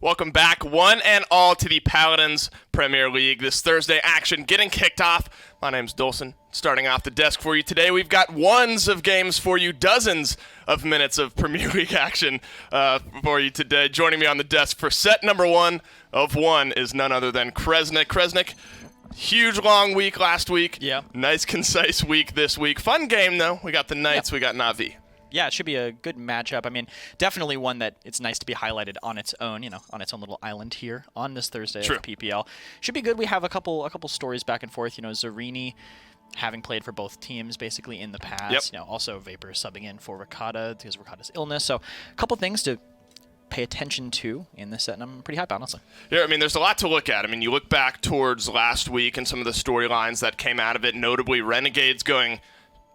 Welcome back, one and all, to the Paladins Premier League. This Thursday action getting kicked off. My name's Dolson. Starting off the desk for you today, we've got ones of games for you, dozens of minutes of Premier League action for you today. Joining me on the desk for set number one of one is none other than Kresnik. Kresnik, huge long week last week. Yeah. Nice, concise week this week. Fun game, though. We got the Knights, we got Navi. Yeah, it should be a good matchup. I mean, definitely one that it's nice to be highlighted on its own, on its own little island here on this Thursday of PPL. Should be good. We have a couple stories back and forth. Zarini having played for both teams basically in the past. Yep. Also Vapor subbing in for Ricotta because of Ricotta's illness. So a couple things to pay attention to in this set, and I'm pretty hyped, honestly. Yeah, I mean, there's a lot to look at. I mean, you look back towards last week and some of the storylines that came out of it, notably Renegades going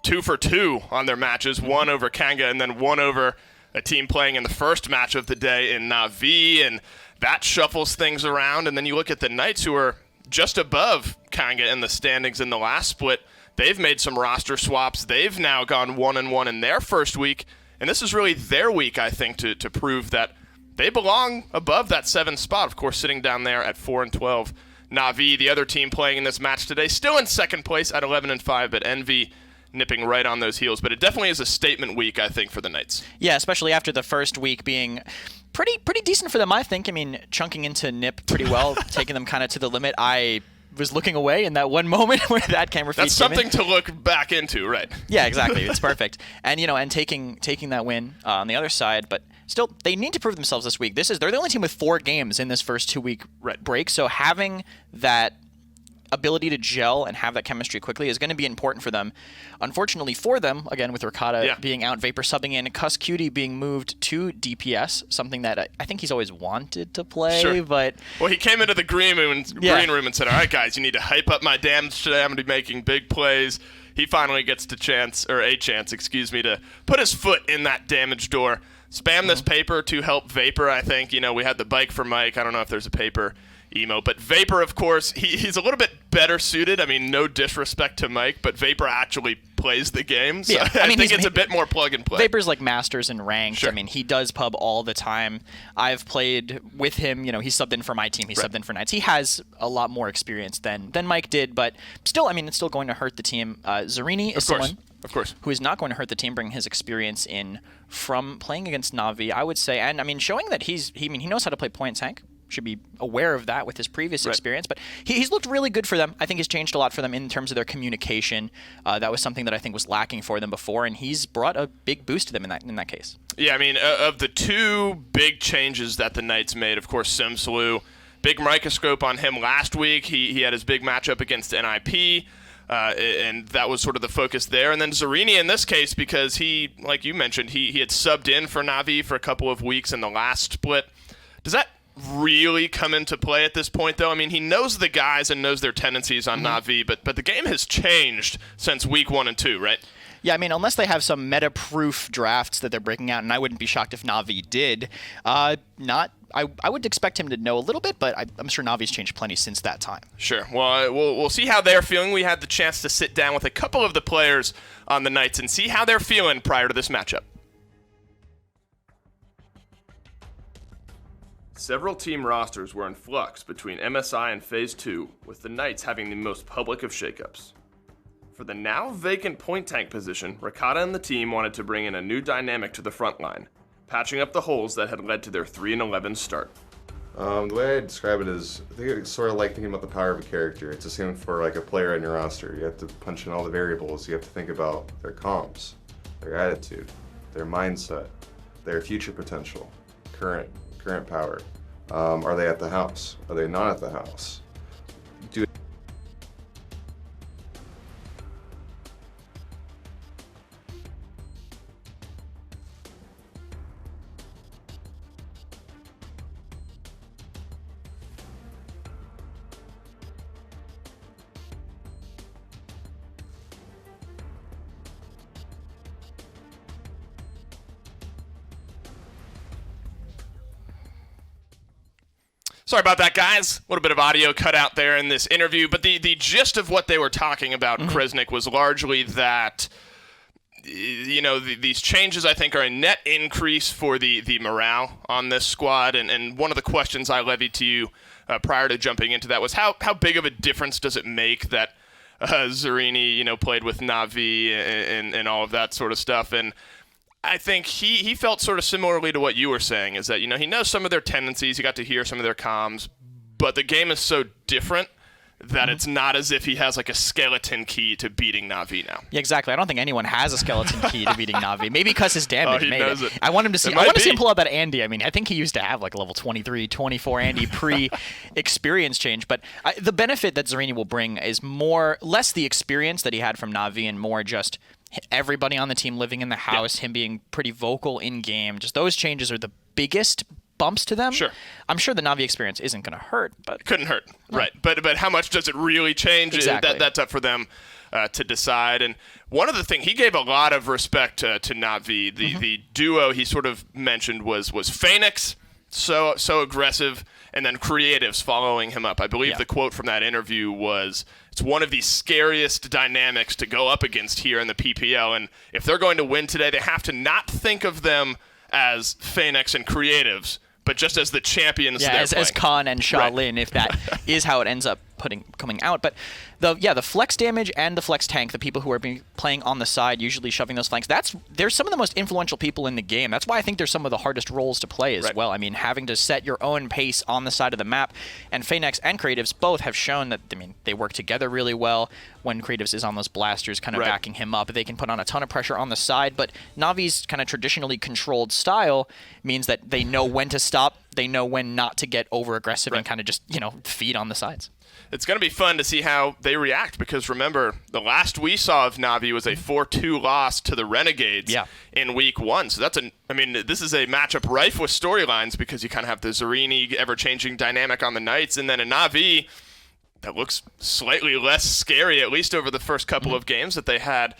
2 for 2 on their matches, one over Kanga and then one over a team playing in the first match of the day in Navi, and that shuffles things around. And then you look at the Knights, who are just above Kanga in the standings in the last split. They've made some roster swaps. They've now gone 1-1 in their first week, and this is really their week, I think, to prove that they belong above that 7th spot, of course, sitting down there at 4-12. Navi, the other team playing in this match today, still in second place at 11-5, but Envy nipping right on those heels. But it definitely is a statement week, I think, for the Knights. Yeah, especially after the first week being pretty decent for them, I think. I mean, chunking into Nip pretty well, taking them kind of to the limit. I was looking away in that one moment where that camera feed That's something to look back into, right? Yeah, exactly. It's perfect. And, and taking that win on the other side, but still, they need to prove themselves this week. They're the only team with 4 games in this first 2-week break, so having that ability to gel and have that chemistry quickly is going to be important for them. Unfortunately for them, again, with Ricotta being out, Vapor subbing in, Cuss Cutie being moved to DPS, something that I think he's always wanted to play. Sure. But well, he came into the green room and said, all right, guys, you need to hype up my damage today. I'm going to be making big plays. He finally gets a chance to put his foot in that damage door. Spam this paper to help Vapor, I think. We had the bike for Mike. I don't know if there's a paper emo, but Vapor, of course, he's a little bit better suited. I mean, no disrespect to Mike, but Vapor actually plays the game, so I think it's a bit more plug and play. Vapor's like Masters and Ranked. Sure. I mean, he does pub all the time. I've played with him. He's subbed in for my team. He's subbed in for Knights. He has a lot more experience than Mike did, but still, I mean, it's still going to hurt the team. Zarini is someone who is not going to hurt the team, bringing his experience in from playing against Navi, I would say, and I mean, showing that he knows how to play point tank. Should be aware of that with his previous experience, but he's looked really good for them. I think he's changed a lot for them in terms of their communication. That was something that I think was lacking for them before, and he's brought a big boost to them in that case. Yeah, I mean, of the 2 big changes that the Knights made, of course, Simsalou, big microscope on him last week. He had his big matchup against NIP, and that was sort of the focus there. And then Zarini in this case, because he, like you mentioned, he had subbed in for Navi for a couple of weeks in the last split. Does that really come into play at this point, though? I mean, he knows the guys and knows their tendencies on Navi, but the game has changed since week 1 and 2, right? Yeah, I mean, unless they have some meta-proof drafts that they're breaking out, and I wouldn't be shocked if Navi did. I would expect him to know a little bit, but I'm sure Navi's changed plenty since that time. Sure. Well, we'll see how they're feeling. We had the chance to sit down with a couple of the players on the Knights and see how they're feeling prior to this matchup. Several team rosters were in flux between MSI and Phase 2, with the Knights having the most public of shakeups. For the now vacant point tank position, Ricotta and the team wanted to bring in a new dynamic to the front line, patching up the holes that had led to their 3-11 start. The way I describe it is, I think it's sort of like thinking about the power of a character. It's the same for like a player in your roster. You have to punch in all the variables. You have to think about their comps, their attitude, their mindset, their future potential, current power. Are they at the house? Are they not at the house? Sorry about that, guys. A little bit of audio cut out there in this interview, but the gist of what they were talking about, Kresnik, was largely that these changes, I think, are a net increase for the morale on this squad. And one of the questions I levied to you prior to jumping into that was how big of a difference does it make that Zerini, played with Na'Vi and all of that sort of stuff. And I think he felt sort of similarly to what you were saying, is that, he knows some of their tendencies. He got to hear some of their comms, but the game is so different that it's not as if he has like a skeleton key to beating Na'Vi now. Yeah, exactly. I don't think anyone has a skeleton key to beating Na'Vi. Maybe because his damage made knows it. it. I want him to see. It I want to might see him be. pull out that Andy. I mean, I think he used to have like a level 23, 24 Andy pre-experience change. But the benefit that Zerini will bring is less the experience that he had from Na'Vi and more just everybody on the team living in the house, him being pretty vocal in game. Just those changes are the biggest bumps to them. Sure. I'm sure the Na'Vi experience isn't going to hurt, but Couldn't hurt, right? But how much does it really change? Exactly. That's up for them to decide. And one of the things, he gave a lot of respect to Na'Vi. The duo he sort of mentioned was Phoenix, so aggressive, and then Creatives following him up. I believe the quote from that interview was, "It's one of the scariest dynamics to go up against here in the PPL, and if they're going to win today, they have to not think of them as Phoenix and Creatives, but just as the champions they're as playing." Khan and Shaolin, if that is how it ends up coming out. But the flex damage and the flex tank, the people who are playing on the side, usually shoving those flanks, they're some of the most influential people in the game. That's why I think they're some of the hardest roles to play as well. I mean, having to set your own pace on the side of the map, and Phoenix and Creatives both have shown that, they work together really well. When Creatives is on those blasters kind of backing him up, they can put on a ton of pressure on the side, but Navi's kind of traditionally controlled style means that they know when to stop, they know when not to get over aggressive and kind of just, feed on the sides. It's going to be fun to see how they react, because remember, the last we saw of Na'Vi was a 4-2 loss to the Renegades in week 1. So this is a matchup rife with storylines, because you kind of have the Zerini ever-changing dynamic on the Knights, and then a Na'Vi that looks slightly less scary, at least over the first couple of games that they had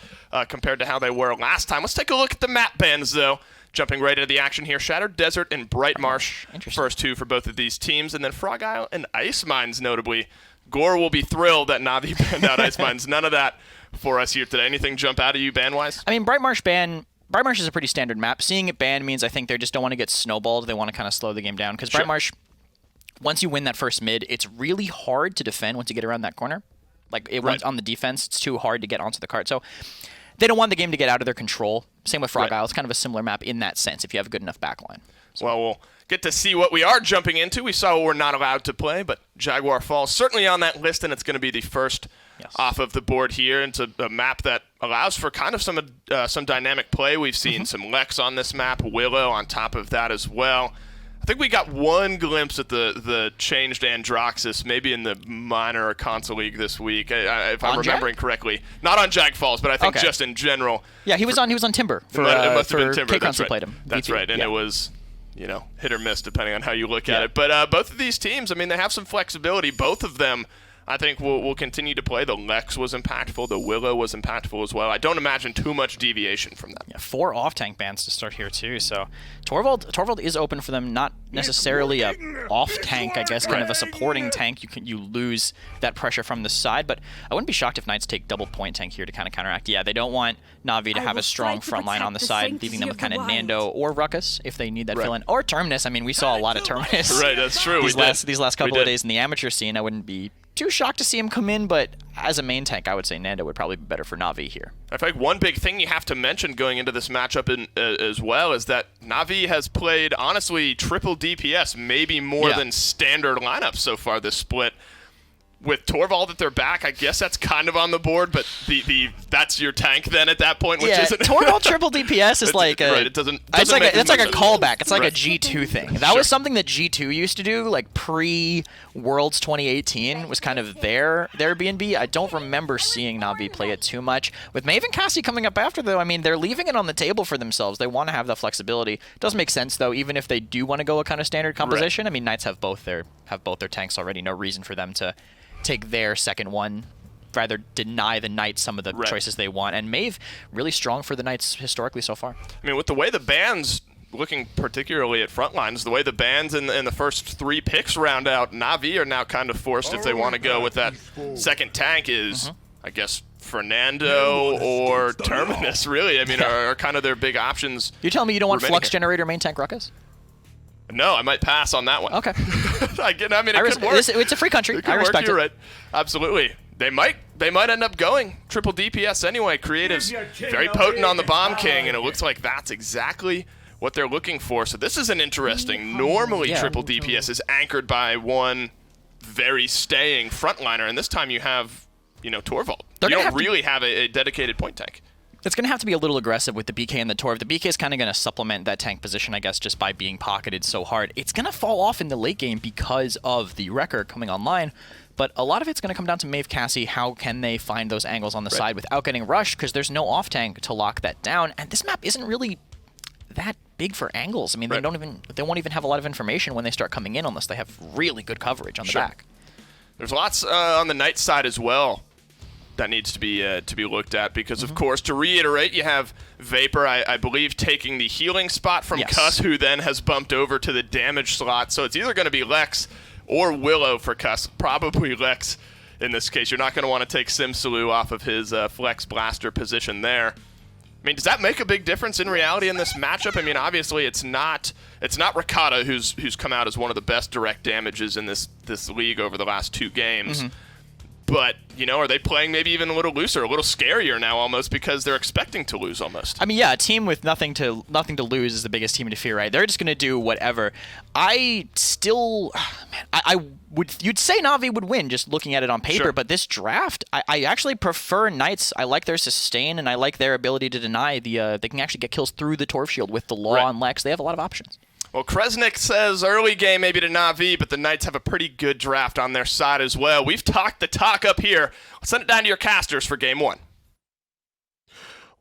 compared to how they were last time. Let's take a look at the map bans, though. Jumping right into the action here, Shattered Desert and Bright Marsh, first two for both of these teams, and then Frog Isle and Ice Mines, notably. Gore will be thrilled that Na'Vi banned out Ice Mines. None of that for us here today. Anything jump out at you ban-wise? Bright Marsh is a pretty standard map. Seeing it banned means I think they just don't want to get snowballed. They want to kind of slow the game down, because Bright Marsh, once you win that first mid, it's really hard to defend once you get around that corner. Runs on the defense, it's too hard to get onto the cart. So they don't want the game to get out of their control. Same with Frog Isle. It's kind of a similar map in that sense if you have a good enough backline. So. Well, we'll get to see what we are jumping into. We saw what we're not allowed to play, but Jaguar Falls certainly on that list, and it's going to be the first off of the board here. It's a map that allows for kind of some dynamic play. We've seen some Lex on this map, Willow on top of that as well. I think we got one glimpse at the changed Androxus, maybe in the minor or console league this week, if I'm remembering correctly. Not on Jag Falls, but I think just in general. Yeah, he was on Timber for it must have been Timber. K-Consul played him. That's VP. right, and it was hit or miss depending on how you look at it. But both of these teams, they have some flexibility. Both of them, I think, will continue to play. The Lex was impactful. The Willow was impactful as well. I don't imagine too much deviation from them. Yeah, 4 off-tank bans to start here, too. So Torvald is open for them, not necessarily a off-tank, I guess, kind of a supporting tank. You lose that pressure from the side, but I wouldn't be shocked if Knights take double point tank here to kind of counteract. Yeah, they don't want Na'Vi to have a strong front line on the side, leaving them with kind of Nando or Ruckus if they need that fill-in. Or Terminus. We saw a lot of Terminus. Right, that's true. These last couple of days in the amateur scene. I wouldn't be too shocked to see him come in, but as a main tank, I would say Nando would probably be better for Na'Vi here. I think one big thing you have to mention going into this matchup as well is that Na'Vi has played, honestly, triple DPS, maybe more than standard lineups so far this split. With Torvald at their back, I guess that's kind of on the board, but that's your tank then at that point, which isn't. Torvald triple DPS is like a. Right, it doesn't it's like make a callback. It's like a G2 thing. That was Sure. something that G2 used to do, like pre-Worlds 2018 was kind of their B&B. I don't remember seeing Na'Vi play it too much. With Maven Cassie coming up after, though, they're leaving it on the table for themselves. They want to have that flexibility. It does make sense, though, even if they do want to go a kind of standard composition. Right. Knights have both their tanks already. No reason for them to take their second one, rather deny the Knights some of the choices they want. And Maeve, really strong for the Knights historically so far. With the way the bans, looking particularly at frontlines, the way the bans in the first 3 picks round out, Na'Vi are now kind of forced if they want to go with that second tank is, I guess, Fernando or Terminus, really. I mean, are kind of their big options. You're telling me you don't want Flux here. Generator main tank Ruckus? No, I might pass on that one. Okay. I mean, it could work. It's a free country. It could I respect work. You're it. right. Absolutely. They might end up going triple DPS anyway. Creative's very potent on the Bomb King, and it looks like that's exactly what they're looking for. So this is an interesting. Normally, triple DPS is anchored by one very staying frontliner, and this time you have, Torvald. You don't really have a dedicated point tank. It's going to have to be a little aggressive with the BK and the Torv. The BK is kind of going to supplement that tank position, I guess, just by being pocketed so hard. It's going to fall off in the late game because of the Wrecker coming online, but a lot of it's going to come down to Maeve Cassie. How can they find those angles on the side without getting rushed? Because there's no off tank to lock that down, and this map isn't really that big for angles. I mean, they won't even have a lot of information when they start coming in unless they have really good coverage on the back. There's lots on the Knight side as well that needs to be looked at because, of course, to reiterate, you have Vapor, I believe, taking the healing spot from Cuss, who then has bumped over to the damage slot. So it's either going to be Lex or Willow for Cuss. Probably Lex in this case. You're not going to want to take Simsaloo off of his Flex Blaster position there. I mean, does that make a big difference in reality in this matchup? I mean, obviously, it's not Ricotta who's come out as one of the best direct damages in this league over the last 2 games. But, are they playing maybe even a little looser, a little scarier now almost because they're expecting to lose almost? I mean, yeah, a team with nothing to lose is the biggest team to fear, right? They're just going to do whatever. I still, you'd say Na'Vi would win just looking at it on paper, but this draft, I actually prefer Knights. I like their sustain, and I like their ability to deny they can actually get kills through the Torv shield with the Law on Lex. They have a lot of options. Well, Kresnik says early game maybe to Na'Vi, but the Knights have a pretty good draft on their side as well. We've talked the talk up here. Let's send it down to your casters for game 1.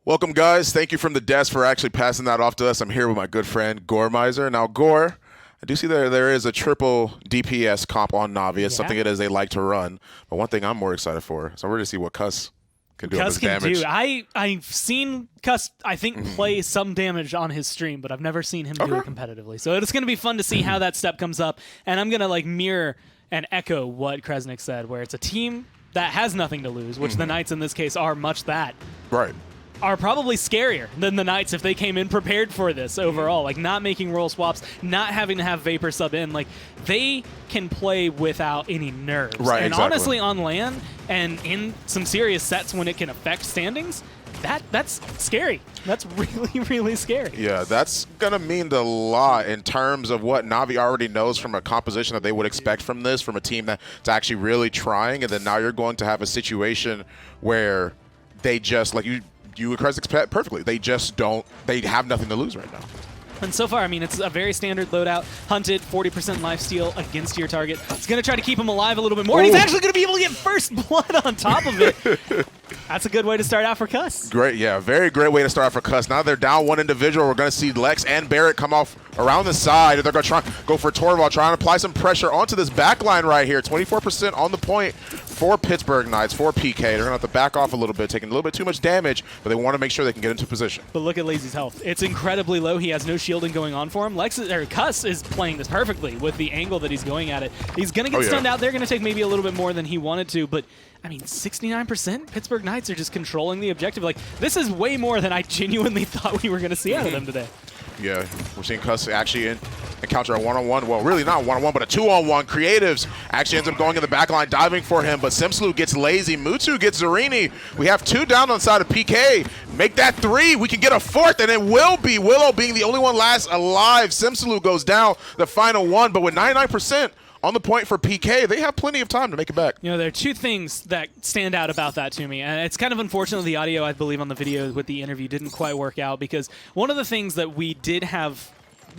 Welcome, guys. Thank you from the desk for actually passing that off to us. I'm here with my good friend, Gore Miser. Now, Gore, I do see there is a triple DPS comp on Na'Vi. It's something they like to run. But one thing I'm more excited for is I'm ready to see what Cuss can do on his damage. I've seen Cuss, I think, play some damage on his stream, but I've never seen him do it competitively. So it's going to be fun to see how that step comes up. And I'm going to mirror and echo what Kresnik said, where it's a team that has nothing to lose, which the Knights in this case are much that. Right. Are probably scarier than the Knights if they came in prepared for this overall. Not making role swaps, not having to have Vapor sub in. They can play without any nerves. Right, and honestly, on LAN and in some serious sets when it can affect standings, that's scary. That's really, really scary. Yeah, that's going to mean a lot in terms of what Na'Vi already knows from a composition that they would expect from this, from a team that's actually really trying. And then now you're going to have a situation where they just, you would Kresnik perfectly. They have nothing to lose right now. And so far, I mean, it's a very standard loadout. Hunted, 40% lifesteal against your target. It's going to try to keep him alive a little bit more. And he's actually going to be able to get first blood on top of it. That's a good way to start out for Cuss. Great, yeah. Very great way to start out for Cuss. Now they're down one individual. We're going to see Lex and Barrett come off around the side. They're going to try go for Torvald, trying to apply some pressure onto this back line right here. 24% on the point for Pittsburgh Knights, for PK. They're going to have to back off a little bit, taking a little bit too much damage, but they want to make sure they can get into position. But look at Lazy's health. It's incredibly low. He has no shielding going on for him. Cuss is playing this perfectly with the angle that he's going at it. He's going to get stunned out. They're going to take maybe a little bit more than he wanted to, but I mean, 69% Pittsburgh Knights are just controlling the objective. This is way more than I genuinely thought we were going to see out of them today. Yeah, we're seeing Cuss actually encounter a one-on-one. Well, really not a one-on-one, but a two-on-one. Creatives actually ends up going in the back line, diving for him, but Simsaloo gets lazy. Mutu gets Zarini. We have 2 down on the side of PK. Make that 3. We can get a 4th, and it will be Willow being the only one last alive. Simsaloo goes down the final 1, but with 99% on the point for PK, they have plenty of time to make it back. There are 2 things that stand out about that to me. And it's kind of unfortunate the audio, I believe, on the video with the interview didn't quite work out, because one of the things that we did have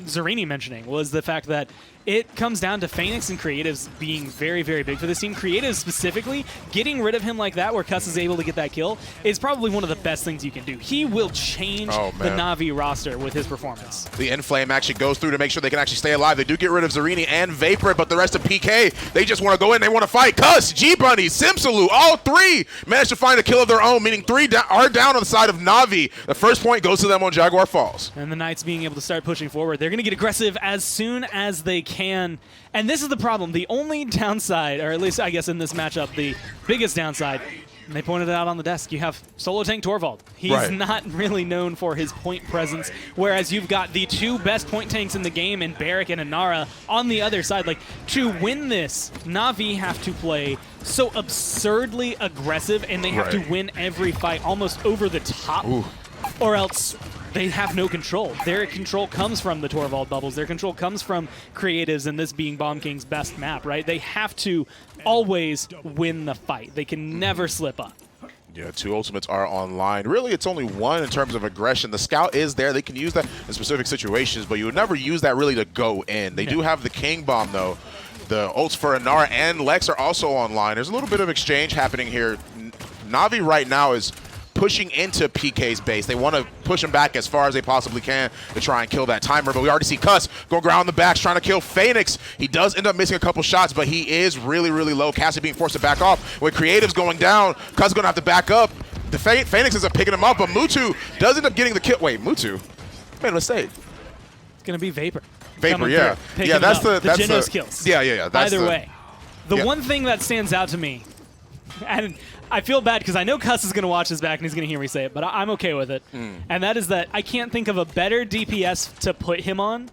Zarini mentioning was the fact that it comes down to Phoenix and Creatives being very, very big for this team. Creatives specifically, getting rid of him like that where Cuss is able to get that kill is probably one of the best things you can do. He will change the Na'Vi roster with his performance. The Inflame actually goes through to make sure they can actually stay alive. They do get rid of Zarini and Vapor, but the rest of PK, they just want to go in. They want to fight. Cuss, G-Bunny, Simsaloo, all 3 managed to find a kill of their own, meaning 3 are down on the side of Na'Vi. The first point goes to them on Jaguar Falls. And the Knights being able to start pushing forward. They're going to get aggressive as soon as they can. And this is the problem. The only downside, or at least I guess in this matchup, the biggest downside, And they pointed it out on the desk. You have solo tank Torvald. He's not really known for his point presence, whereas you've got the two best point tanks in the game in Barrick and Inara on the other side. Like, to win this, Na'Vi have to play so absurdly aggressive, and they have to win every fight almost over the top, or else they have no control. Their control comes from the Torvald bubbles. Their control comes from creatives, and this being Bomb King's best map, right? They have to always win the fight. They can never slip up. Yeah, 2 ultimates are online. Really, it's only 1 in terms of aggression. The scout is there. They can use that in specific situations, but you would never use that really to go in. They do have the King Bomb, though. The ults for Inara and Lex are also online. There's a little bit of exchange happening here. Na'Vi right now is pushing into PK's base. They want to push him back as far as they possibly can to try and kill that timer, but we already see Cuss going around the backs trying to kill Phoenix. He does end up missing a couple shots, but he is really, really low. Cassie being forced to back off. With creatives going down, Cuss is going to have to back up. The Phoenix ends up picking him up, but Mutu does end up getting the kill. Wait, Mutu? Made a mistake. It's going to be Vapor. Vapor, yeah. Yeah, that's the Genos kills. Yeah. That's Either way. The one thing that stands out to me, and I feel bad because I know Cuss is going to watch this back and he's going to hear me say it, but I'm okay with it. And that is that I can't think of a better DPS to put him on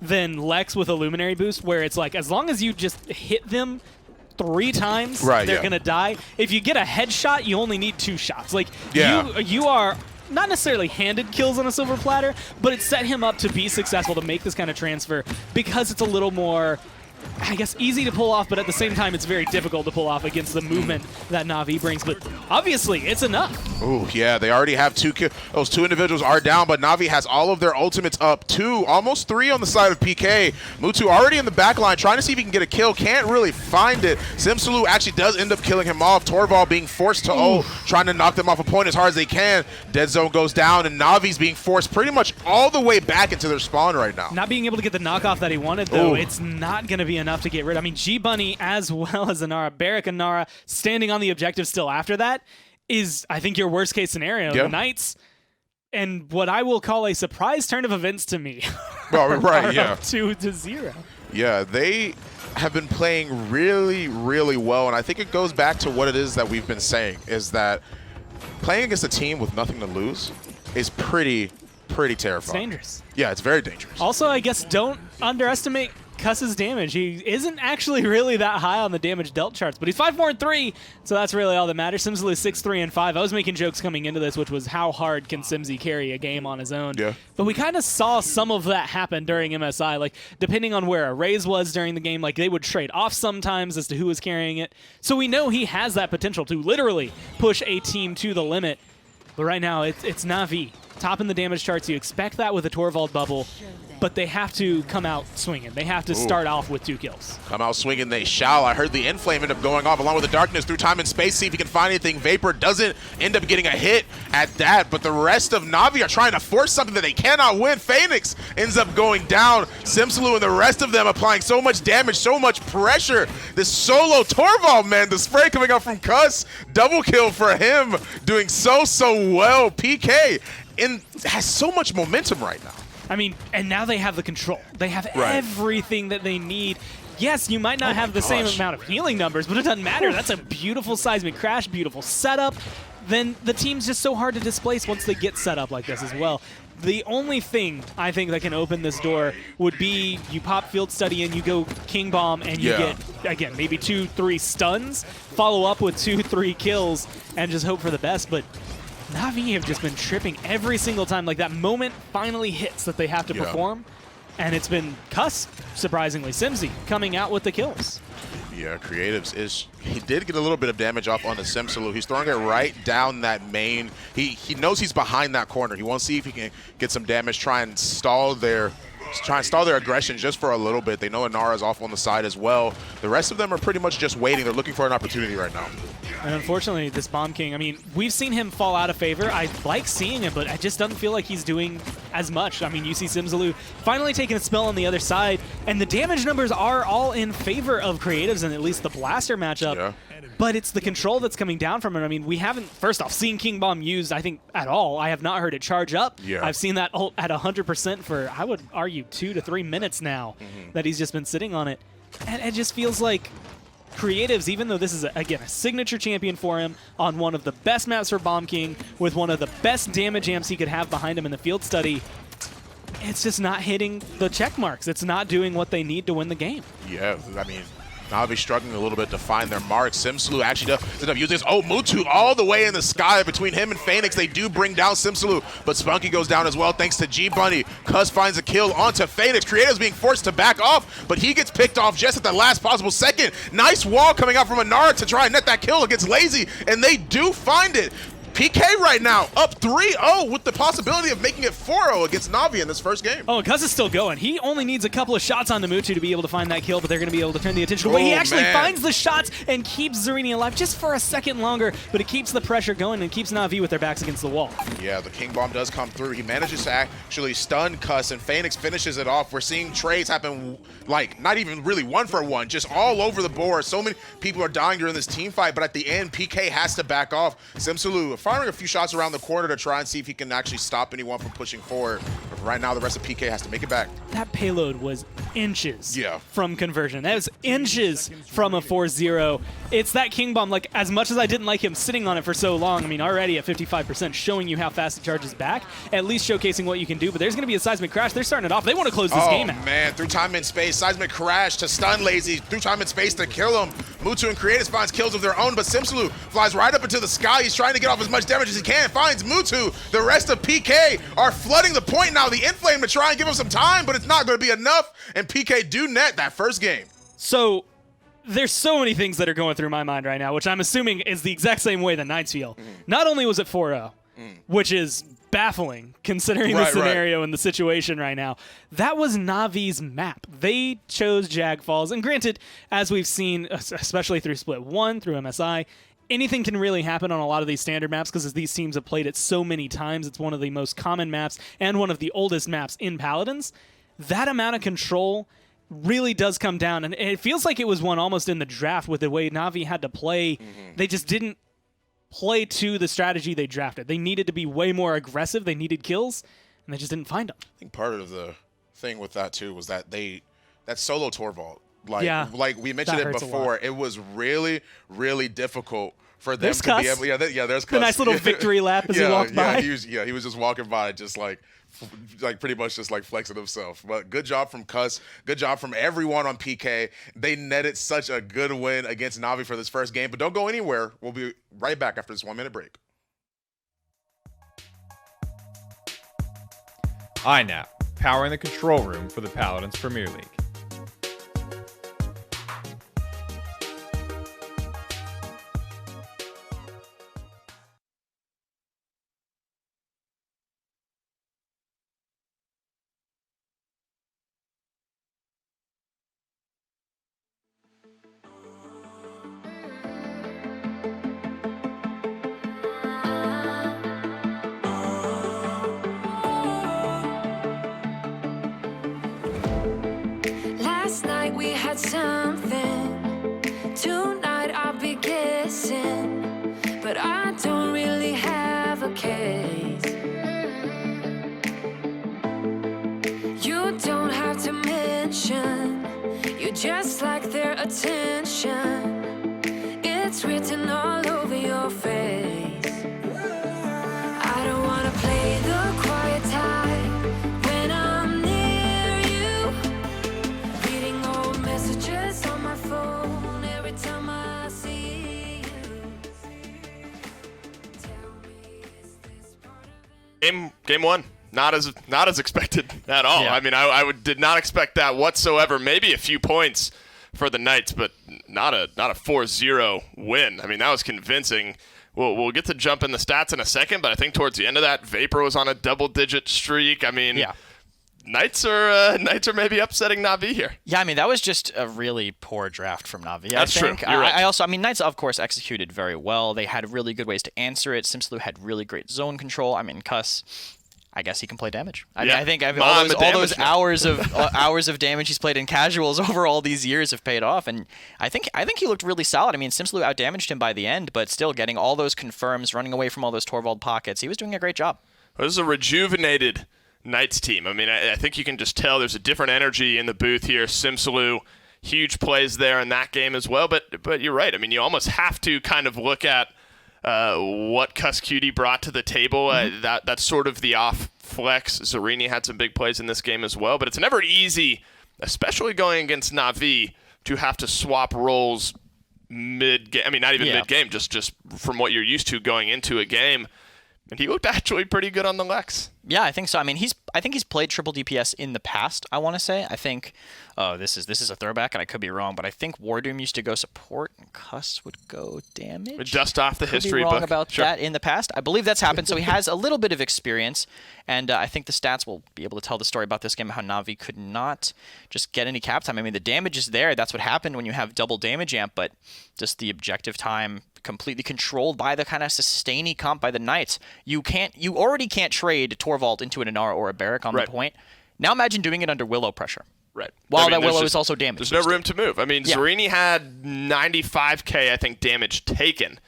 than Lex with a Luminary Boost, where it's like, as long as you just hit them 3 times, they're going to die. If you get a headshot, you only need 2 shots. Like, you are not necessarily handed kills on a silver platter, but it set him up to be successful, to make this kind of transfer, because it's a little more, I guess, easy to pull off, but at the same time, it's very difficult to pull off against the movement that Na'Vi brings. But obviously, it's enough. Ooh, yeah, they already have 2 kills. Those 2 individuals are down, but Na'Vi has all of their ultimates up. 2, almost 3 on the side of PK. Mutu already in the back line, trying to see if he can get a kill. Can't really find it. Simsalou actually does end up killing him off. Torvald being forced to ult, trying to knock them off a point as hard as they can. Dead zone goes down, and Na'Vi's being forced pretty much all the way back into their spawn right now. Not being able to get the knockoff that he wanted, though, it's not going to be enough to get rid of. I mean, G-Bunny as well as Inara, Barrick and Inara standing on the objective still after that is, I think, your worst case scenario. The Knights, and what I will call a surprise turn of events to me, are up 2-0. Yeah, they have been playing really, really well, and I think it goes back to what it is that we've been saying, is that playing against a team with nothing to lose is pretty terrifying. It's dangerous. Yeah, it's very dangerous. Also, I guess don't underestimate Cuss's damage. He isn't actually really that high on the damage dealt charts, but he's 5-4-3, so that's really all that matters. Simsley 6-3-5. I was making jokes coming into this, which was how hard can Simsy carry a game on his own. Yeah. But we kind of saw some of that happen during MSI. Like, depending on where a Raze was during the game, like, they would trade off sometimes as to who was carrying it. So we know he has that potential to literally push a team to the limit. But right now, it's Na'Vi. Top in the damage charts. You expect that with a Torvald bubble, but they have to come out swinging. They have to start off with 2 kills. Come out swinging, they shall. I heard the Inflame end up going off along with the Darkness through time and space, see if he can find anything. Vapor doesn't end up getting a hit at that, but the rest of Na'Vi are trying to force something that they cannot win. Phoenix ends up going down. Simsalou and the rest of them applying so much damage, so much pressure. This solo Torvald, man, the spray coming out from Cuss. Double kill for him, doing so well. PK has so much momentum right now. I mean, and now they have the control. They have everything that they need. Yes, you might not have the same amount of healing numbers, but it doesn't matter. That's a beautiful seismic crash, beautiful setup. Then the team's just so hard to displace once they get set up like this as well. The only thing I think that can open this door would be you pop Field Study in, you go King Bomb, and you get, again, maybe 2-3 stuns, follow up with 2-3 kills, and just hope for the best. But Na'Vi have just been tripping every single time. Like, that moment finally hits that they have to perform, and it's been Cuss, surprisingly, Simsy, coming out with the kills. Yeah, Creatives he did get a little bit of damage off on the Simsalou. He's throwing it right down that main. He knows he's behind that corner. He wants to see if he can get some damage, try and stall their aggression just for a little bit. They know Inara's off on the side as well. The rest of them are pretty much just waiting. They're looking for an opportunity right now. And unfortunately, this Bomb King, I mean, we've seen him fall out of favor. I like seeing it, but it just doesn't feel like he's doing as much. I mean, you see Simsalou finally taking a spell on the other side, and the damage numbers are all in favor of Creatives in at least the Blaster matchup. Yeah. But it's the control that's coming down from it. I mean, we haven't, first off, seen King Bomb used, I think, at all. I have not heard it charge up. Yeah. I've seen that ult at 100% for, I would argue, 2 to 3 minutes now that he's just been sitting on it. And it just feels like Creatives, even though this is, again, a signature champion for him on one of the best maps for Bomb King with one of the best damage amps he could have behind him in the field study, it's just not hitting the check marks. It's not doing what they need to win the game. Yeah, I mean, Na'Vi struggling a little bit to find their mark. Simsalou actually does end up using this. Oh, Mutu all the way in the sky between him and Phoenix. They do bring down Simsalou, but Spunky goes down as well thanks to G-Bunny. Cuz finds a kill onto Phoenix. Creative's being forced to back off, but he gets picked off just at the last possible second. Nice wall coming out from Anara to try and net that kill against Lazy, and they do find it. PK right now up 3-0 with the possibility of making it 4-0 against Na'Vi in this first game. Oh, and Cuz is still going. He only needs a couple of shots on Namutu to be able to find that kill, but they're going to be able to turn the attention away. He actually finds the shots and keeps Zarini alive just for a second longer, but it keeps the pressure going and keeps Na'Vi with their backs against the wall. Yeah, the King Bomb does come through. He manages to actually stun Cus, and Phoenix finishes it off. We're seeing trades happen, like, not even really one for one, just all over the board. So many people are dying during this team fight, but at the end, PK has to back off. Simsalou firing a few shots around the corner to try and see if he can actually stop anyone from pushing forward. But right now, the rest of PK has to make it back. That payload was inches Yeah. from conversion. That was inches from a 4-0. It's that King Bomb, like, as much as I didn't like him sitting on it for so long, I mean, already at 55%, showing you how fast it charges back, at least showcasing what you can do, but there's going to be a seismic crash. They're starting it off. They want to close this game out. Oh, man, through time and space, seismic crash to stun Lazy, through time and space to kill him. Mutu and Creative finds kills of their own, but Simsalou flies right up into the sky. He's trying to get off as much damage as he can, finds Mutu. The rest of PK are flooding the point now, the Inflame, to try and give him some time, but it's not going to be enough, and PK do net that first game. So there's so many things that are going through my mind right now, which I'm assuming is the exact same way the Knights feel. Not only was it 4-0, which is baffling considering the scenario and the situation right now, that was Navi's map. They chose Jag Falls, and granted, as we've seen, especially through Split 1, through MSI, anything can really happen on a lot of these standard maps because these teams have played it so many times. It's one of the most common maps and one of the oldest maps in Paladins. That amount of control really does come down, and it feels like it was won almost in the draft with the way Na'Vi had to play. They just didn't play to the strategy they drafted. They needed to be way more aggressive. They needed kills, and they just didn't find them. I think part of the thing with that too was that that solo Torvald, like we mentioned it before, it was really, really difficult for them to be able. There's the nice little victory lap as he walked by. He was just walking by, just like pretty much just like flexing himself. But good job from Cus. Good job from everyone on PK. They netted such a good win against Na'Vi for this first game. But don't go anywhere. We'll be right back after this 1-minute break. iNap, powering the control room for the Paladins Premier League. Last night we had something. Tonight I'll be guessing, but I don't really have a case. You don't have to mention, you just like their attention. It's written all over your face. I don't wanna play the quiet type when I'm near you. Reading old messages on my phone every time I see you. Tell me, is this part of it? Game one. Not as expected at all. Yeah. I mean, I did not expect that whatsoever. Maybe a few points for the Knights, but not a 4-0 win. I mean, that was convincing. We'll get to jump in the stats in a second, but I think towards the end of that, Vapor was on a double-digit streak. I mean, Yeah. Knights are maybe upsetting Na'Vi here. Yeah, I mean, that was just a really poor draft from Na'Vi. That's I think. true. You're right. I mean, Knights, of course, executed very well. They had really good ways to answer it. Simsalou had really great zone control. I mean, Cus, I guess he can play damage. I mean, I think all those hours of damage he's played in casuals over all these years have paid off, and I think he looked really solid. I mean, Simsalou outdamaged him by the end, but still getting all those confirms, running away from all those Torvald pockets. He was doing a great job. This is a rejuvenated Knights team. I mean, I think you can just tell there's a different energy in the booth here. Simsalou, huge plays there in that game as well. But you're right. I mean, you almost have to kind of look at what Cuscutie brought to the table. That's sort of the off flex. Zarini had some big plays in this game as well. But it's never easy, especially going against Na'Vi, to have to swap roles mid-game. I mean, not even mid-game, just from what you're used to going into a game. And he looked actually pretty good on the Lex. Yeah, I think so. I mean, I think he's played triple DPS in the past, I want to say. I think this is a throwback, and I could be wrong, but I think Wardoom used to go support and Cuss would go damage. Dust off the history book. Be wrong book. about that in the past. I believe that's happened, so he has a little bit of experience, and I think the stats will be able to tell the story about this game, how Na'Vi could not just get any cap time. I mean, the damage is there. That's what happened when you have double damage amp, but just the objective time completely controlled by the kind of sustainy comp by the Knights. You already can't trade Torvald into an Inara or a Barrack on the point. Now imagine doing it under Willow pressure. Right. While that Willow is also damaged. There's no room to move. I mean, Zarini had 95k, I think, damage taken,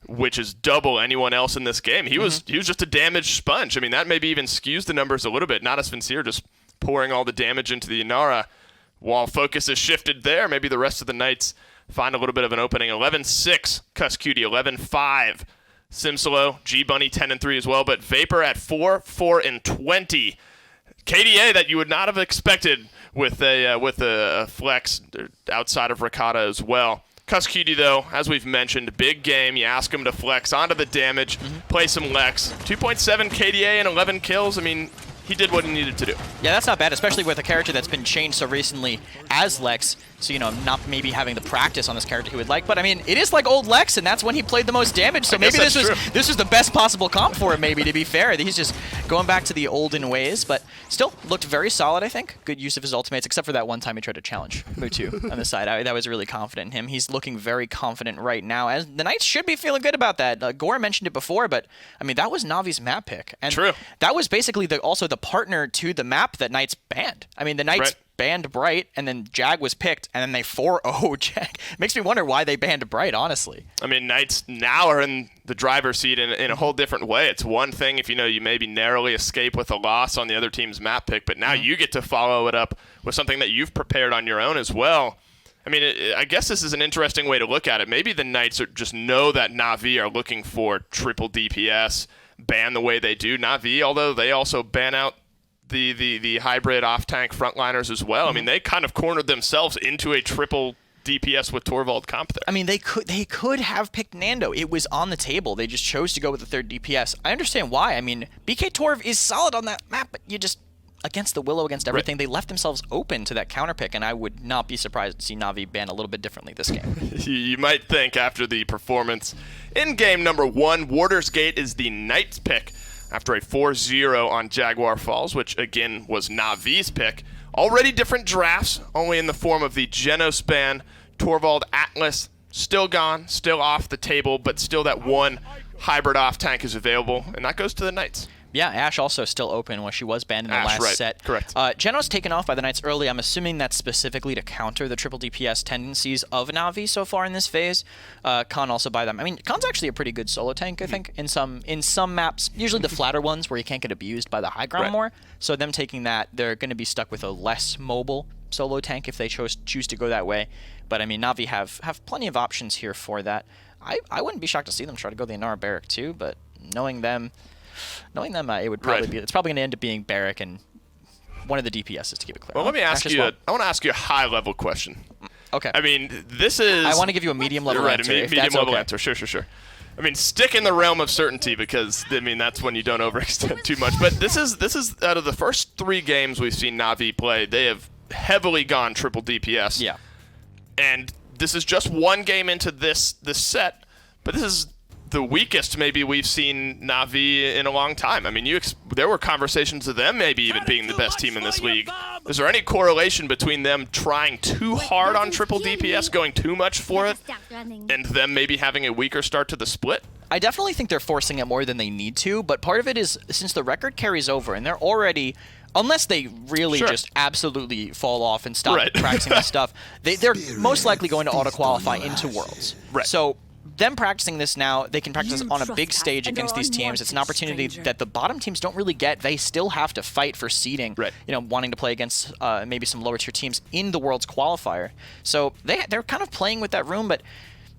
which is double anyone else in this game. He was just a damage sponge. I mean, that maybe even skews the numbers a little bit. Natus Vincere just pouring all the damage into the Inara. While focus is shifted there, maybe the rest of the Knights find a little bit of an opening. 11-6, Cuscutie. 11-5, Simsolo. G-Bunny 10-3 as well, but Vapor at 4-4-20. KDA that you would not have expected with a flex outside of Ricotta as well. Cuscutie, though, as we've mentioned, big game. You ask him to flex onto the damage, play some Lex. 2.7 KDA and 11 kills. I mean, he did what he needed to do. Yeah, that's not bad, especially with a character that's been changed so recently as Lex. So, not maybe having the practice on this character he would like. But, I mean, it is like old Lex, and that's when he played the most damage. So maybe this is the best possible comp for him, maybe, to be fair. He's just going back to the olden ways. But still, looked very solid, I think. Good use of his ultimates, except for that one time he tried to challenge Mutu on the side. That was really confident in him. He's looking very confident right now. As the Knights should be feeling good about that. Gore mentioned it before, but, I mean, that was Navi's map pick. And that was basically also the partner to the map that Knights banned. I mean, the Knights banned Bright, and then Jag was picked, and then they 4-0 Jag. Makes me wonder why they banned Bright, honestly. I mean, Knights now are in the driver's seat in a whole different way. It's one thing if you maybe narrowly escape with a loss on the other team's map pick, but now you get to follow it up with something that you've prepared on your own as well. I mean, I guess this is an interesting way to look at it. Maybe the Knights just know that Na'Vi are looking for triple DPS, ban the way they do. Na'Vi, although they also ban out the hybrid off-tank frontliners as well. I mean, they kind of cornered themselves into a triple DPS with Torvald comp there. I mean, they could have picked Nando. It was on the table. They just chose to go with the third DPS. I understand why. I mean, BK Torv is solid on that map, but you just, against the Willow, against everything, they left themselves open to that counter pick, and I would not be surprised to see Na'Vi ban a little bit differently this game. You might think after the performance in game number 1, Warder's Gate is the Knights pick after a 4-0 on Jaguar Falls, which again was Na'Vi's pick. Already different drafts, only in the form of the Genos ban. Torvald Atlas, still gone, still off the table, but still that one hybrid off-tank is available, and that goes to the Knights. Yeah, Ashe also still open when she was banned in the last set. Correct. Genos taken off by the Knights early. I'm assuming that's specifically to counter the triple DPS tendencies of Na'Vi so far in this phase. Khan also by them. I mean, Khan's actually a pretty good solo tank, I think, in some maps, usually the flatter ones where you can't get abused by the high ground more. So them taking that, they're going to be stuck with a less mobile solo tank if they choose to go that way. But, I mean, Na'Vi have plenty of options here for that. I wouldn't be shocked to see them try to go the Inara Barrack too, but knowing them, it would probably be. It's probably going to end up being Barrack and one of the DPSs to keep it clear. Well, let me ask you. I want to ask you a high-level question. Okay. I mean, this is. I want to give you a medium-level answer. Right, a medium-level answer. Sure. I mean, stick in the realm of certainty because I mean that's when you don't overextend too much. But this is out of the first 3 games we've seen Na'Vi play, they have heavily gone triple DPS. Yeah. And this is just one game into this set, but this is the weakest maybe we've seen Na'Vi in a long time. I mean, there were conversations of them maybe even being the best team in this league. Is there any correlation between them trying too hard on triple DPS, going too much for it, and them maybe having a weaker start to the split? I definitely think they're forcing it more than they need to, but part of it is since the record carries over and they're already, unless they really just absolutely fall off and stop practicing this stuff, they're most likely going to auto-qualify into Worlds. Right. So them practicing this now, they can practice on a big stage against these teams. It's an opportunity that the bottom teams don't really get. They still have to fight for seeding, wanting to play against maybe some lower tier teams in the World's qualifier. So they're kind of playing with that room, but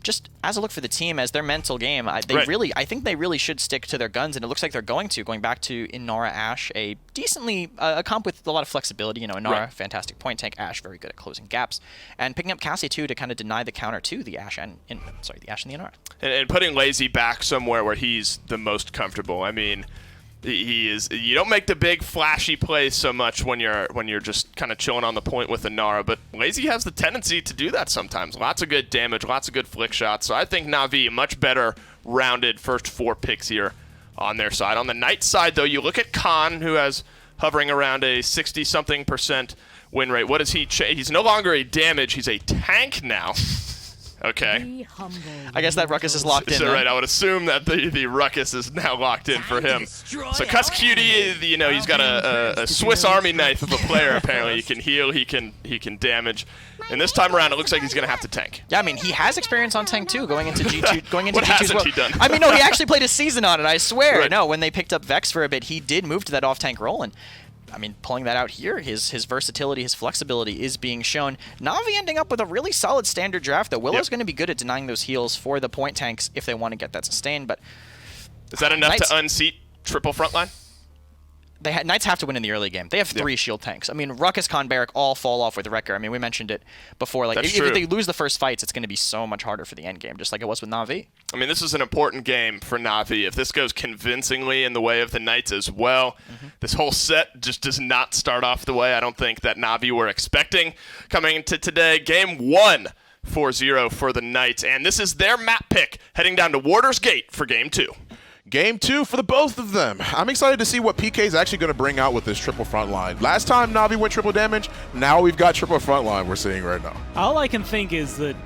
just as a look for the team, as their mental game, I think they really should stick to their guns, and it looks like they're going back to Inara Ashe, a decently a comp with a lot of flexibility. Inara, fantastic point tank. Ashe, very good at closing gaps, and picking up Cassie too to kind of deny the counter to the Ashe and the Ashe and the Inara. And putting Lazy back somewhere where he's the most comfortable. I mean, he is. You don't make the big flashy plays so much when you're just kind of chilling on the point with Inara, but Lazy has the tendency to do that sometimes. Lots of good damage, lots of good flick shots. So I think Na'Vi, much better rounded first 4 picks here on their side. On the Knights side, though, you look at Khan, who has hovering around a 60-something% win rate. What is he? He's no longer a damage. He's a tank now. Okay. I guess that Ruckus is locked in. So, right, I would assume that the Ruckus is now locked in for him. So Cuss Cutie, he's got a Swiss Army knife of a player. Apparently, he can heal, he can damage, and this time around, it looks like he's gonna have to tank. Yeah, I mean, he has experience on tank too, going into G2. What hasn't he done? I mean, no, he actually played a season on it. I swear. Right. No, when they picked up Vex for a bit, he did move to that off tank role, and I mean, pulling that out here, his versatility, his flexibility is being shown. Na'Vi ending up with a really solid standard draft, though. Willow's going to be good at denying those heals for the point tanks if they want to get that sustained, but is that enough to unseat triple frontline? Knights have to win in the early game. They have 3 shield tanks. I mean, Ruckus, Khan, Barrack all fall off with Wrecker. I mean, we mentioned it before. Like, if they lose the first fights, it's going to be so much harder for the end game, just like it was with Na'Vi. I mean, this is an important game for Na'Vi. If this goes convincingly in the way of the Knights as well, this whole set just does not start off the way I don't think that Na'Vi were expecting coming into today. Game 1, 4-0 for the Knights, and this is their map pick heading down to Warder's Gate for Game 2. Game 2 for the both of them. I'm excited to see what PK is actually going to bring out with this triple front line. Last time Na'Vi went triple damage, now we've got triple front line we're seeing right now. All I can think is that,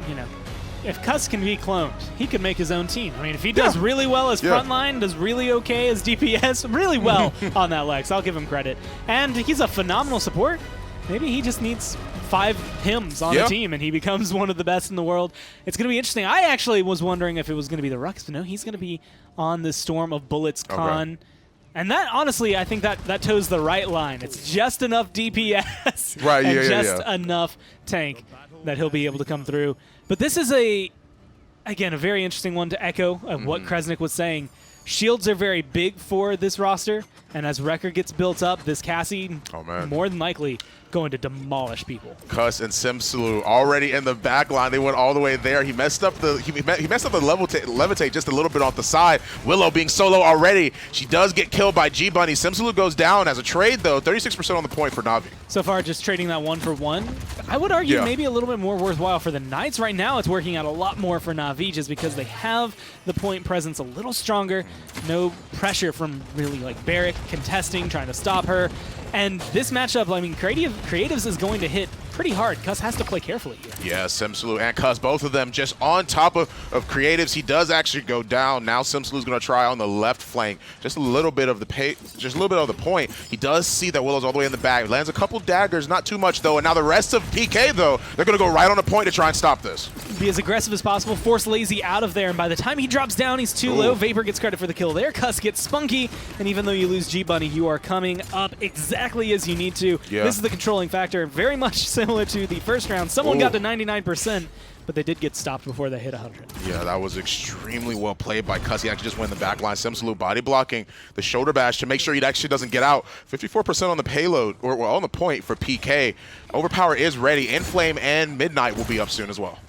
if Cuss can be cloned, he could make his own team. I mean, if he does really well as frontline, does really okay as DPS, really well on that Lex, I'll give him credit. And he's a phenomenal support. Maybe he just needs 5 hymns on the team and he becomes one of the best in the world. It's going to be interesting. I actually was wondering if it was going to be the Ruckus, but no, he's going to be on the Storm of Bullets Khan. Okay. And that, honestly, I think that toes the right line. It's just enough DPS and just enough tank that he'll be able to come through. But this is, again, a very interesting one to echo of what Kresnik was saying. Shields are very big for this roster, and as Wrecker gets built up, this Cassie more than likely going to demolish people. Cuss and Simsulu already in the back line. They went all the way there. He messed up the levitate just a little bit off the side. Willow being solo already. She does get killed by G-Bunny. Simsulu goes down as a trade, though. 36% on the point for Na'Vi. So far, just trading that 1 for 1. I would argue maybe a little bit more worthwhile for the Knights. Right now, it's working out a lot more for Na'Vi just because they have the point presence a little stronger. No pressure from really like Barrack contesting, trying to stop her. And this matchup, I mean, Creatives is going to hit pretty hard. Cuss has to play carefully here. Yeah, Simsulu and Cuss, both of them just on top of Creatives. He does actually go down. Now Simsulu's going to try on the left flank. Just a little bit of the point. He does see that Willow's all the way in the back. Lands a couple daggers, not too much though. And now the rest of PK though, they're going to go right on the point to try and stop this. Be as aggressive as possible, force Lazy out of there, and by the time he drops down, he's too low. Vapor gets credit for the kill there. Cuss gets spunky, and even though you lose G-Bunny, you are coming up exactly as you need to. Yeah. This is the controlling factor, very much similar to the first round. Someone got to 99%, but they did get stopped before they hit 100. Yeah, that was extremely well played by Cuss. He actually just went in the back line. Simsulu body blocking the shoulder bash to make sure he actually doesn't get out. 54% on the payload, or on the point for PK. Overpower is ready. Inflame and Midnight will be up soon as well.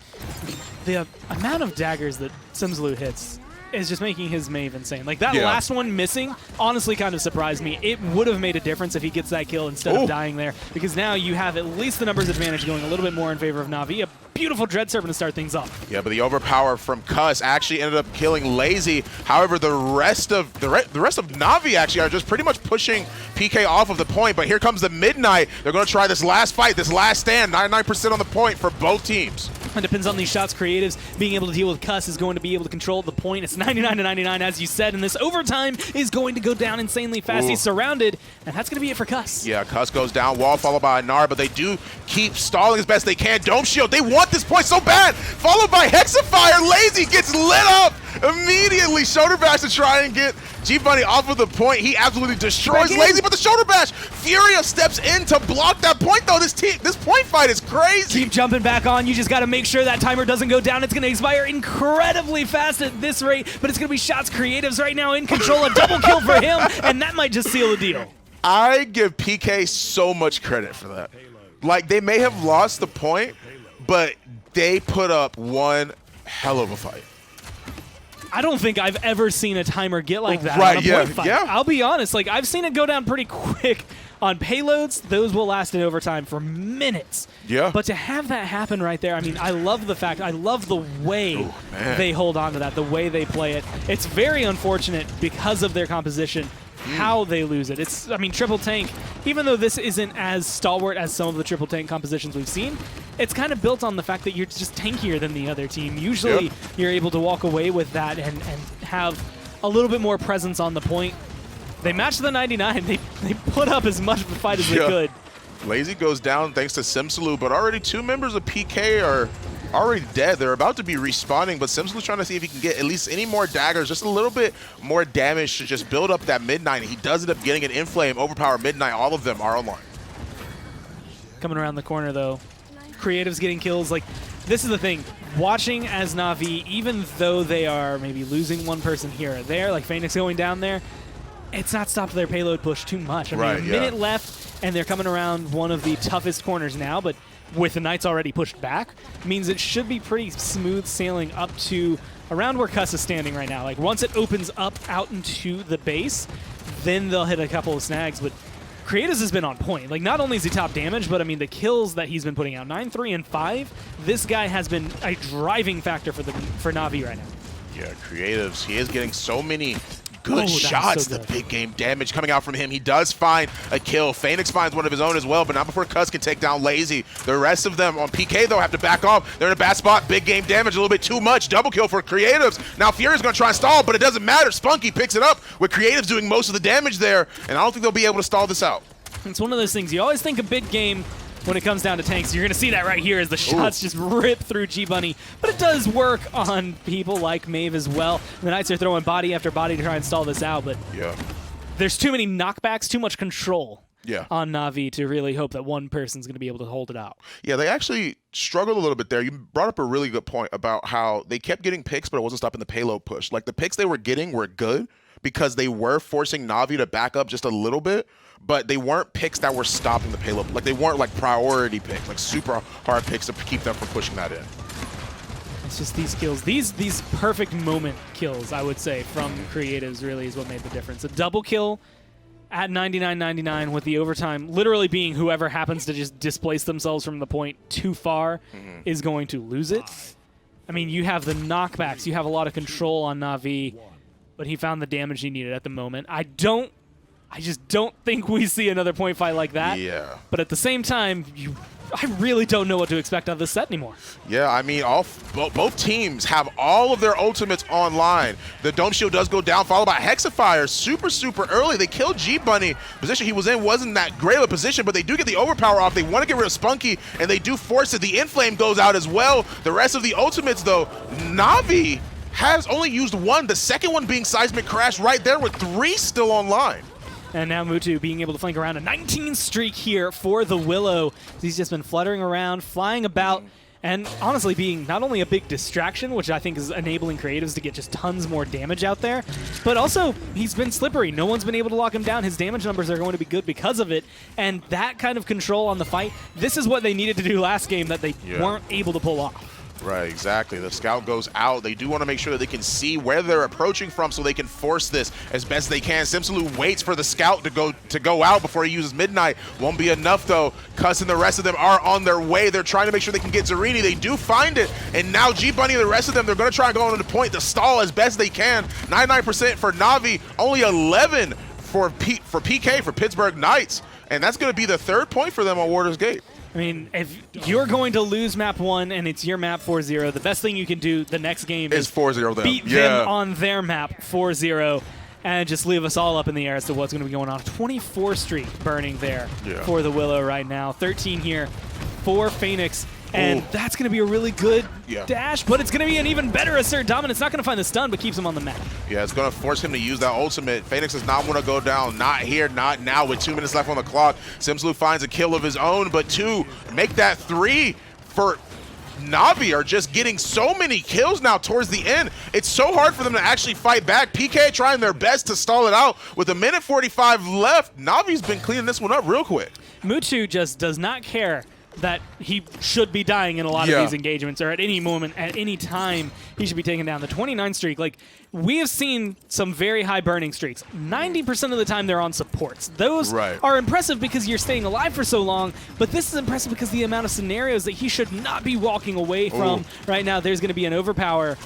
The amount of daggers that Simsulu hits is just making his Mave insane. Like, that last one missing honestly kind of surprised me. It would have made a difference if he gets that kill instead of dying there, because now you have at least the numbers advantage going a little bit more in favor of Na'Vi. A beautiful Dread Serpent to start things off. Yeah, but the overpower from Cuss actually ended up killing Lazy. However, the rest of Na'Vi actually are just pretty much pushing PK off of the point, but here comes the Midnight. They're going to try this last fight, this last stand. 99% on the point for both teams. It depends on these shots. Creatives being able to deal with Cuss is going to be able to control the point. It's 99-99, as you said, and this overtime is going to go down insanely fast. He's surrounded, and that's going to be it for Cuss. Yeah, Cuss goes down, wall followed by Anar, but they do keep stalling as best they can. Dome Shield, they want this point so bad. Followed by Hexafire. Lazy gets lit up immediately. Shoulder bash to try and get G-Bunny off of the point. He absolutely destroys Lazy, but the shoulder bash. Furia steps in to block that point, though. This point fight is crazy. Keep jumping back on. You just got to make sure that timer doesn't go down. It's going to expire incredibly fast at this rate, but it's going to be Shots Creatives right now in control. A double kill for him, and that might just seal the deal. I give PK so much credit for that. Like, they may have lost the point, but they put up one hell of a fight. I don't think I've ever seen a timer get like that Right, on a yeah, point fight. yeah. I'll be honest, like I've seen it go down pretty quick on payloads. Those will last in overtime for minutes. Yeah. But to have that happen right there, I mean, I love the way they hold on to that, the way they play it. It's very unfortunate because of their composition, how they lose it. It's, I mean, triple tank, even though this isn't as stalwart as some of the triple tank compositions we've seen, it's kind of built on the fact that you're just tankier than the other team. Usually you're able to walk away with that and have a little bit more presence on the point. They matched the 99. They put up as much of a fight as they could. Lazy goes down thanks to Simsaloo, but already 2 members of PK are already dead. They're about to be respawning, but Simsaloo's trying to see if he can get at least any more daggers, just a little bit more damage to just build up that Midnight. He does end up getting an Inflame, Overpower Midnight. All of them are online. Coming around the corner, though. Creatives getting kills. Like, this is the thing. Watching as Na'Vi, even though they are maybe losing one person here or there, like Phoenix going down there, it's not stopped their payload push too much. I mean, a minute left, and they're coming around one of the toughest corners now, but with the Knights already pushed back, means it should be pretty smooth sailing up to around where Cuss is standing right now. Like, once it opens up out into the base, then they'll hit a couple of snags, but Creatives has been on point. Like, not only is he top damage, but I mean, the kills that he's been putting out, 9, 3, and 5, this guy has been a driving factor for Na'Vi right now. Yeah, Creatives, he is getting so many good shots. So good. The big game damage coming out from him. He does find a kill. Phoenix finds one of his own as well, but not before Cuss can take down Lazy. The rest of them on PK, though, have to back off. They're in a bad spot. Big game damage, a little bit too much. Double kill for Creatives. Now Fury's going to try and stall, but it doesn't matter. Spunky picks it up with Creatives doing most of the damage there, and I don't think they'll be able to stall this out. It's one of those things. You always think a big game when it comes down to tanks. You're going to see that right here as the shots just rip through G-Bunny. But it does work on people like Maeve as well. The Knights are throwing body after body to try and stall this out, but there's too many knockbacks, too much control on Na'Vi to really hope that one person's going to be able to hold it out. Yeah, they actually struggled a little bit there. You brought up a really good point about how they kept getting picks, but it wasn't stopping the payload push. Like, the picks they were getting were good because they were forcing Na'Vi to back up just a little bit, but they weren't picks that were stopping the payload. Like, they weren't like priority picks, like super hard picks to keep them from pushing that in. It's just these kills, these perfect moment kills, I would say, from Creatives really is what made the difference. A double kill at 99-99 with the overtime literally being whoever happens to just displace themselves from the point too far is going to lose it. I mean, you have the knockbacks, you have a lot of control on Na'Vi, but he found the damage he needed at the moment. I just don't think we see another point fight like that. Yeah. But at the same time, I really don't know what to expect out of this set anymore. Yeah, I mean, both teams have all of their ultimates online. The Dome Shield does go down, followed by Hexafire super early. They killed G-Bunny. Position he was in wasn't that great of a position, but they do get the overpower off. They want to get rid of Spunky, and they do force it. The Inflame goes out as well. The rest of the ultimates, though, Na'Vi has only used one, the second one being Seismic Crash right there with 3 still online. And now Mutu being able to flank around a 19 streak here for the Willow. He's just been fluttering around, flying about, and honestly being not only a big distraction, which I think is enabling Creatives to get just tons more damage out there, but also he's been slippery. No one's been able to lock him down. His damage numbers are going to be good because of it, and that kind of control on the fight, this is what they needed to do last game that they weren't able to pull off. Right, exactly. The scout goes out. They do want to make sure that they can see where they're approaching from so they can force this as best they can. Simsaloo waits for the scout to go out before he uses Midnight. Won't be enough, though. Cuss and the rest of them are on their way. They're trying to make sure they can get Zarini. They do find it, and now G-Bunny and the rest of them, they're going to try and go on to the point to stall as best they can. 99% for Na'Vi, only 11 for PK, for Pittsburgh Knights, and that's going to be the 3rd point for them on Warder's Gate. I mean, if you're going to lose map 1 and it's your map 4-0, the best thing you can do the next game is 4-0 them. beat them on their map 4-0 and just leave us all up in the air as to what's going to be going on. 24 streak burning there for the Willow right now. 13 here for Phoenix. And that's going to be a really good dash, but it's going to be an even better assert. Dominant's not going to find the stun, but keeps him on the map. Yeah, it's going to force him to use that ultimate. Phoenix does not want to go down. Not here, not now, with 2 minutes left on the clock. Simslu finds a kill of his own, but 2, make that 3 for Na'Vi are just getting so many kills now towards the end. It's so hard for them to actually fight back. PK trying their best to stall it out. With 1:45 left, Na'Vi's been cleaning this one up real quick. Mutu just does not care that he should be dying in a lot of these engagements, or at any moment, at any time, he should be taken down. The 29 streak, like, we have seen some very high burning streaks. 90% of the time they're on supports. Those are impressive because you're staying alive for so long, but this is impressive because the amount of scenarios that he should not be walking away from right now. There's going to be an overpower,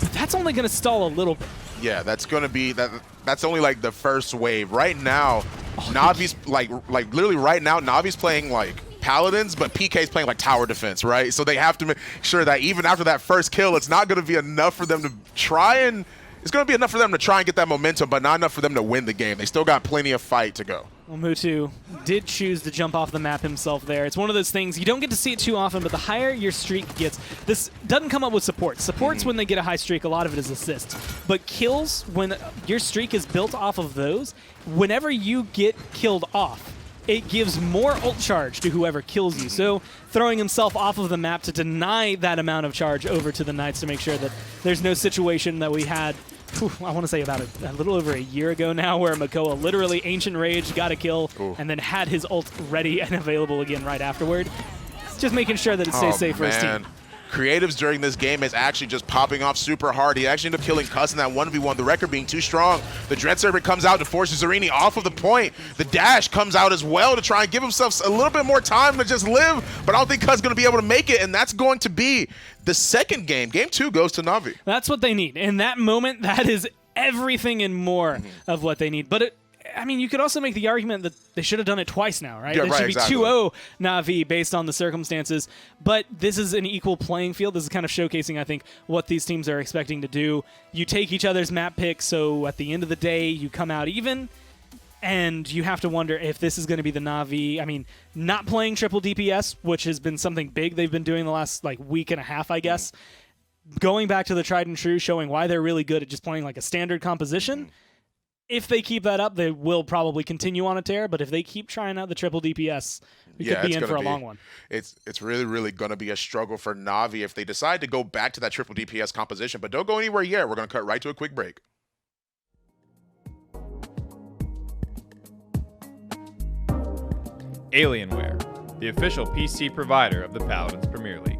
but that's only going to stall a little bit. Yeah, that's going to be that's only like the first wave. Right now, Navi's like literally right now, Navi's playing like Paladins, but PK's playing like tower defense, right? So they have to make sure that even after that first kill, it's not going to be enough for them to try and it's going to be enough for them to try and get that momentum, but not enough for them to win the game. They still got plenty of fight to go. Well, Mutu did choose to jump off the map himself there. It's one of those things, you don't get to see it too often, but the higher your streak gets, this doesn't come up with supports. Supports, when they get a high streak, a lot of it is assists. But kills, when your streak is built off of those, whenever you get killed off, it gives more ult charge to whoever kills you. So throwing himself off of the map to deny that amount of charge over to the Knights to make sure that there's no situation that we had, I want to say about a little over a year ago now, where Makoa literally Ancient Rage, got a kill, and then had his ult ready and available again right afterward. Just making sure that it stays safe for his team. Creatives during this game is actually just popping off super hard. He actually ended up killing Cuss in that 1v1, the record being too strong. The Dread Serpent comes out to force Zerini off of the point. The dash comes out as well to try and give himself a little bit more time to just live, but I don't think Cuss is going to be able to make it, and that's going to be the second game. Game 2 goes to Na'Vi. That's what they need. In that moment, that is everything and more of what they need. But I mean, you could also make the argument that they should have done it twice now, right? Yeah, It should be 2-0 Na'Vi based on the circumstances. But this is an equal playing field. This is kind of showcasing, I think, what these teams are expecting to do. You take each other's map picks, so at the end of the day, you come out even. And you have to wonder if this is going to be the Na'Vi. I mean, not playing triple DPS, which has been something big they've been doing the last week and a half, I guess. Going back to the tried and true, showing why they're really good at just playing like a standard composition. If they keep that up, they will probably continue on a tear. But if they keep trying out the triple DPS, we could be in for a long one. It's really, really going to be a struggle for Na'Vi if they decide to go back to that triple DPS composition. But don't go anywhere yet. We're going to cut right to a quick break. Alienware, the official PC provider of the Paladins Premier League.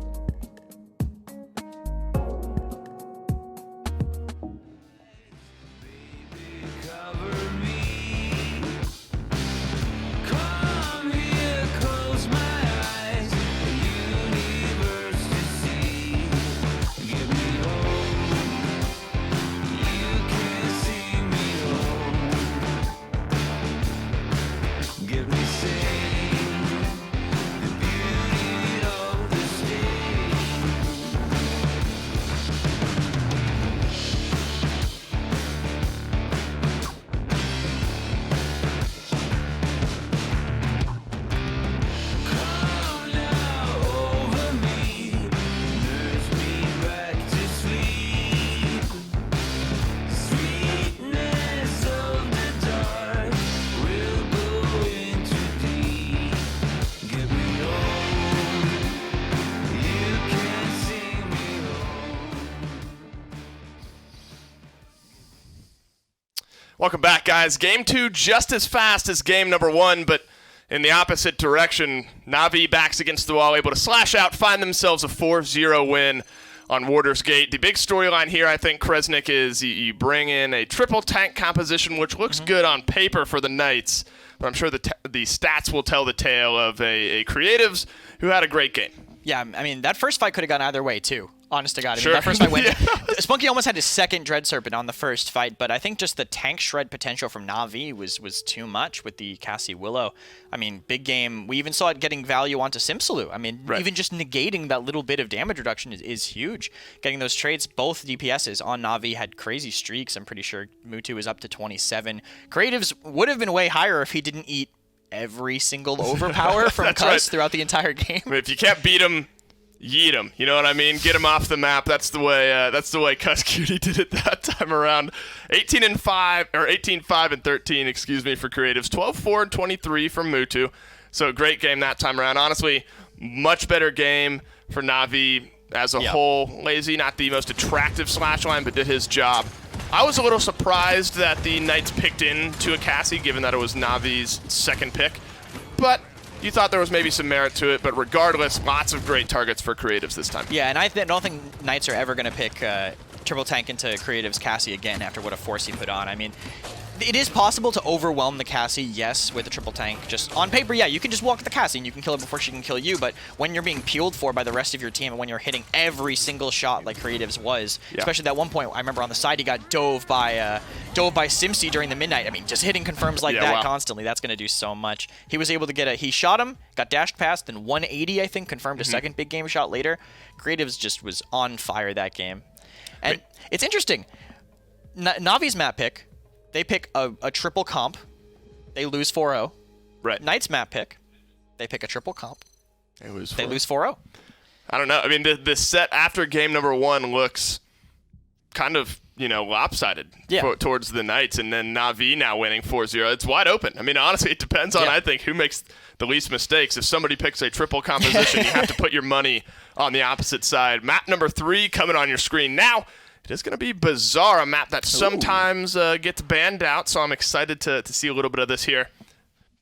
Welcome back, guys. Game 2 just as fast as game number 1, but in the opposite direction. Na'Vi backs against the wall, able to slash out, find themselves a 4-0 win on Warder's Gate. The big storyline here, I think, Kresnik, is you bring in a triple tank composition, which looks good on paper for the Knights, but I'm sure the stats will tell the tale of a Creatives who had a great game. Yeah, I mean, that first fight could have gone either way, too. Honest to God. I mean, Sure. that first fight went. Yeah. Spunky almost had his second Dread Serpent on the first fight, but I think just the tank shred potential from Na'Vi was too much with the Cassie Willow. I mean, big game. We even saw it getting value onto Simsaloo. I mean, Right. even just negating that little bit of damage reduction is huge. Getting those trades, both DPSs on Na'Vi had crazy streaks. I'm pretty sure Mutu is up to 27. Creatives would have been way higher if he didn't eat every single overpower from That's Cuss right. throughohout the entire game. I mean, if you can't beat him, yeet him. You know what I mean? Get him off the map. That's the way. That's the way Cuss Cutie did it that time around. 18-5 or 18-5 and 13. Excuse me for Creatives. 12-4 and 23 from Mutu. So great game that time around. Honestly, much better game for Na'Vi as a whole. Lazy, not the most attractive slash line, but did his job. I was a little surprised that the Knights picked into a Cassie, given that it was Na'Vi's second pick. But you thought there was maybe some merit to it, but regardless, lots of great targets for Creatives this time. Yeah, and I don't think Knights are ever going to pick Triple Tank into Creative's Cassie again after what a force he put on. I mean, it is possible to overwhelm the Cassie, yes, with the Triple Tank. Just on paper, yeah, you can just walk the Cassie and you can kill her before she can kill you, but when you're being peeled for by the rest of your team and when you're hitting every single shot like Creatives was, especially that one point, I remember on the side he got dove by Simsi during the midnight. I mean, just hitting confirms like that constantly, that's going to do so much. He was able to he shot him, got dashed past, then 180, I think, confirmed a second big game shot later. Creatives just was on fire that game. And it's interesting. Navi's map pick, they pick a triple comp. They lose 4-0. Right. Knights map pick, they pick a triple comp. They lose 4-0. I don't know. I mean, the set after game number 1 looks kind of, lopsided towards the Knights, and then Na'Vi now winning 4-0. It's wide open. I mean, honestly, it depends on, I think, who makes the least mistakes. If somebody picks a triple composition, you have to put your money on the opposite side. Map number 3 coming on your screen now. It is going to be Bizarre, a map that sometimes gets banned out, so I'm excited to see a little bit of this here.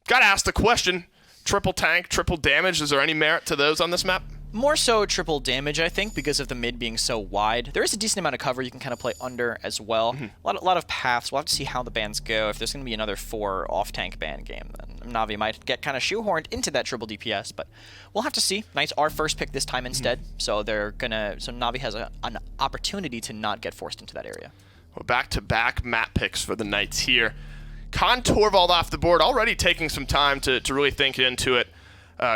Got to ask the question, triple tank, triple damage, is there any merit to those on this map? More so triple damage, I think, because of the mid being so wide. There is a decent amount of cover you can kind of play under as well. A lot of paths. We'll have to see how the bans go. If there's going to be another 4 off-tank ban game, then Na'Vi might get kind of shoehorned into that triple DPS, but we'll have to see. Knights are first pick this time instead, so Na'Vi has an opportunity to not get forced into that area. Well, back-to-back map picks for the Knights here. Con Torvald off the board, already taking some time to really think into it.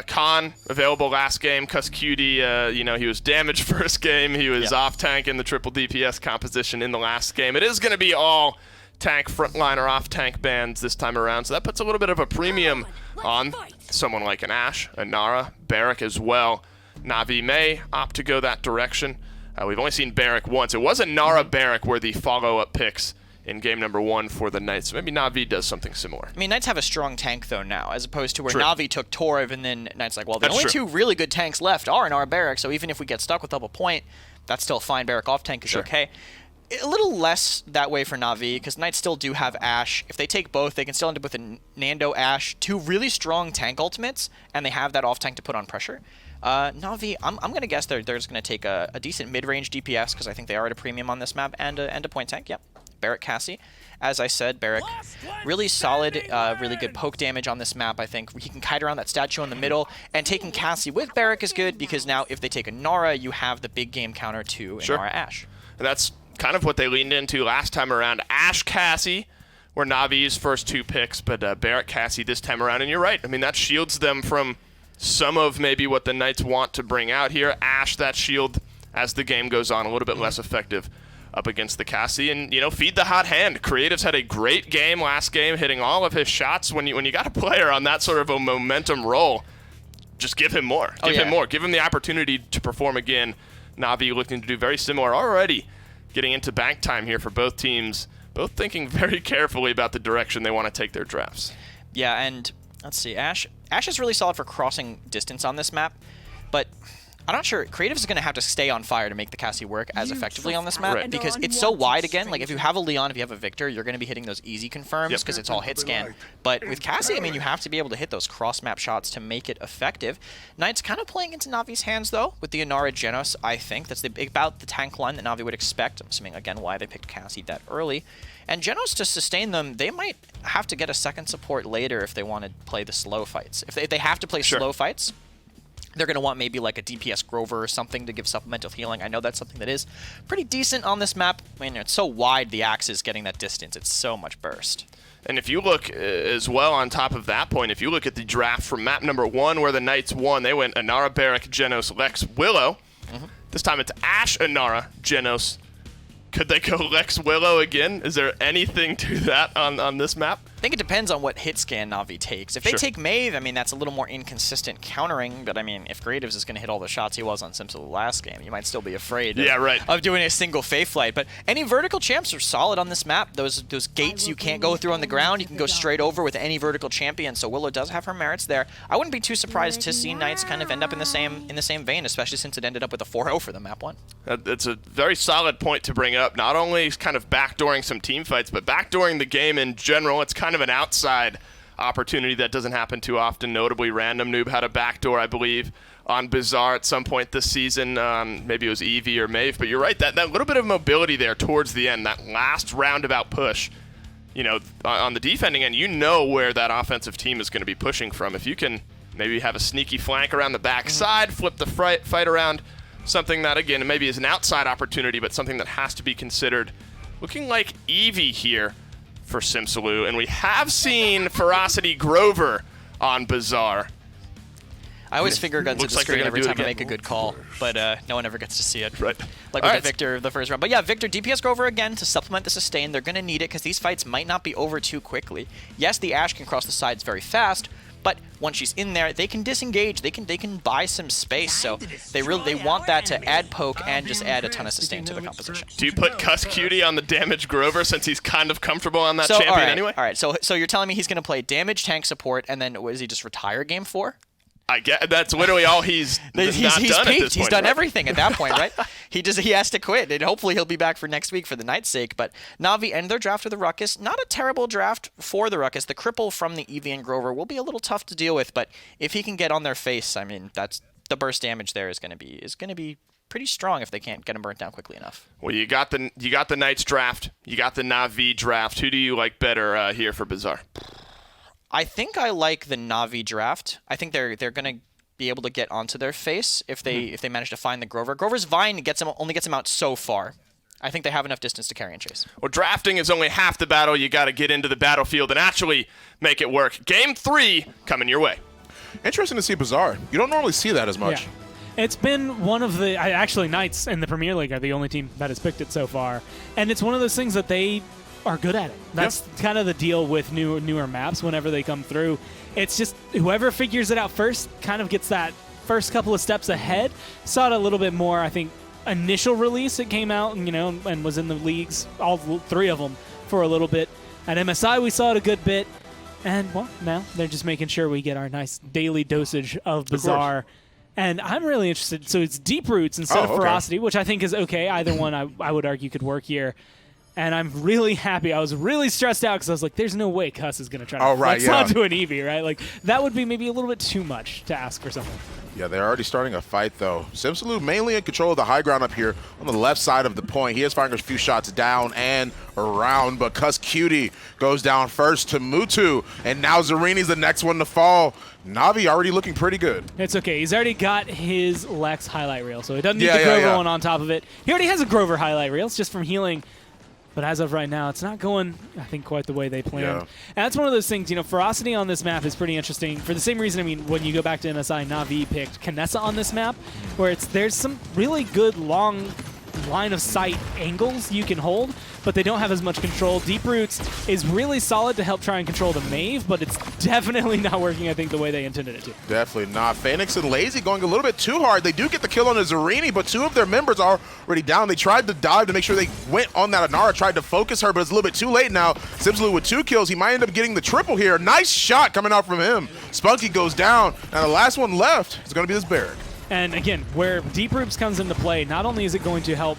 Con, available last game. Cuss Cutie, he was damaged first game. He was off tank in the triple DPS composition in the last game. It is going to be all tank frontline or off tank bans this time around, so that puts a little bit of a premium on someone like an Ashe, a Nara, Barrack as well. Na'Vi may opt to go that direction. We've only seen Barrack once. It wasn't Nara Barrack were the follow-up picks in game number 1 for the Knights. So maybe Na'Vi does something similar. I mean, Knights have a strong tank, though, now, as opposed to where True. Na'Vi took Torv, and then Knights like, well, the That's only true. 2 really good tanks left are in our Barrack, so even if we get stuck with double point, that's still fine. Barrack off tank is okay. A little less that way for Na'Vi, because Knights still do have Ashe. If they take both, they can still end up with a Nando Ashe, 2 really strong tank ultimates, and they have that off tank to put on pressure. Na'Vi, I'm going to guess they're just going to take a decent mid-range DPS, because I think they are at a premium on this map, and a point tank, yep. Barrack Cassie. As I said, Barrack, really solid, really good poke damage on this map. I think he can kite around that statue in the middle, and taking Cassie with Barrack is good, because now if they take a Nara, you have the big game counter to a Nara Ashe. And that's kind of what they leaned into last time around. Ashe Cassie were Na'Vi's first 2 picks, but Barrack Cassie this time around. And you're right. I mean, that shields them from some of maybe what the Knights want to bring out here. Ashe, that shield, as the game goes on, a little bit less effective up against the Cassie, and feed the hot hand. Creatives had a great game last game, hitting all of his shots. When you got a player on that sort of a momentum roll, just give him more. Give him more. Give him the opportunity to perform again. Na'Vi looking to do very similar already, getting into bank time here for both teams, both thinking very carefully about the direction they want to take their drafts. Yeah, and let's see, Ashe is really solid for crossing distance on this map, but I'm not sure. Creatives is going to have to stay on fire to make the Cassie work as effectively on this map, because it's so wide again. Like, if you have a Leon, if you have a Victor, you're going to be hitting those easy confirms because it's all hit scan. But with Cassie, I mean, you have to be able to hit those cross-map shots to make it effective. Knight's kind of playing into Na'Vi's hands, though, with the Inara Genos, I think. That's about the tank line that Na'Vi would expect. I'm assuming, again, why they picked Cassie that early. And Genos, to sustain them, they might have to get a second support later if they want to play the slow fights. If they have to play slow fights, They're going to want maybe like a DPS Grover or something to give supplemental healing. I know that's something that is pretty decent on this map. I mean, it's so wide, the axe is getting that distance. It's so much burst. And if you look as well on top of that point, if you look at the draft from map number 1 where the Knights won, they went Inara, Barrack, Genos, Lex, Willow. This time it's Ashe, Inara, Genos. Could they go Lex, Willow again? Is there anything to that on this map? I think it depends on what hit scan Na'Vi takes. If they take Maeve, I mean, that's a little more inconsistent countering, but I mean, if Creatives is going to hit all the shots he was on Simsulu last game, you might still be afraid of doing a single Fae Flight. But any vertical champs are solid on this map. Those gates you can't go through on the ground, you can go straight over with any vertical champion, so Willow does have her merits there. I wouldn't be too surprised to see Knights kind of end up in the same vein, especially since it ended up with a 4-0 for the map 1. It's a very solid point to bring up. Not only kind of backdooring some team fights, but backdooring the game in general. It's kind of an outside opportunity that doesn't happen too often. Notably, Random Noob had a backdoor, I believe, on Bizarre at some point this season. Maybe it was Eevee or Maeve, but you're right, that little bit of mobility there towards the end, that last roundabout push, you know, on the defending end, you know where that offensive team is going to be pushing from. If you can maybe have a sneaky flank around the backside, flip the fight around, something that, again, maybe is an outside opportunity, but something that has to be considered. Looking like Eevee here for Simsulu, and we have seen Ferocity Grover on Bizarre. I always finger guns at the like screen every time I make a good call, but no one ever gets to see it. Right. Like with Victor the first round. But yeah, Victor, DPS Grover again to supplement the sustain. They're going to need it because these fights might not be over too quickly. Yes, the Ashe can cross the sides very fast, but once she's in there, they can disengage. They can buy some space. So they want that to add poke and just add a ton of sustain to the composition. Do you put Cuss Cutie on the damage Grover since he's kind of comfortable on that champion anyway? All right. So you're telling me he's going to play damage, tank, support, and then does he just retire game 4? I get that's literally all he's not done at this point. He's done everything at that point, right? He has to quit, and hopefully he'll be back for next week for the Knight's sake. But Na'Vi and their draft of the Ruckus, not a terrible draft for the Ruckus. The cripple from the Eevee and Grover will be a little tough to deal with, but if he can get on their face, I mean, that's the burst damage there is going to be pretty strong if they can't get him burnt down quickly enough. Well, you got the Knights draft, you got the Na'Vi draft. Who do you like better here for Bizarre? I think I like the Na'Vi draft. I think they're going to be able to get onto their face if they manage to find the Grover. Grover's Vine only gets him out so far. I think they have enough distance to carry and chase. Well, drafting is only half the battle. You got to get into the battlefield and actually make it work. Game 3 coming your way. Interesting to see Bizarre. You don't normally see that as much. Yeah. It's been one of the actually Knights in the Premier League are the only team that has picked it so far, and it's one of those things that they are good at it. That's kind of the deal with newer maps whenever they come through. It's just whoever figures it out first kind of gets that first couple of steps ahead. Saw it a little bit more, I think, initial release. It came out, and was in the leagues, all 3 of them, for a little bit. At MSI, we saw it a good bit. And, well, now they're just making sure we get our nice daily dosage of Bizarre. And I'm really interested. So it's Deep Roots instead of Ferocity, which I think is okay. Either one I would argue could work here. And I'm really happy. I was really stressed out because I was like, there's no way Cuss is going to try to flex onto an Eevee, right? Like, that would be maybe a little bit too much to ask for something. Yeah, they're already starting a fight, though. Simsulu mainly in control of the high ground up here on the left side of the point. He is firing a few shots down and around, but Cuss Cutie goes down first to Mutu, and now Zarini's the next one to fall. Na'Vi already looking pretty good. It's okay. He's already got his Lex highlight reel, so he doesn't need the Grover one on top of it. He already has a Grover highlight reel. It's just from healing. But as of right now, it's not going, I think, quite the way they planned. Yeah. And that's one of those things, Ferocity on this map is pretty interesting. For the same reason, I mean, when you go back to MSI, Na'Vi picked Kinessa on this map, where there's some really good long line of sight angles you can hold, but they don't have as much control. Deep Roots is really solid to help try and control the Maeve, but it's definitely not working, I think, the way they intended it to. Definitely not. Phoenix and Lazy going a little bit too hard. They do get the kill on a Zarini, but 2 of their members are already down. They tried to dive to make sure they went on that Inara, tried to focus her, but it's a little bit too late now. Simsulu with 2 kills. He might end up getting the triple here. Nice shot coming out from him. Spunky goes down. Now the last one left is going to be this Barrack. And again, where Deep Roots comes into play, not only is it going to help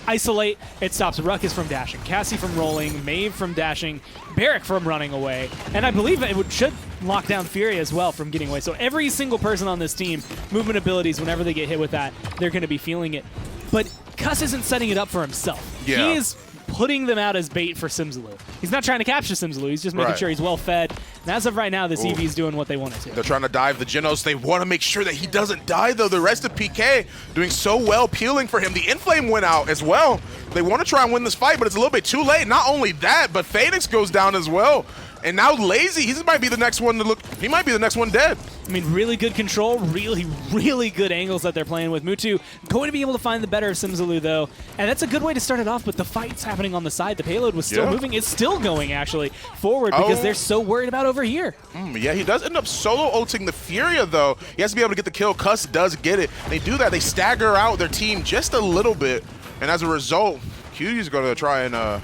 isolate, it stops Ruckus from dashing, Cassie from rolling, Maeve from dashing, Barrack from running away, and I believe it should lock down Fury as well from getting away. So every single person on this team, movement abilities, whenever they get hit with that, they're going to be feeling it. But Cuss isn't setting it up for himself. Yeah. He is putting them out as bait for Simsulu. He's not trying to capture Simsulu. He's just making sure he's well fed. And as of right now, this EV is doing what they want it to. They're trying to dive the Genos. They want to make sure that he doesn't die, though. The rest of PK doing so well, peeling for him. The Inflame went out as well. They want to try and win this fight, but it's a little bit too late. Not only that, but Phoenix goes down as well. And now Lazy, he might be the next one to look. He might be the next one dead. I mean, really good control, really good angles that they're playing with. Mutu going to be able to find the better of Simsalou, though. And that's a good way to start it off, but the fight's happening on the side. The payload was still moving. It's still going, actually, forward because they're so worried about over here. Yeah, he does end up solo ulting the Furia, though. He has to be able to get the kill. Cuss does get it. They do that. They stagger out their team just a little bit. And as a result, Cutie's going to try and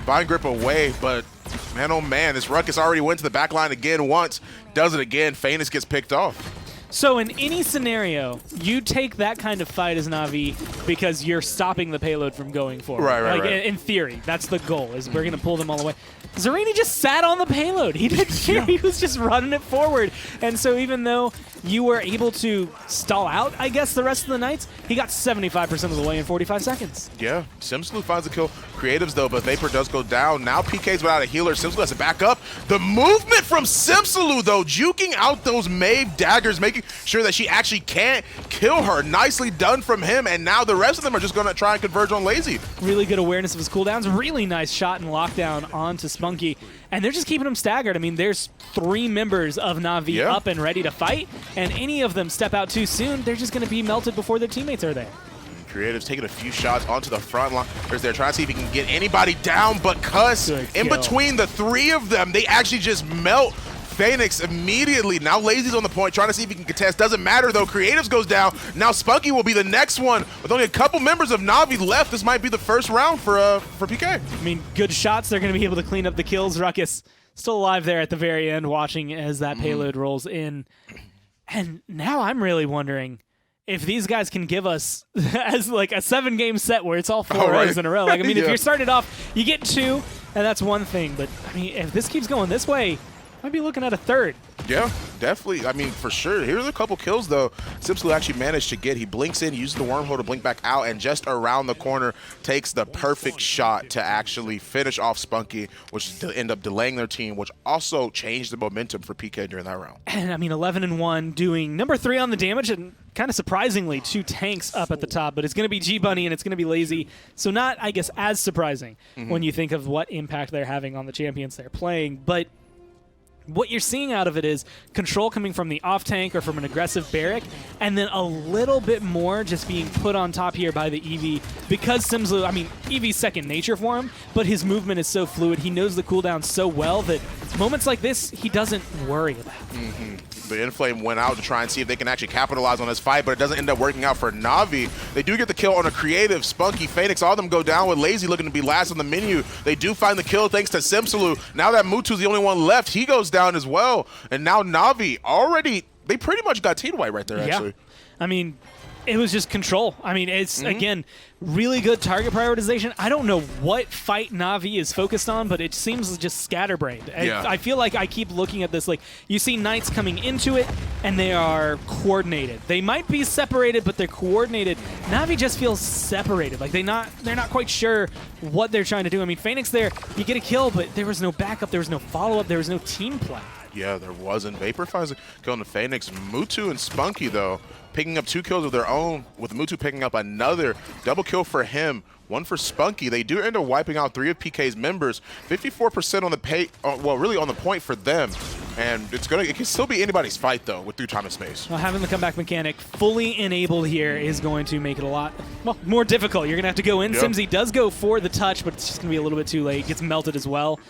bind grip away, but man, oh man, this Ruckus already went to the back line again once, does it again, Phoenix gets picked off. So in any scenario, you take that kind of fight as Na'Vi because you're stopping the payload from going forward. Right. In theory, that's the goal, is we're going to pull them all away. Zarini just sat on the payload. He didn't care. He was just running it forward. And so even though you were able to stall out, I guess, the rest of the Knights, he got 75% of the way in 45 seconds. Yeah, Simsalou finds a kill. Creatives, though, but Vapor does go down. Now PK's without a healer. Simsalou has to back up. The movement from Simsalou, though, juking out those Maeve daggers, making sure that she actually can't kill her. Nicely done from him, and now the rest of them are just going to try and converge on Lazy. Really good awareness of his cooldowns. Really nice shot and lockdown onto Spunky. And they're just keeping him staggered. I mean, there's 3 members of Na'Vi up and ready to fight, and any of them step out too soon, they're just going to be melted before their teammates are there. Creative's taking a few shots onto the front line. They're trying to see if he can get anybody down, but Cuss, in between the 3 of them, they actually just melt Phoenix immediately. Now Lazy's on the point, trying to see if he can contest. Doesn't matter, though. Creatives goes down. Now Spunky will be the next one. With only a couple members of Na'Vi left, this might be the first round for PK. I mean, good shots. They're going to be able to clean up the kills. Ruckus still alive there at the very end, watching as that payload rolls in. And now I'm really wondering if these guys can give us as like a 7-game set where it's all 4 rows in a row. Like, I mean, if you're starting off, you get 2, and that's one thing. But, I mean, if this keeps going this way, might be looking at a 3rd. Yeah, definitely. I mean, for sure. Here's a couple kills, though. Simsalou actually managed to get. He blinks in, uses the wormhole to blink back out, and just around the corner takes the perfect shot to actually finish off Spunky, which end up delaying their team, which also changed the momentum for PK during that round. And, I mean, 11-1, doing number 3 on the damage, and kind of surprisingly, 2 tanks up at the top. But it's going to be G-Bunny, and it's going to be Lazy. So not, I guess, as surprising when you think of what impact they're having on the champions they're playing. But what you're seeing out of it is control coming from the off tank or from an aggressive barrack, and then a little bit more just being put on top here by the EV because Simsalou, I mean, EV's second nature for him, but his movement is so fluid. He knows the cooldown so well that moments like this, he doesn't worry about. The Inflame went out to try and see if they can actually capitalize on this fight, but it doesn't end up working out for Na'Vi. They do get the kill on a Creative, Spunky, Phoenix, all of them go down with Lazy looking to be last on the menu. They do find the kill thanks to Simsalou. Now that Mutu's the only one left, he goes down as well. And now Na'Vi already, they pretty much got team white right there, actually. I mean, it was just control. I mean, it's, again, really good target prioritization. I don't know what fight Na'Vi is focused on, but it seems just scatterbrained. I feel like I keep looking at this, like, you see Knights coming into it, and they are coordinated. They might be separated, but they're coordinated. Na'Vi just feels separated. Like, they're not quite sure what they're trying to do. I mean, Phoenix there, you get a kill, but there was no backup, there was no follow-up, there was no team play. Yeah, there wasn't. Vapor finds a kill on the Phoenix. Mutu and Spunky, though, picking up 2 kills of their own, with Mutu picking up another double kill for him, 1 for Spunky. They do end up wiping out 3 of PK's members, 54% on the really on the point for them. And it can still be anybody's fight, though, with through time and space. Well, having the comeback mechanic fully enabled here is going to make it a lot more difficult. You're going to have to go in. Simsy does go for the touch, but it's just going to be a little bit too late. Gets melted as well.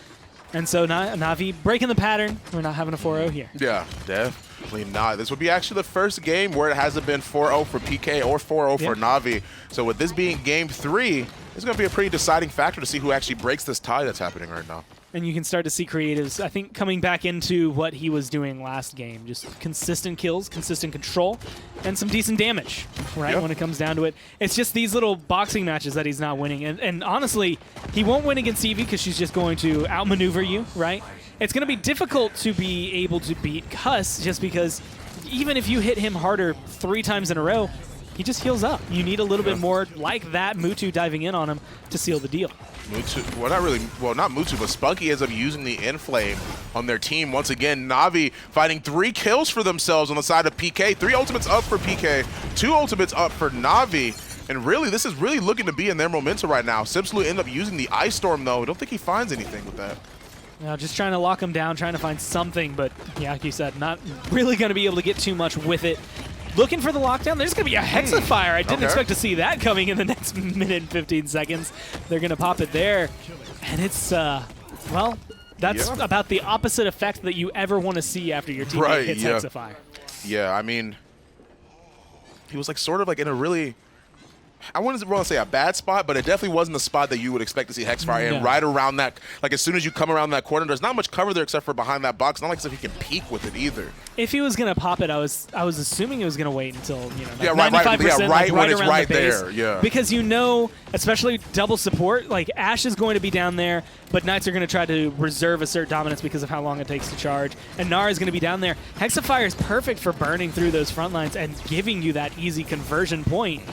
And so Na'Vi breaking the pattern. We're not having a 4-0 here. Yeah, definitely not. This would be actually the first game where it hasn't been 4-0 for PK or 4-0 for Na'Vi. So with this being game 3, it's going to be a pretty deciding factor to see who actually breaks this tie that's happening right now. And you can start to see Creatives, I think, coming back into what he was doing last game. Just consistent kills, consistent control, and some decent damage, right, when it comes down to it. It's just these little boxing matches that he's not winning. And honestly, he won't win against Evie because she's just going to outmaneuver you, right? It's going to be difficult to be able to beat Cuss just because even if you hit him harder 3 times in a row, he just heals up. You need a little bit more like that Mutu diving in on him to seal the deal. Mutu, well, not really, well, not Mutu, but Spunky ends up using the Inflame on their team. Once again, Na'Vi fighting 3 kills for themselves on the side of PK. 3 ultimates up for PK, 2 ultimates up for Na'Vi. And really, this is really looking to be in their momentum right now. Simsaloo ended up using the Ice Storm, though. I don't think he finds anything with that. Just trying to lock him down, trying to find something, but yeah, like you said, not really going to be able to get too much with it. Looking for the lockdown. There's going to be a Hexafire. I didn't expect to see that coming in the next minute and 15 seconds. They're going to pop it there. And it's, well, that's about the opposite effect that you ever want to see after your teammate hits Hexafire. Yeah, I mean, he was like sort of like in a really, I wouldn't want to say a bad spot, but it definitely wasn't the spot that you would expect to see Hexafire in. Right around that, like as soon as you come around that corner, there's not much cover there except for behind that box. Not like as if he can peek with it either. If he was going to pop it, I was assuming it was going to wait until, you know, yeah, 95%, right when it's around right the base. there. Yeah. Because you know, especially double support, like Ashe is going to be down there, but Knights are going to try to reserve assert dominance because of how long it takes to charge. And Nara is going to be down there. Hexafire is perfect for burning through those front lines and giving you that easy conversion point.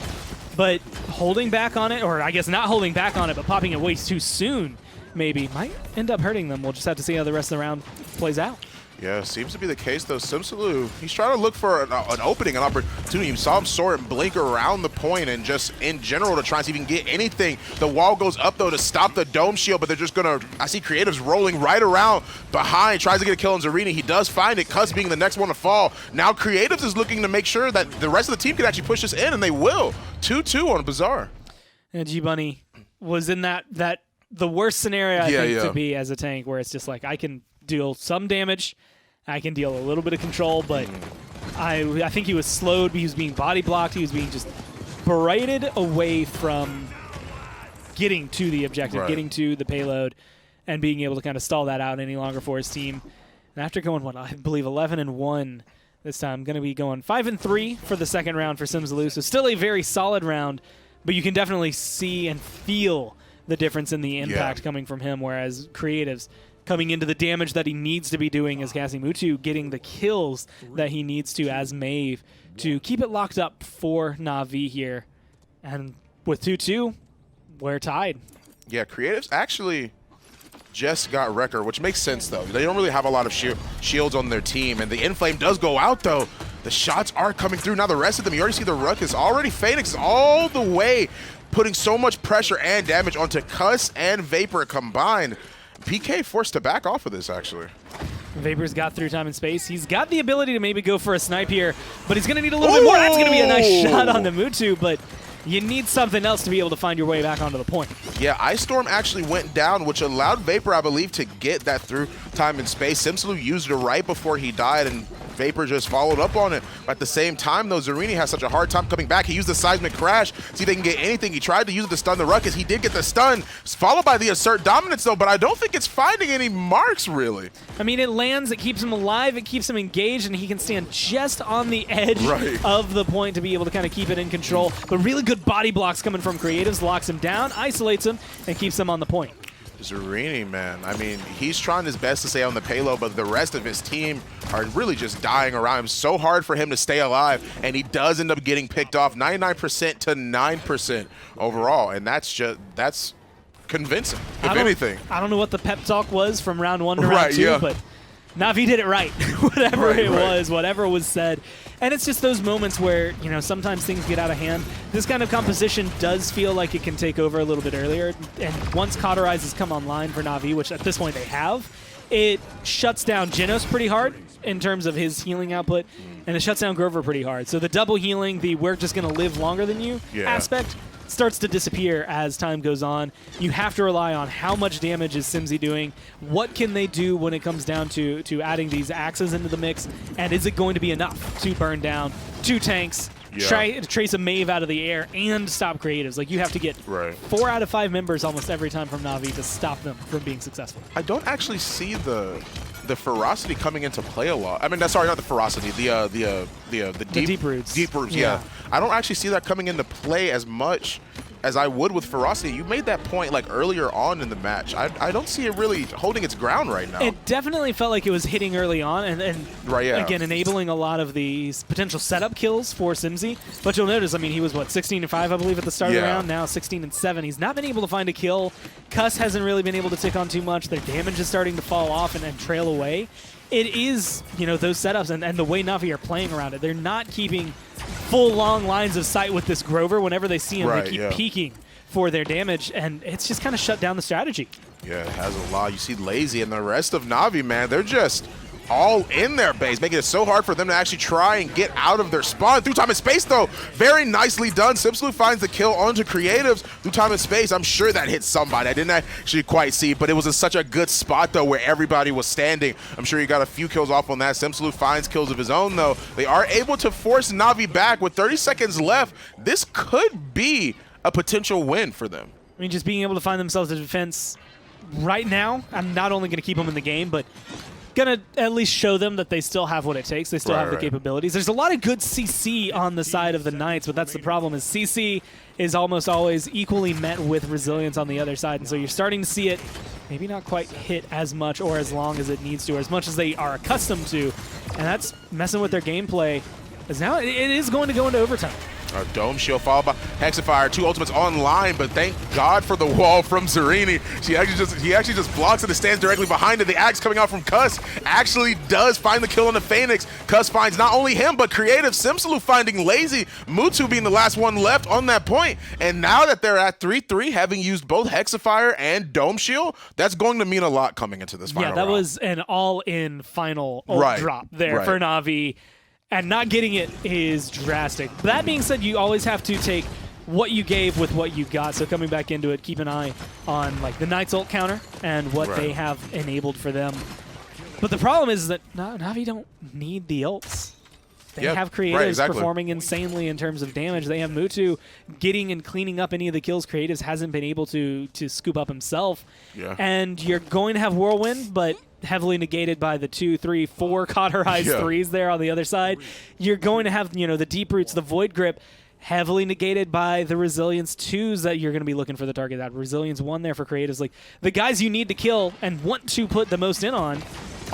But holding back on it, or I guess not holding back on it, but popping it way too soon, maybe, might end up hurting them. We'll just have to see how the rest of the round plays out. Yeah, seems to be the case, though. Simsaloo, he's trying to look for an opening, an opportunity. You saw him soar and blink around the point and just in general to try and see if he can get anything. The wall goes up, though, to stop the dome shield, but they're just going to – I see Creatives rolling right around behind, tries to get a kill on Zarina. He does find it, Cuss being the next one to fall. Now Creatives is looking to make sure that the rest of the team can actually push this in, and they will. 2-2 on Bazaar. And G-Bunny was in that the worst scenario, I think, to be as a tank, where it's just like, I can deal some damage, I can deal a little bit of control, but I think he was slowed, he was being body blocked, he was being just berated away from getting to the objective, getting to the payload, and being able to kind of stall that out any longer for his team. And after going, what, I believe 11-1 this time, going to be going 5-3 for the second round for Simsaloo, so still a very solid round, but you can definitely see and feel the difference in the impact coming from him, whereas Creatives coming into the damage that he needs to be doing as Cassie Mutu, getting the kills that he needs to as Maeve to keep it locked up for Na'Vi here. And with 2-2, we're tied. Yeah, Creatives actually just got Wrecker, which makes sense, though. They don't really have a lot of shields on their team, and the Inflame does go out, though. The shots are coming through. Now the rest of them, you already see the Ruckus already. Phoenix all the way, putting so much pressure and damage onto Cuss and Vapor combined. PK forced to back off of this, actually. Vapor's got through time and space. He's got the ability to maybe go for a snipe here, but he's going to need a little bit more. That's going to be a nice shot on the Mutu, but you need something else to be able to find your way back onto the point. Yeah, Ice Storm actually went down, which allowed Vapor, I believe, to get that through time and space. Simsaloo used it right before he died, and Vapor just followed up on it. At the same time, though, Zarini has such a hard time coming back. He used the Seismic Crash, see if they can get anything. He tried to use it to stun the Ruckus. He did get the stun, followed by the Assert Dominance, though, but I don't think it's finding any marks, really. I mean, it lands, it keeps him alive, it keeps him engaged, and he can stand just on the edge of the point to be able to kind of keep it in control. But really good body blocks coming from Creatives, locks him down, isolates him, and keeps him on the point. Zarini, man, I mean, he's trying his best to stay on the payload, but the rest of his team are really just dying around him. So hard for him to stay alive, and he does end up getting picked off 99% to 9% overall, and that's convincing, if anything. I don't know what the pep talk was from round 1 to round 2, but Na'Vi did it right. Whatever it was, whatever was said. And it's just those moments where, you know, sometimes things get out of hand. This kind of composition does feel like it can take over a little bit earlier. And once Cauterize has come online for Na'Vi, which at this point they have, it shuts down Genos pretty hard in terms of his healing output, and it shuts down Grover pretty hard. So the double healing, the we're just going to live longer than you aspect starts to disappear as time goes on. You have to rely on how much damage is Simsy doing, what can they do when it comes down to adding these axes into the mix, and is it going to be enough to burn down 2 tanks, try to trace a Maeve out of the air, and stop Creatives? Like, you have to get 4 out of 5 members almost every time from Na'Vi to stop them from being successful. I don't actually see the ferocity coming into play a lot. I mean, that's sorry, not the ferocity. The deep roots. Deep roots, yeah. I don't actually see that coming into play as much as I would with Ferocity. You made that point like earlier on in the match. I don't see it really holding its ground right now. It definitely felt like it was hitting early on and Right, yeah. again, enabling a lot of these potential setup kills for Simsy. But you'll notice, I mean, he was, what, 16-5, I believe, at the start of the Yeah. round. Now 16-7. He's not been able to find a kill. Cuss hasn't really been able to tick on too much. Their damage is starting to fall off and trail away. It is, you know, those setups and the way Na'Vi are playing around it. They're not keeping full long lines of sight with this Grover. Whenever they see him, Right, they keep yeah. peeking for their damage, and it's just kind of shut down the strategy. Yeah, it has a lot. You see Lazy and the rest of Na'Vi, man, they're just all in their base, making it so hard for them to actually try and get out of their spawn. Through time and space, though, very nicely done. Simslu finds the kill onto Creatives. Through time and space, I'm sure that hit somebody. I didn't actually quite see, but it was in such a good spot, though, where everybody was standing. I'm sure he got a few kills off on that. Simslu finds kills of his own, though. They are able to force Na'Vi back with 30 seconds left. This could be a potential win for them. I mean, just being able to find themselves a defense right now, I'm not only going to keep them in the game, but going to at least show them that they still have what it takes. They still have the capabilities. There's a lot of good CC on the side of the Knights, but that's the problem is CC is almost always equally met with resilience on the other side, and so you're starting to see it maybe not quite hit as much or as long as it needs to, or as much as they are accustomed to, and that's messing with their gameplay, as now it is going to go into overtime. Dome Shield followed by Hexafire, 2 ultimates online, but thank God for the wall from Zerini. He actually just blocks it and stands directly behind it. The axe coming out from Cuss actually does find the kill on the Phoenix. Cuss finds not only him, but Creative, Simslu finding Lazy, Mutu being the last one left on that point. And now that they're at 3-3, having used both Hexafire and Dome Shield, that's going to mean a lot coming into this final Yeah, that round. was an all-in final ult drop there for Na'Vi. And not getting it is drastic. That being said, you always have to take what you gave with what you got. So coming back into it, keep an eye on like the Knight's ult counter and what they have enabled for them. But the problem is that Na'Vi don't need the ults. They have Creatives performing insanely in terms of damage. They have Mutu getting and cleaning up any of the kills Creatives hasn't been able to scoop up himself. Yeah. And you're going to have Whirlwind, but heavily negated by the 2, 3, 4 cauterized threes there on the other side. You're going to have, you know, the deep roots, the void grip, heavily negated by the resilience 2s that you're going to be looking for the target. That resilience 1 there for Creatives. Like the guys you need to kill and want to put the most in on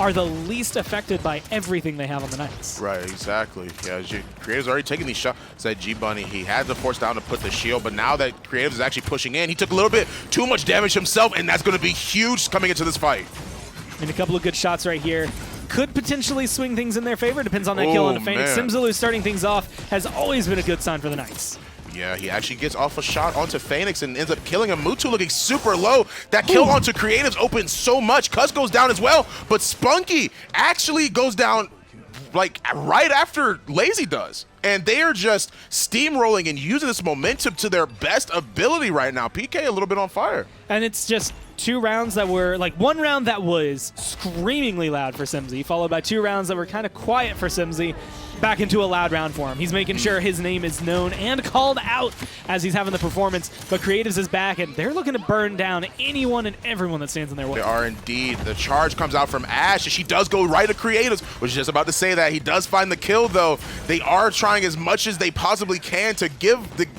are the least affected by everything they have on the Knights. Right, exactly. Yeah, Creative's already taking these shots. Said G-Bunny, he had to force down to put the shield, but now that Creatives is actually pushing in, he took a little bit too much damage himself, and that's going to be huge coming into this fight. And a couple of good shots right here could potentially swing things in their favor. Depends on that kill on the Phoenix. Simslu starting things off has always been a good sign for the Knights. Yeah, he actually gets off a shot onto Phoenix and ends up killing him. Mutu looking super low. That kill onto Creatives opens so much. Cuss goes down as well, but Spunky actually goes down like right after Lazy does. And they are just steamrolling and using this momentum to their best ability right now. PK a little bit on fire. And it's just 2 rounds that were, like 1 round that was screamingly loud for Simsy, followed by 2 rounds that were kind of quiet for Simsy, back into a loud round for him. He's making sure his name is known and called out as he's having the performance, but Creatives is back, and they're looking to burn down anyone and everyone that stands in their way. They are indeed. The charge comes out from Ash, and she does go right to Creatives, was just about to say that. He does find the kill, though. They are trying as much as they possibly can to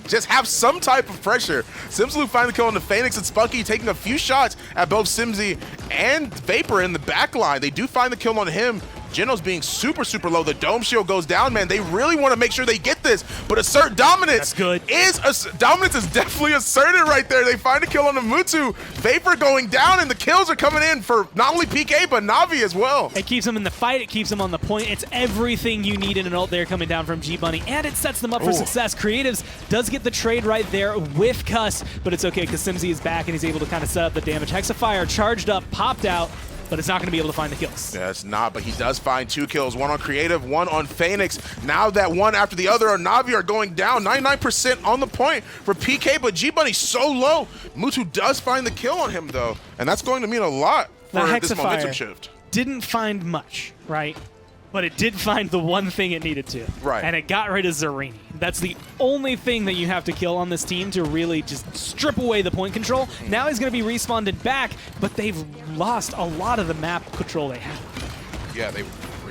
just have some type of pressure. Simslu find the kill on the Phoenix, and Spunky taking a few shots at both Simsy and Vapor in the back line. They do find the kill on him. Geno's being super, super low. The Dome Shield goes down, man. They really want to make sure they get this, but assert dominance. That's good. Dominance is definitely asserted right there. They find a kill on the Mutu. Vapor going down, and the kills are coming in for not only PK, but Na'Vi as well. It keeps them in the fight. It keeps them on the point. It's everything you need in an ult there coming down from G-Bunny, and it sets them up for success. Creatives does get the trade right there with Cuss, but it's okay because Simsy is back, and he's able to kind of set up the damage. Hexafire charged up, popped out, but it's not going to be able to find the kills. Yeah, it's not, but he does find 2 kills, 1 on Creative, 1 on Phoenix. Now that one after the other on Na'Vi are going down, 99% on the point for PK, but G-Bunny's so low. Mutu does find the kill on him, though, and that's going to mean a lot for this momentum shift. Didn't find much, right? But it did find the one thing it needed to. Right. And it got rid of Zerini. That's the only thing that you have to kill on this team to really just strip away the point control. Now he's going to be respawned back, but they've lost a lot of the map control they have. Yeah, they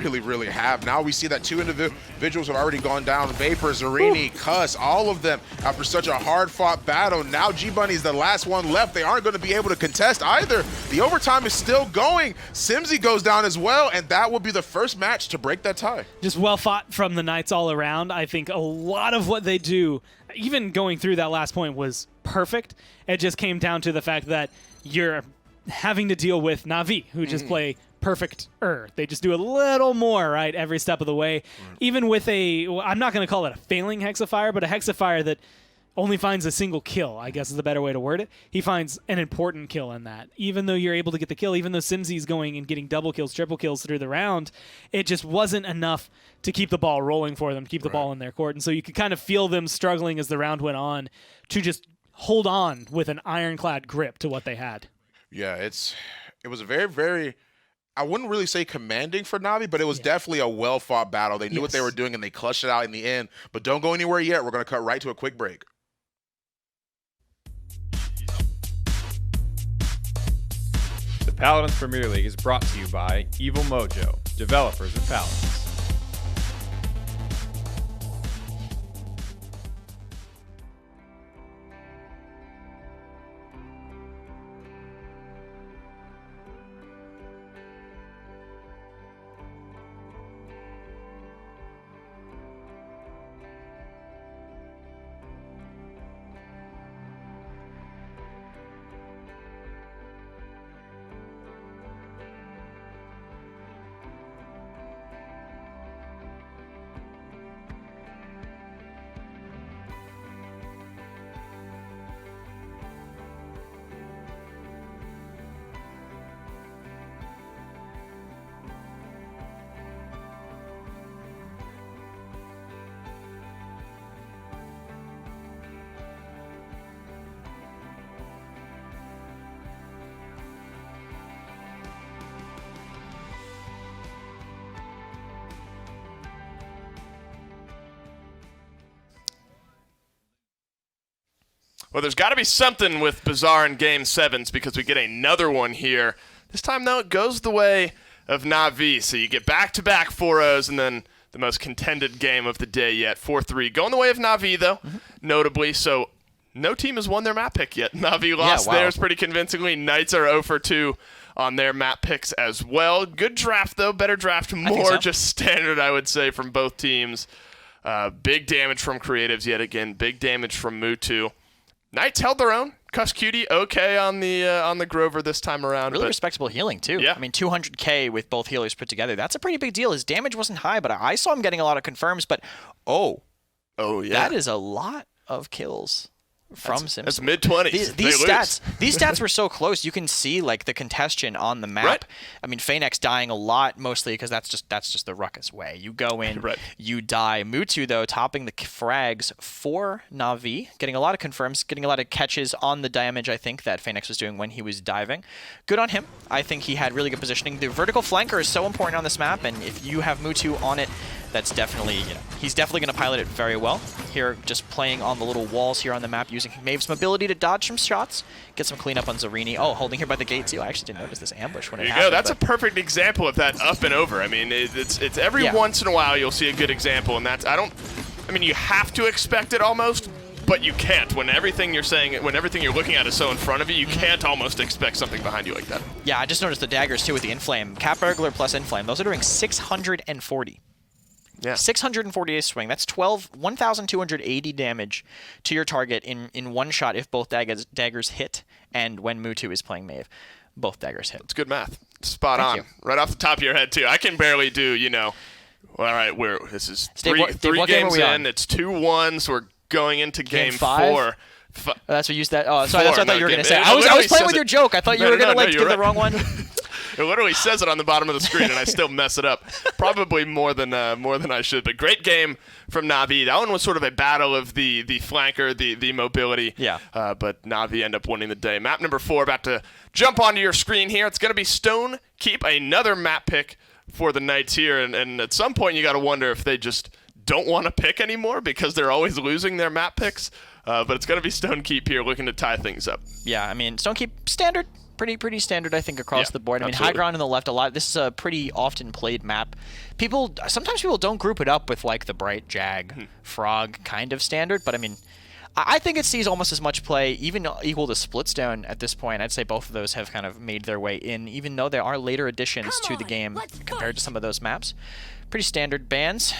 really, really have. Now we see that 2 individuals have already gone down. Vapor, Zarini, Cuss, all of them after such a hard-fought battle. Now G-Bunny's the last one left. They aren't going to be able to contest either. The overtime is still going. Simsy goes down as well, and that will be the first match to break that tie. Just well fought from the Knights all around. I think a lot of what they do, even going through that last point, was perfect. It just came down to the fact that you're having to deal with Na'Vi, who just play perfect. They just do a little more, right, every step of the way. Even with I'm not going to call it a failing Hexafire, but a Hexafire that only finds a single kill, I guess is the better way to word it. He finds an important kill in that. Even though you're able to get the kill, even though Simsy's going and getting double kills, triple kills through the round, it just wasn't enough to keep the ball rolling for them, to keep the ball in their court. And so you could kind of feel them struggling as the round went on to just hold on with an ironclad grip to what they had. Yeah, it was a very, very, I wouldn't really say commanding for Na'Vi, but it was definitely a well-fought battle. They knew what they were doing, and they clutched it out in the end. But don't go anywhere yet. We're going to cut right to a quick break. The Paladins Premier League is brought to you by Evil Mojo, developers of Paladins. Well, there's got to be something with Bizarre in Game 7s because we get another one here. This time, though, it goes the way of Na'Vi. So you get back-to-back 4-0s and then the most contended game of the day yet, 4-3. Going the way of Na'Vi, though, notably. So no team has won their map pick yet. Na'Vi lost theirs pretty convincingly. Knights are 0-2 on their map picks as well. Good draft, though. Better draft. More just standard, I would say, from both teams. Big damage from Creatives yet again. Big damage from Mutu. Knights held their own. Cuss Cutie okay on the Grover this time around. Really respectable healing, too. Yeah. I mean, 200k with both healers put together. That's a pretty big deal. His damage wasn't high, but I saw him getting a lot of confirms. But, oh yeah, that is a lot of kills from Simpson. That's mid-20s. These stats were so close. You can see like the congestion on the map. Right. I mean, Phoenix dying a lot, mostly because that's just the Ruckus way. You go in, you die. Mutu, though, topping the frags for Na'Vi, getting a lot of confirms, getting a lot of catches on the damage, I think, that Phoenix was doing when he was diving. Good on him. I think he had really good positioning. The vertical flanker is so important on this map, and if you have Mutu on it, that's definitely, he's definitely going to pilot it very well. Here, just playing on the little walls here on the map, using Maeve's mobility to dodge some shots, get some cleanup on Zarini. Oh, holding here by the gate, too. I actually didn't notice this ambush when it happened. There you go. That's a perfect example of that up and over. I mean, it's every once in a while you'll see a good example, and that's, I mean, you have to expect it almost, but you can't. When everything you're looking at is so in front of you, you can't almost expect something behind you like that. Yeah, I just noticed the daggers, too, with the Inflame. Cap Burglar plus Inflame. Those are doing 640. Yeah. 648 swing. That's 1,280 damage to your target in one shot if both daggers hit, and when Mutu is playing Maeve, both daggers hit. It's good math. Spot on. Right off the top of your head, too. I can barely do, all right, this is three games in. It's 2-1, so we're going into game 4. Oh, that's what you said. Oh, sorry, that's what I thought you were going to say. It I was playing with your joke. I thought you were going to give the wrong one. It literally says it on the bottom of the screen, and I still mess it up. Probably more than I should. But great game from Na'Vi. That one was sort of a battle of the flanker, the mobility. Yeah. But Na'Vi end up winning the day. Map number 4 about to jump onto your screen here. It's going to be Stone Keep, another map pick for the Knights here. And at some point, you got to wonder if they just don't want to pick anymore because they're always losing their map picks. But it's going to be Stone Keep here looking to tie things up. Yeah, I mean, Stone Keep, standard. Pretty standard, I think, across the board. I mean, high ground on the left a lot. This is a pretty often played map. Sometimes people don't group it up with like the Bright Jag Frog kind of standard, but I mean, I think it sees almost as much play, even equal to Splitstone at this point. I'd say both of those have kind of made their way in, even though there are later additions to the game compared to some of those maps. Pretty standard bans.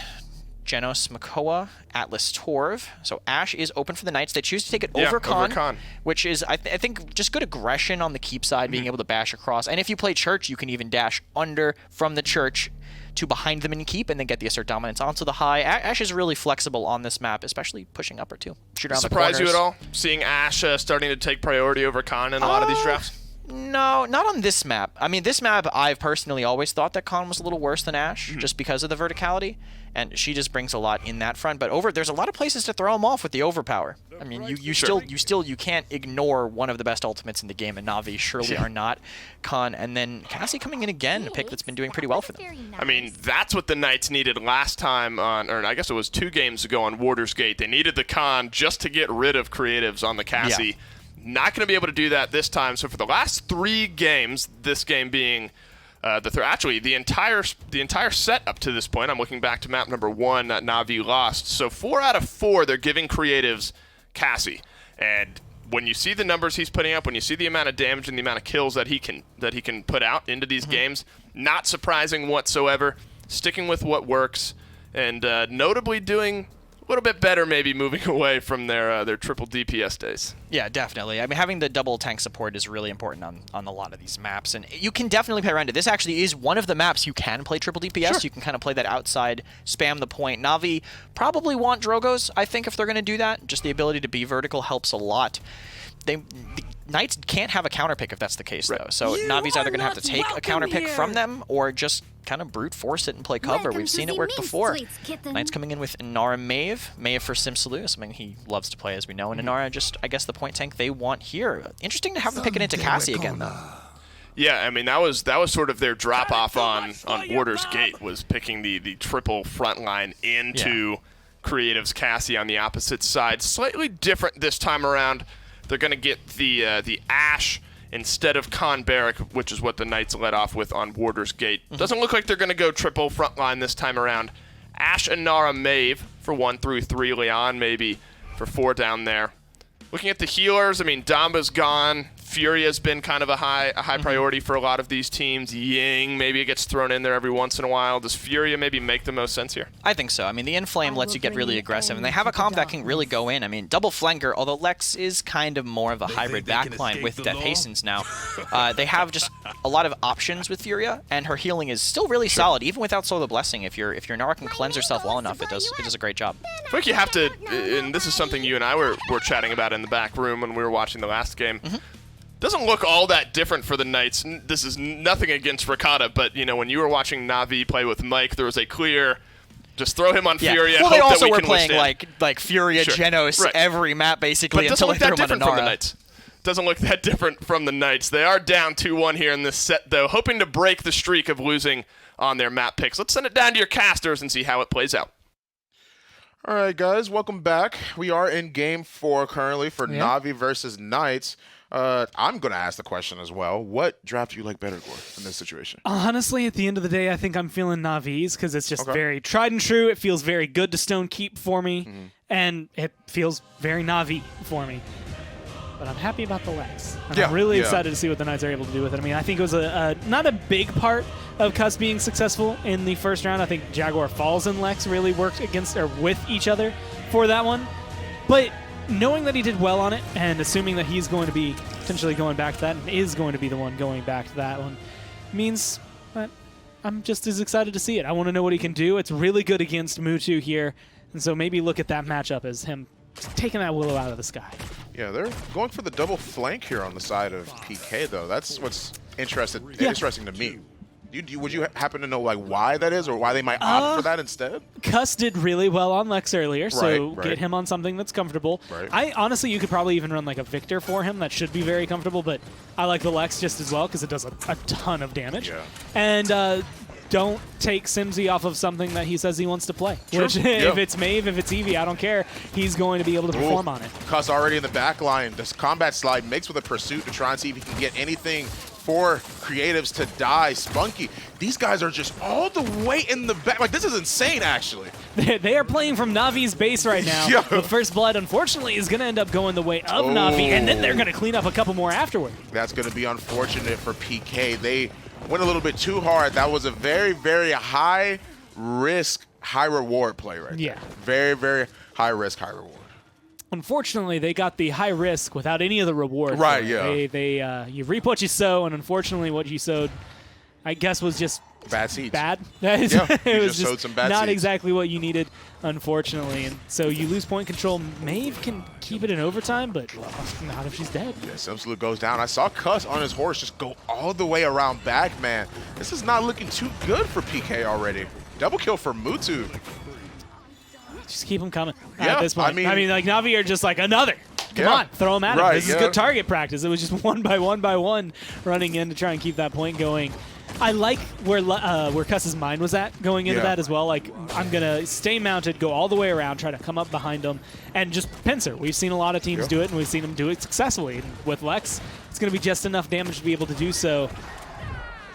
Genos Makoa, Atlas Torv. So Ashe is open for the Knights. They choose to take it over Khan, which is, I think, just good aggression on the keep side, being able to bash across. And if you play Church, you can even dash under from the Church to behind them in keep and then get the Assert Dominance onto the high. Ashe is really flexible on this map, especially pushing upper too. Shoot around the corners. Surprise you at all, seeing Ashe starting to take priority over Khan in a lot of these drafts? No, not on this map. I mean, this map, I've personally always thought that Khan was a little worse than Ashe, just because of the verticality, and she just brings a lot in that front. But there's a lot of places to throw him off with the overpower. I mean, you can't ignore one of the best ultimates in the game, and Na'Vi surely are not. Khan, and then Cassie coming in again, a pick that's been doing pretty well for them. I mean, that's what the Knights needed last time on, or I guess it was 2 games ago on Warder's Gate. They needed the Khan just to get rid of creatives on the Cassie. Yeah. Not going to be able to do that this time. So for the last 3 games, this game being the entire set up to this point, I'm looking back to map number 1 that Na'Vi lost. So 4 out of 4, they're giving creatives Cassie. And when you see the numbers he's putting up, when you see the amount of damage and the amount of kills that he can put out into these games, not surprising whatsoever. Sticking with what works, and notably doing a little bit better, maybe moving away from their triple DPS days. Yeah, definitely. I mean, having the double tank support is really important on a lot of these maps, and you can definitely play around it. This actually is one of the maps you can play triple DPS. Sure. You can kind of play that outside, spam the point. Na'Vi probably want Drogos, I think, if they're going to do that. Just the ability to be vertical helps a lot. The Knights can't have a counter pick if that's the case, though. So Na'Vi's either going to have to take a counter pick from them or just kind of brute force it and play cover. We've seen it work before. Knights coming in with Inara Maeve for Simsaloo, something he loves to play, as we know. And Inara, just, I guess, the point tank they want here. Interesting to have them pick it into Cassie again, though. Yeah, I mean, that was sort of their drop-off on Warder's Gate, was picking the triple front line into Creative's Cassie on the opposite side. Slightly different this time around. They're going to get the Ashe instead of Khan Barrack, which is what the Knights led off with on Warder's Gate. Doesn't look like they're going to go triple front line this time around. Ashe, Inara, Maeve for 1 through 3. Leon maybe for 4 down there. Looking at the healers, I mean, Damba's gone. Fury has been kind of a high priority for a lot of these teams. Ying maybe it gets thrown in there every once in a while. Does Furia maybe make the most sense here? I think so. I mean, the Inflame lets you get really aggressive, and they have a comp that can really go in. I mean, double flanker, although Lex is kind of more of a hybrid backline with Death Hastens now. They have just a lot of options with Furia, and her healing is still really solid, even without Solar Blessing. If your Nara can cleanse herself well enough, it does a great job. I feel like you have to, and this is something you and I were chatting about in the back room when we were watching the last game. Doesn't look all that different for the Knights. This is nothing against Ricotta, but you know, when you were watching Na'Vi play with Mike, there was a clear, just throw him on Furia. Well, they hope also that we were can playing withstand. like Furia, Genos every map basically, but until they threw him on from the Knights. Doesn't look that different from the Knights. They are down 2-1 here in this set, though, hoping to break the streak of losing on their map picks. Let's send it down to your casters and see how it plays out. All right, guys, welcome back. We are in Game 4 currently for Na'Vi versus Knights. I'm going to ask the question as well. What draft do you like better, Gore, in this situation? Honestly, at the end of the day, I think I'm feeling Na'Vi's because it's just very tried and true. It feels very good to Stone Keep for me, and it feels very Na'Vi for me. But I'm happy about the Lex. And I'm really excited to see what the Knights are able to do with it. I mean, I think it was not a big part of Cuss being successful in the first round. I think Jaguar Falls and Lex really worked against or with each other for that one. But knowing that he did well on it and assuming that he's going to be potentially going back to that and is going to be the one going back to that one means that I'm just as excited to see it. I want to know what he can do. It's really good against Mutu here. And so maybe look at that matchup as him taking that Willow out of the sky. Yeah, they're going for the double flank here on the side of PK, though. That's what's interesting to me. Would you happen to know like why that is, or why they might opt for that instead? Cuss did really well on Lex earlier, so get him on something that's comfortable. Honestly, you could probably even run like a Victor for him. That should be very comfortable, but I like the Lex just as well because it does a ton of damage. And don't take Simsy off of something that he says he wants to play. True. Which, Yeah. if it's Maeve, if it's Eevee, I don't care. He's going to be able to perform on it. Cuss already in the back line. This combat slide mixed with a pursuit to try and see if he can get anything for creatives to die. Spunky, these guys are just all the way in the back. Like, this is insane, actually. They are playing from Navi's base right now. Yeah. The first blood, unfortunately, is going to end up going the way of Navi, and then they're going to clean up a couple more afterward. That's going to be unfortunate for PK. They went a little bit too hard. That was a very, very high risk, high reward play right Yeah. there. Very, very high risk, high reward. Unfortunately, they got the high risk without any of the reward. Right, for yeah. it. They you reap what you sow, and unfortunately, what you sowed, I guess, was just Bad seeds. bad. Yeah, it you was just sowed some bad not seeds. exactly what you needed, unfortunately. And so you lose point control. Maeve can keep it in overtime, but well, not if she's dead. Yeah, Simsalute goes down. I saw Cuss on his horse just go all the way around back, man. This is not looking too good for PK already. Double kill for Mutu. Just keep them coming Yeah, at this point. I mean, like Navi are just like another. Come Yeah. on, throw them at him. Right, This is yeah. good target practice. It was just one by one running in to try and keep that point going. I like where Cuss's mind was at going into Yeah. that as well. Like, I'm going to stay mounted, go all the way around, try to come up behind him, and just pincer. We've seen a lot of teams Yeah. do it, and we've seen them do it successfully. And with Lex, it's going to be just enough damage to be able to do so.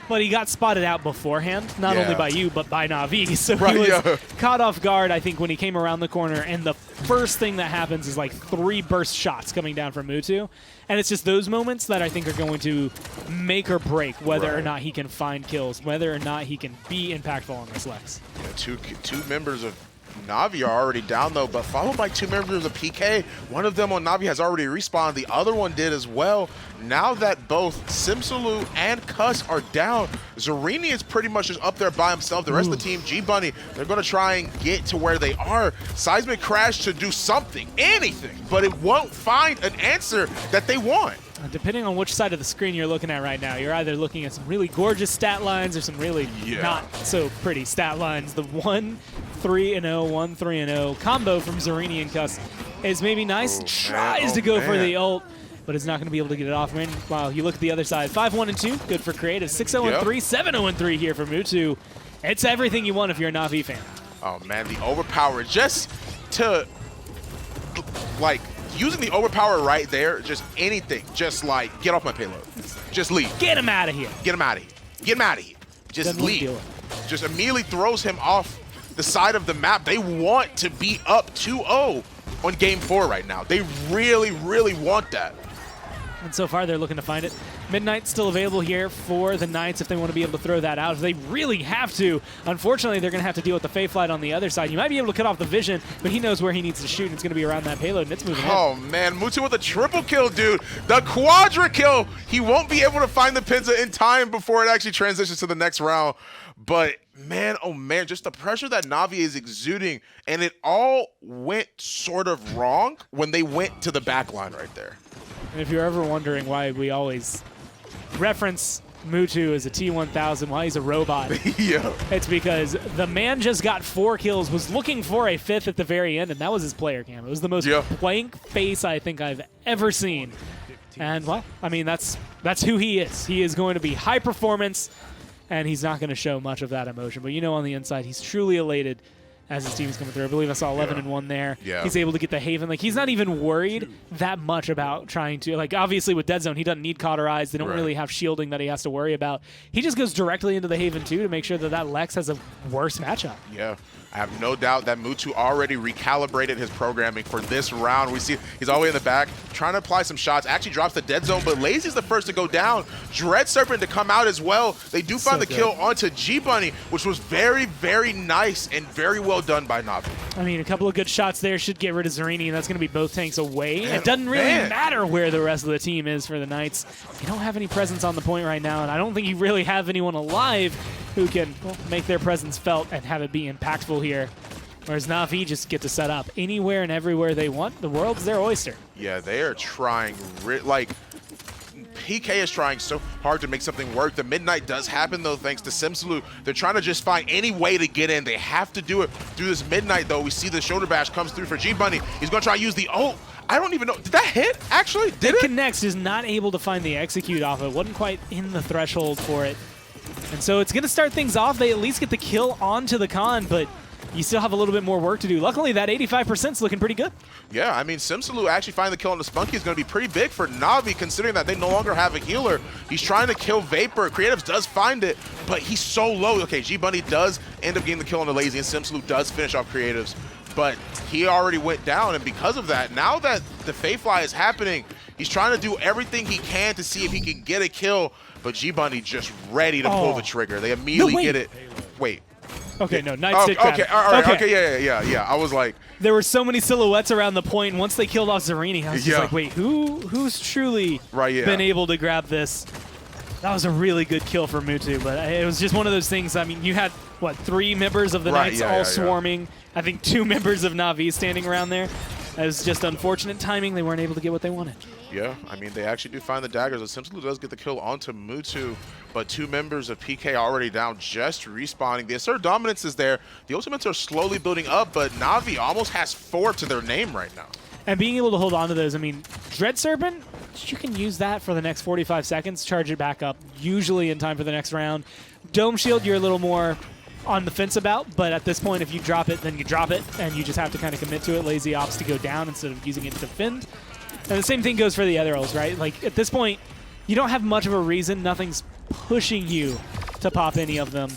But he got spotted out beforehand, not Yeah. only by you, but by Navi. So Right, he was yeah. caught off guard, I think, when he came around the corner. And the first thing that happens is like 3 burst shots coming down from Mutu. And it's just those moments that I think are going to make or break whether or Right. not he can find kills, whether or not he can be impactful on this Lex. Yeah, two members of Navi are already down, though, but followed by 2 members of PK. One of them on Navi has already respawned. The other one did as well. Now that both Simsalute and Cuss are down, Zarini is pretty much just up there by himself. The rest of the team, G-Bunny, they're going to try and get to where they are. Seismic Crash to do something, anything, but it won't find an answer that they want. Depending on which side of the screen you're looking at right now, you're either looking at some really gorgeous stat lines or some really not so pretty stat lines. The 1-3-0, 1-3-0 combo from Zarini and Cuss is maybe nice. Tries to go for the ult, but is not going to be able to get it off. Man, wow, you look at the other side. 5-1-2, good for creative. 6-0-3, 7-0-3 here for Mutu. It's everything you want if you're a Navi fan. Oh, man, the overpower just to, like, using the overpower right there, just anything, just like, get off my payload. Just leave. Get him out of here. Get him out of here. Get him out of here. Just Doesn't want to leave. deal with Just immediately throws him off the side of the map. They want to be up 2-0 on game 4 right now. They really, really want that. And so far, they're looking to find it. Midnight's still available here for the Knights if they want to be able to throw that out. If they really have to, unfortunately, they're going to have to deal with the Fae Flight on the other side. You might be able to cut off the vision, but he knows where he needs to shoot, and it's going to be around that payload, and it's moving in. Oh, man. Mutu with a triple kill, dude. The quadra kill. He won't be able to find the Pinza in time before it actually transitions to the next round. But, man, oh, man, just the pressure that Navi is exuding, and it all went sort of wrong when they went to the back line right there. And if you're ever wondering why we always reference Mutu as a T-1000, why he's a robot, Yeah. it's because the man just got 4 kills, was looking for a 5th at the very end, and that was his player cam. It was the most blank face I think I've ever seen. And, well, I mean, that's who he is. He is going to be high performance, and he's not going to show much of that emotion. But you know on the inside, he's truly elated as his team's coming through. I believe I saw 11-1 there. Yeah. He's able to get the Haven. Like, he's not even worried that much about trying to, like, obviously with Dead Zone, he doesn't need Cauterize. They don't really have shielding that he has to worry about. He just goes directly into the Haven, too, to make sure that Lex has a worse matchup. Yeah, I have no doubt that Mutu already recalibrated his programming for this round. We see he's all the way in the back, trying to apply some shots. Actually drops the Dead Zone, but Lazy's the first to go down. Dread Serpent to come out as well. They do find the kill onto G-Bunny, which was very, very nice and very well done by Navi. I mean, a couple of good shots there should get rid of Zarini, and that's going to be both tanks away. It doesn't really matter where the rest of the team is for the Knights. They don't have any presence on the point right now, and I don't think you really have anyone alive who can make their presence felt and have it be impactful here. Whereas Navi just get to set up anywhere and everywhere they want. The world's their oyster. Yeah, they are trying, like, PK is trying so hard to make something work. The Midnight does happen, though, thanks to Simsalute. They're trying to just find any way to get in. They have to do it through this Midnight, though. We see the shoulder bash comes through for G-Bunny. He's going to try to use the ult. I don't even know. Did that hit, actually? Did it? Connects is not able to find the execute off it. Wasn't quite in the threshold for it. And so it's going to start things off. They at least get the kill onto the Khan, but you still have a little bit more work to do. Luckily, that 85% is looking pretty good. Yeah, I mean, Simsalou actually finding the kill on the Spunky is going to be pretty big for Na'Vi, considering that they no longer have a healer. He's trying to kill Vapor. Creatives does find it, but he's so low. Okay, G-Bunny does end up getting the kill on the Lazy, and Simsalou does finish off Creatives, but he already went down, and because of that, now that the Fayfly is happening, he's trying to do everything he can to see if he can get a kill, but G-Bunny just ready to pull the trigger. They immediately get it. Wait. Okay, no, Knights did grab okay, it. all right, okay, yeah. I was like, there were so many silhouettes around the point, and once they killed off Zarini, I was just like, wait, who's truly been able to grab this? That was a really good kill for Mutu, but it was just one of those things. I mean, you had, what, 3 members of the Knights all swarming. I think 2 members of Na'Vi standing around there. It was just unfortunate timing. They weren't able to get what they wanted. Yeah, I mean, they actually do find the daggers. Simsalou does get the kill onto Mutu, but 2 members of PK already down, just respawning. The Assert Dominance is there. The Ultimates are slowly building up, but Na'Vi almost has 4 to their name right now. And being able to hold on to those, I mean, Dread Serpent, you can use that for the next 45 seconds, charge it back up, usually in time for the next round. Dome Shield, you're a little more on the fence about, but at this point, if you drop it, then you drop it, and you just have to kind of commit to it. Lazy opts to go down instead of using it to defend. And the same thing goes for the other ults, right? Like, at this point, you don't have much of a reason. Nothing's pushing you to pop any of them.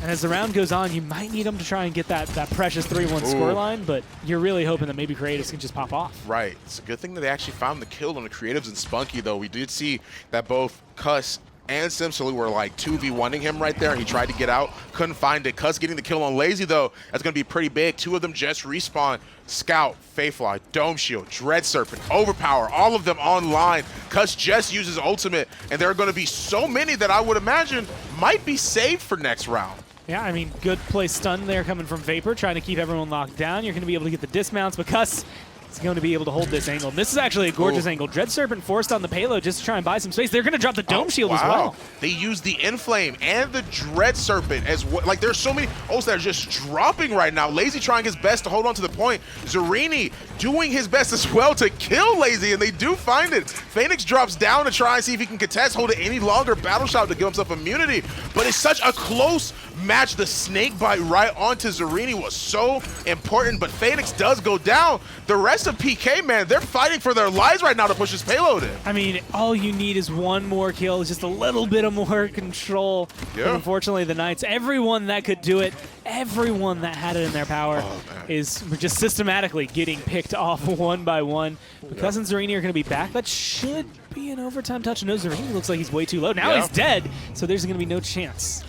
And as the round goes on, you might need them to try and get that precious 3-1 scoreline, but you're really hoping that maybe Creatives can just pop off. Right. It's a good thing that they actually found the kill on the Creatives and Spunky, though. We did see that both Cuss and Simsalou were like 2v1ing him right there. He tried to get out, couldn't find it. Cuss getting the kill on Lazy, though, that's going to be pretty big. 2 of them just respawn. Scout, Fayfly, Dome Shield, Dread Serpent, Overpower, all of them online. Cuss just uses ultimate, and there are going to be so many that I would imagine might be saved for next round. Yeah, I mean, good play stun there coming from Vapor, trying to keep everyone locked down. You're going to be able to get the dismounts, but Cuss is going to be able to hold this angle. And this is actually a gorgeous angle. Dread Serpent forced on the payload just to try and buy some space. They're going to drop the Dome Shield as well. They use the Inflame and the Dread Serpent as well. Like, there's so many ults that are just dropping right now. Lazy trying his best to hold on to the point. Zarini doing his best as well to kill Lazy, and they do find it. Phoenix drops down to try and see if he can contest, hold it any longer. Battle Shout to give himself immunity. But it's such a close match. The snake bite right onto Zarini was so important, but Phoenix does go down. The rest of PK, man, they're fighting for their lives right now to push this payload in. I mean, all you need is one more kill, just a little bit of more control. Yeah. But unfortunately, the Knights, everyone that could do it, everyone that had it in their power is just systematically getting picked off one by one. Because and Zarini are going to be back. That should be an overtime touch. No, Zarini looks like he's way too low. Now he's dead, so there's going to be no chance.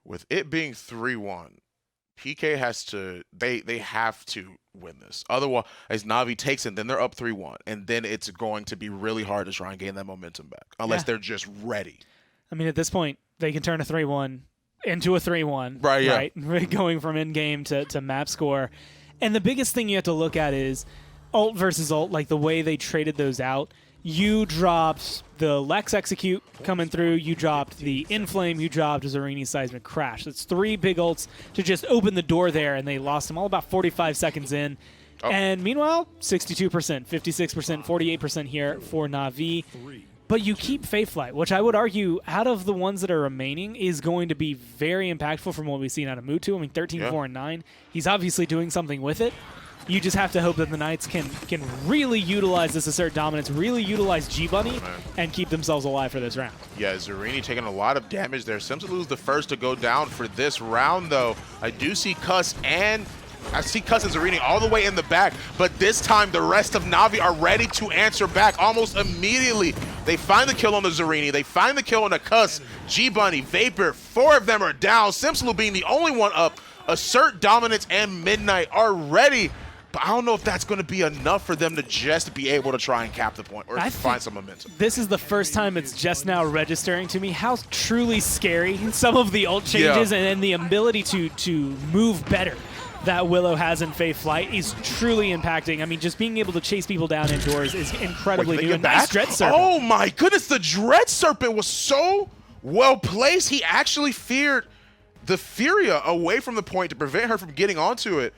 With it being 3-1, PK has to, they have to win this. Otherwise, as Na'Vi takes it, then they're up 3-1, and then it's going to be really hard to try and gain that momentum back, unless they're just ready. I mean, at this point, they can turn a 3-1 into a 3-1. Right, going from in-game to map score. And the biggest thing you have to look at is ult versus ult, like the way they traded those out. You dropped the Lex Execute coming through, you dropped the Inflame, you dropped Zarini Seismic Crash. That's 3 big ults to just open the door there, and they lost them all about 45 seconds in. And meanwhile, 62%, 56%, 48% here for Na'Vi. But you keep Fayfly, which I would argue, out of the ones that are remaining, is going to be very impactful from what we've seen out of Mutu. I mean, 13, 4, and 9. He's obviously doing something with it. You just have to hope that the Knights can really utilize this Assert Dominance, really utilize G-Bunny, and keep themselves alive for this round. Yeah, Zarini taking a lot of damage there. Simsalou the first to go down for this round, though. I do see Cuss and Zarini all the way in the back, but this time the rest of Na'Vi are ready to answer back almost immediately. They find the kill on the Zarini, they find the kill on the Cuss, G-Bunny, Vapor, 4 of them are down, Simsalou being the only one up. Assert Dominance and Midnight are ready, but I don't know if that's going to be enough for them to just be able to try and cap the point or find some momentum. This is the first time it's just now registering to me how truly scary some of the ult changes and the ability to move better that Willow has in Fae Flight is truly impacting. I mean, just being able to chase people down indoors is incredibly new. Nice Dread Serpent. Oh my goodness, the Dread Serpent was so well placed. He actually feared the Furia away from the point to prevent her from getting onto it.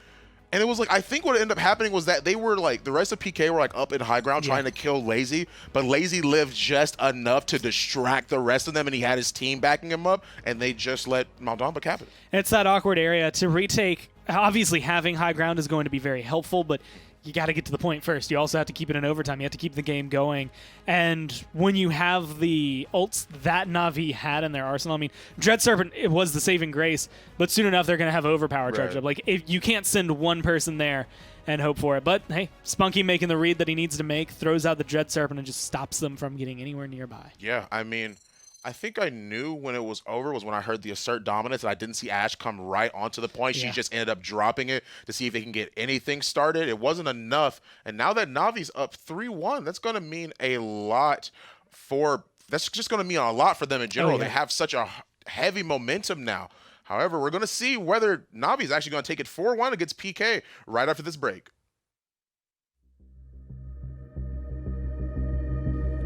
And it was like, I think what ended up happening was that they were like, the rest of PK were like up in high ground trying to kill Lazy, but Lazy lived just enough to distract the rest of them, and he had his team backing him up, and they just let Maldamba cap it. It's that awkward area to retake. Obviously, having high ground is going to be very helpful, but you got to get to the point first. You also have to keep it in overtime. You have to keep the game going. And when you have the ults that Na'Vi had in their arsenal, I mean, Dread Serpent, it was the saving grace, but soon enough they're going to have overpower charged up. Like, if you can't send one person there and hope for it. But, hey, Spunky making the read that he needs to make, throws out the Dread Serpent and just stops them from getting anywhere nearby. Yeah, I mean, I think I knew when it was over was when I heard the assert dominance, and I didn't see Ash come right onto the point. She just ended up dropping it to see if they can get anything started. It wasn't enough. And now that Navi's up 3-1, that's going to mean a lot for – that's just going to mean a lot for them in general. They have such a heavy momentum now. However, we're going to see whether Navi's actually going to take it 4-1 against PK right after this break.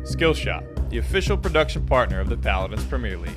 Skillshot, the official production partner of the Paladins Premier League.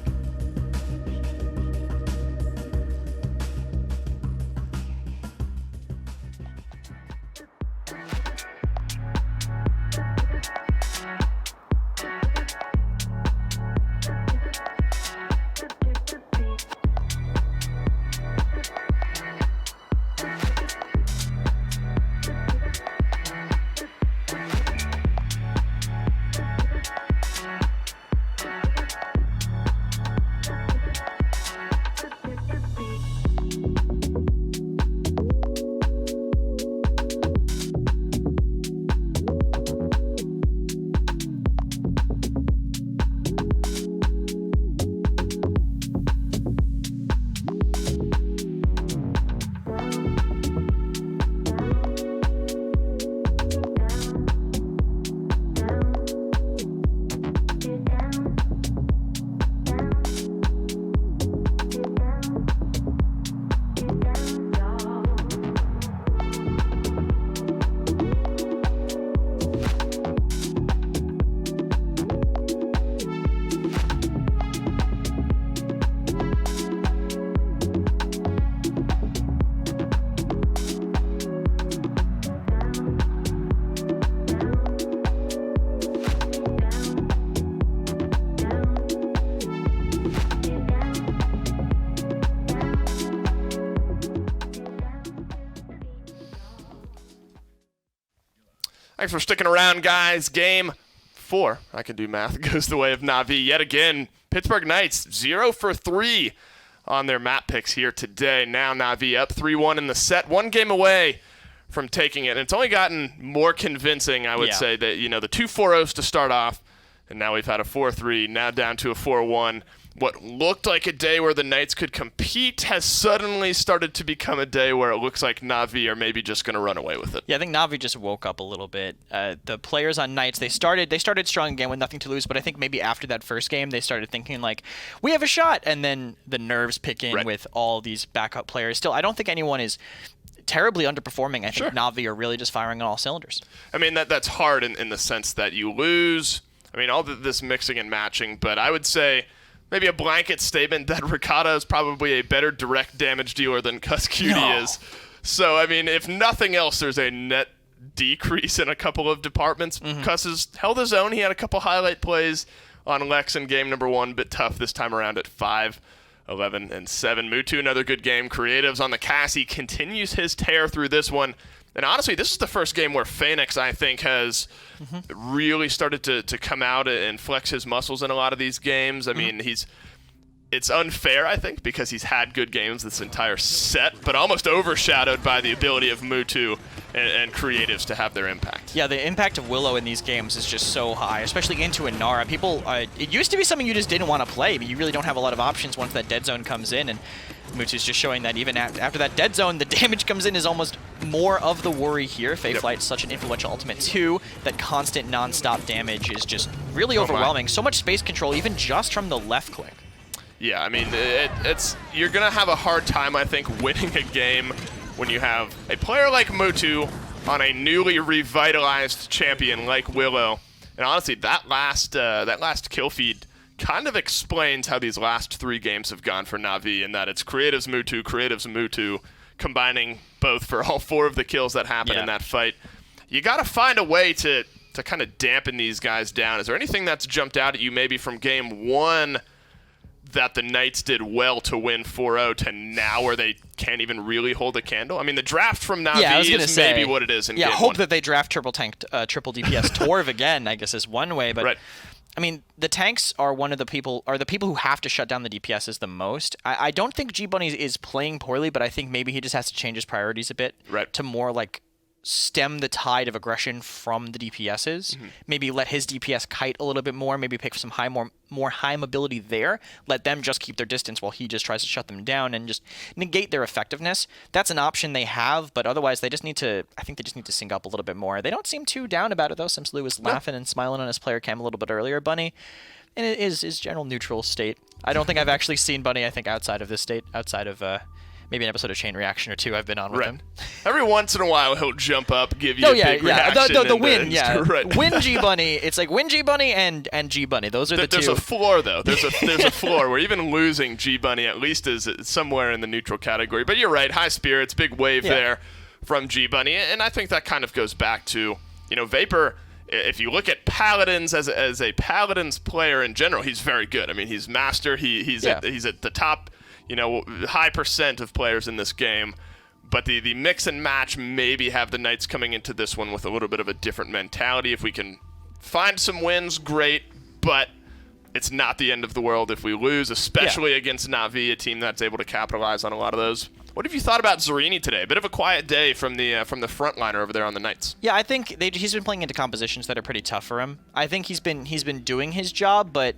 Thanks for sticking around, guys. Game 4, I can do math, goes the way of Na'Vi. Yet again, Pittsburgh Knights 0 for 3 on their map picks here today. Now Na'Vi up 3-1 in the set, one game away from taking it. And it's only gotten more convincing, I would say, that, you know, the 2 4-0s to start off, and now we've had a 4-3, now down to a 4-1. What looked like a day where the Knights could compete has suddenly started to become a day where it looks like Na'Vi are maybe just going to run away with it. Yeah, I think Na'Vi just woke up a little bit. The players on Knights, they started strong again with nothing to lose, but I think maybe after that first game, they started thinking like, we have a shot, and then the nerves pick in with all these backup players. Still, I don't think anyone is terribly underperforming. I think Na'Vi are really just firing on all cylinders. I mean, that's hard in the sense that you lose. I mean, all this mixing and matching, but I would say maybe a blanket statement that Ricotta is probably a better direct damage dealer than Cuscutie is. So, I mean, if nothing else, there's a net decrease in a couple of departments. Cuss has held his own. He had a couple highlight plays on Lex in game number 1, bit tough this time around at 5, 11, and 7. Mutu, another good game. Creatives on the Cassie continues his tear through this one. And honestly, this is the first game where Phoenix, I think, has really started to come out and flex his muscles in a lot of these games. I mean, it's unfair, I think, because he's had good games this entire set, but almost overshadowed by the ability of Mutu and Creatives to have their impact. Yeah, the impact of Willow in these games is just so high, especially into Inara. People, it used to be something you just didn't want to play, but you really don't have a lot of options once that dead zone comes in, and Mutu's just showing that even after that dead zone, the damage comes in is almost more of the worry here. Flight's such an influential ultimate too. That constant non-stop damage is just really overwhelming. So much space control, even just from the left click. Yeah, I mean, you're going to have a hard time, I think, winning a game when you have a player like Mutu on a newly revitalized champion like Willow. And honestly, that last kill feed kind of explains how these last 3 games have gone for Na'Vi, in that it's Creatives Mutu, combining both for all 4 of the kills that happened in that fight. You got to find a way to kind of dampen these guys down. Is there anything that's jumped out at you maybe from game 1 that the Knights did well to win 4-0 to now where they can't even really hold a candle? I mean, the draft from Na'Vi is maybe what it is in game 1. Hope that they draft triple DPS Torv again, I guess is one way. But, I mean, the tanks are the people who have to shut down the DPSs the most. I don't think G-Bunny is playing poorly, but I think maybe he just has to change his priorities a bit to more like stem the tide of aggression from the DPSs. Maybe let his DPS kite a little bit more. Maybe pick some more high mobility there. Let them just keep their distance while he just tries to shut them down and just negate their effectiveness. That's an option they have, but otherwise I think they just need to sync up a little bit more. They don't seem too down about it though. SimSlu was laughing and smiling on his player cam a little bit earlier. Bunny, and it is general neutral state. I don't think I've actually seen Bunny, I think, outside of this state, outside of maybe an episode of Chain Reaction or 2 I've been on with him. Every once in a while he'll jump up, give you a big reaction. The win, Win G-Bunny. It's like win G-Bunny and G-Bunny. Those are the two. There's a floor, though. There's a floor where even losing G-Bunny at least is somewhere in the neutral category. But you're right, high spirits, big wave there from G-Bunny. And I think that kind of goes back to, Vapor. If you look at Paladins as a Paladins player in general, he's very good. I mean, he's master. He's at the top, high percent of players in this game. But the mix and match maybe have the Knights coming into this one with a little bit of a different mentality. If we can find some wins, great. But it's not the end of the world if we lose, especially against Na'Vi, a team that's able to capitalize on a lot of those. What have you thought about Zarini today? A bit of a quiet day from the frontliner over there on the Knights. Yeah, I think he's been playing into compositions that are pretty tough for him. I think he's been doing his job, but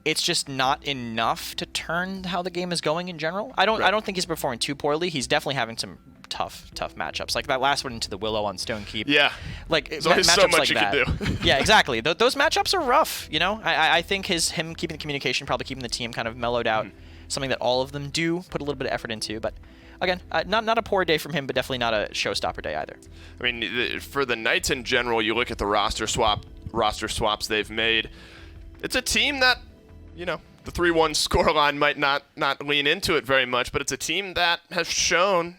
it's just not enough to turn how the game is going in general. I don't think he's performing too poorly. He's definitely having some tough matchups, like that last one into the Willow on Stone Keep. Yeah, like there's only matchups so much like you that. can do. Yeah, exactly. Those matchups are rough. I think him keeping the communication, probably keeping the team kind of mellowed out, something that all of them do put a little bit of effort into. But again, not a poor day from him, but definitely not a showstopper day either. I mean, for the Knights in general, you look at the roster swaps they've made. It's a team that, the 3-1 scoreline might not lean into it very much, but it's a team that has shown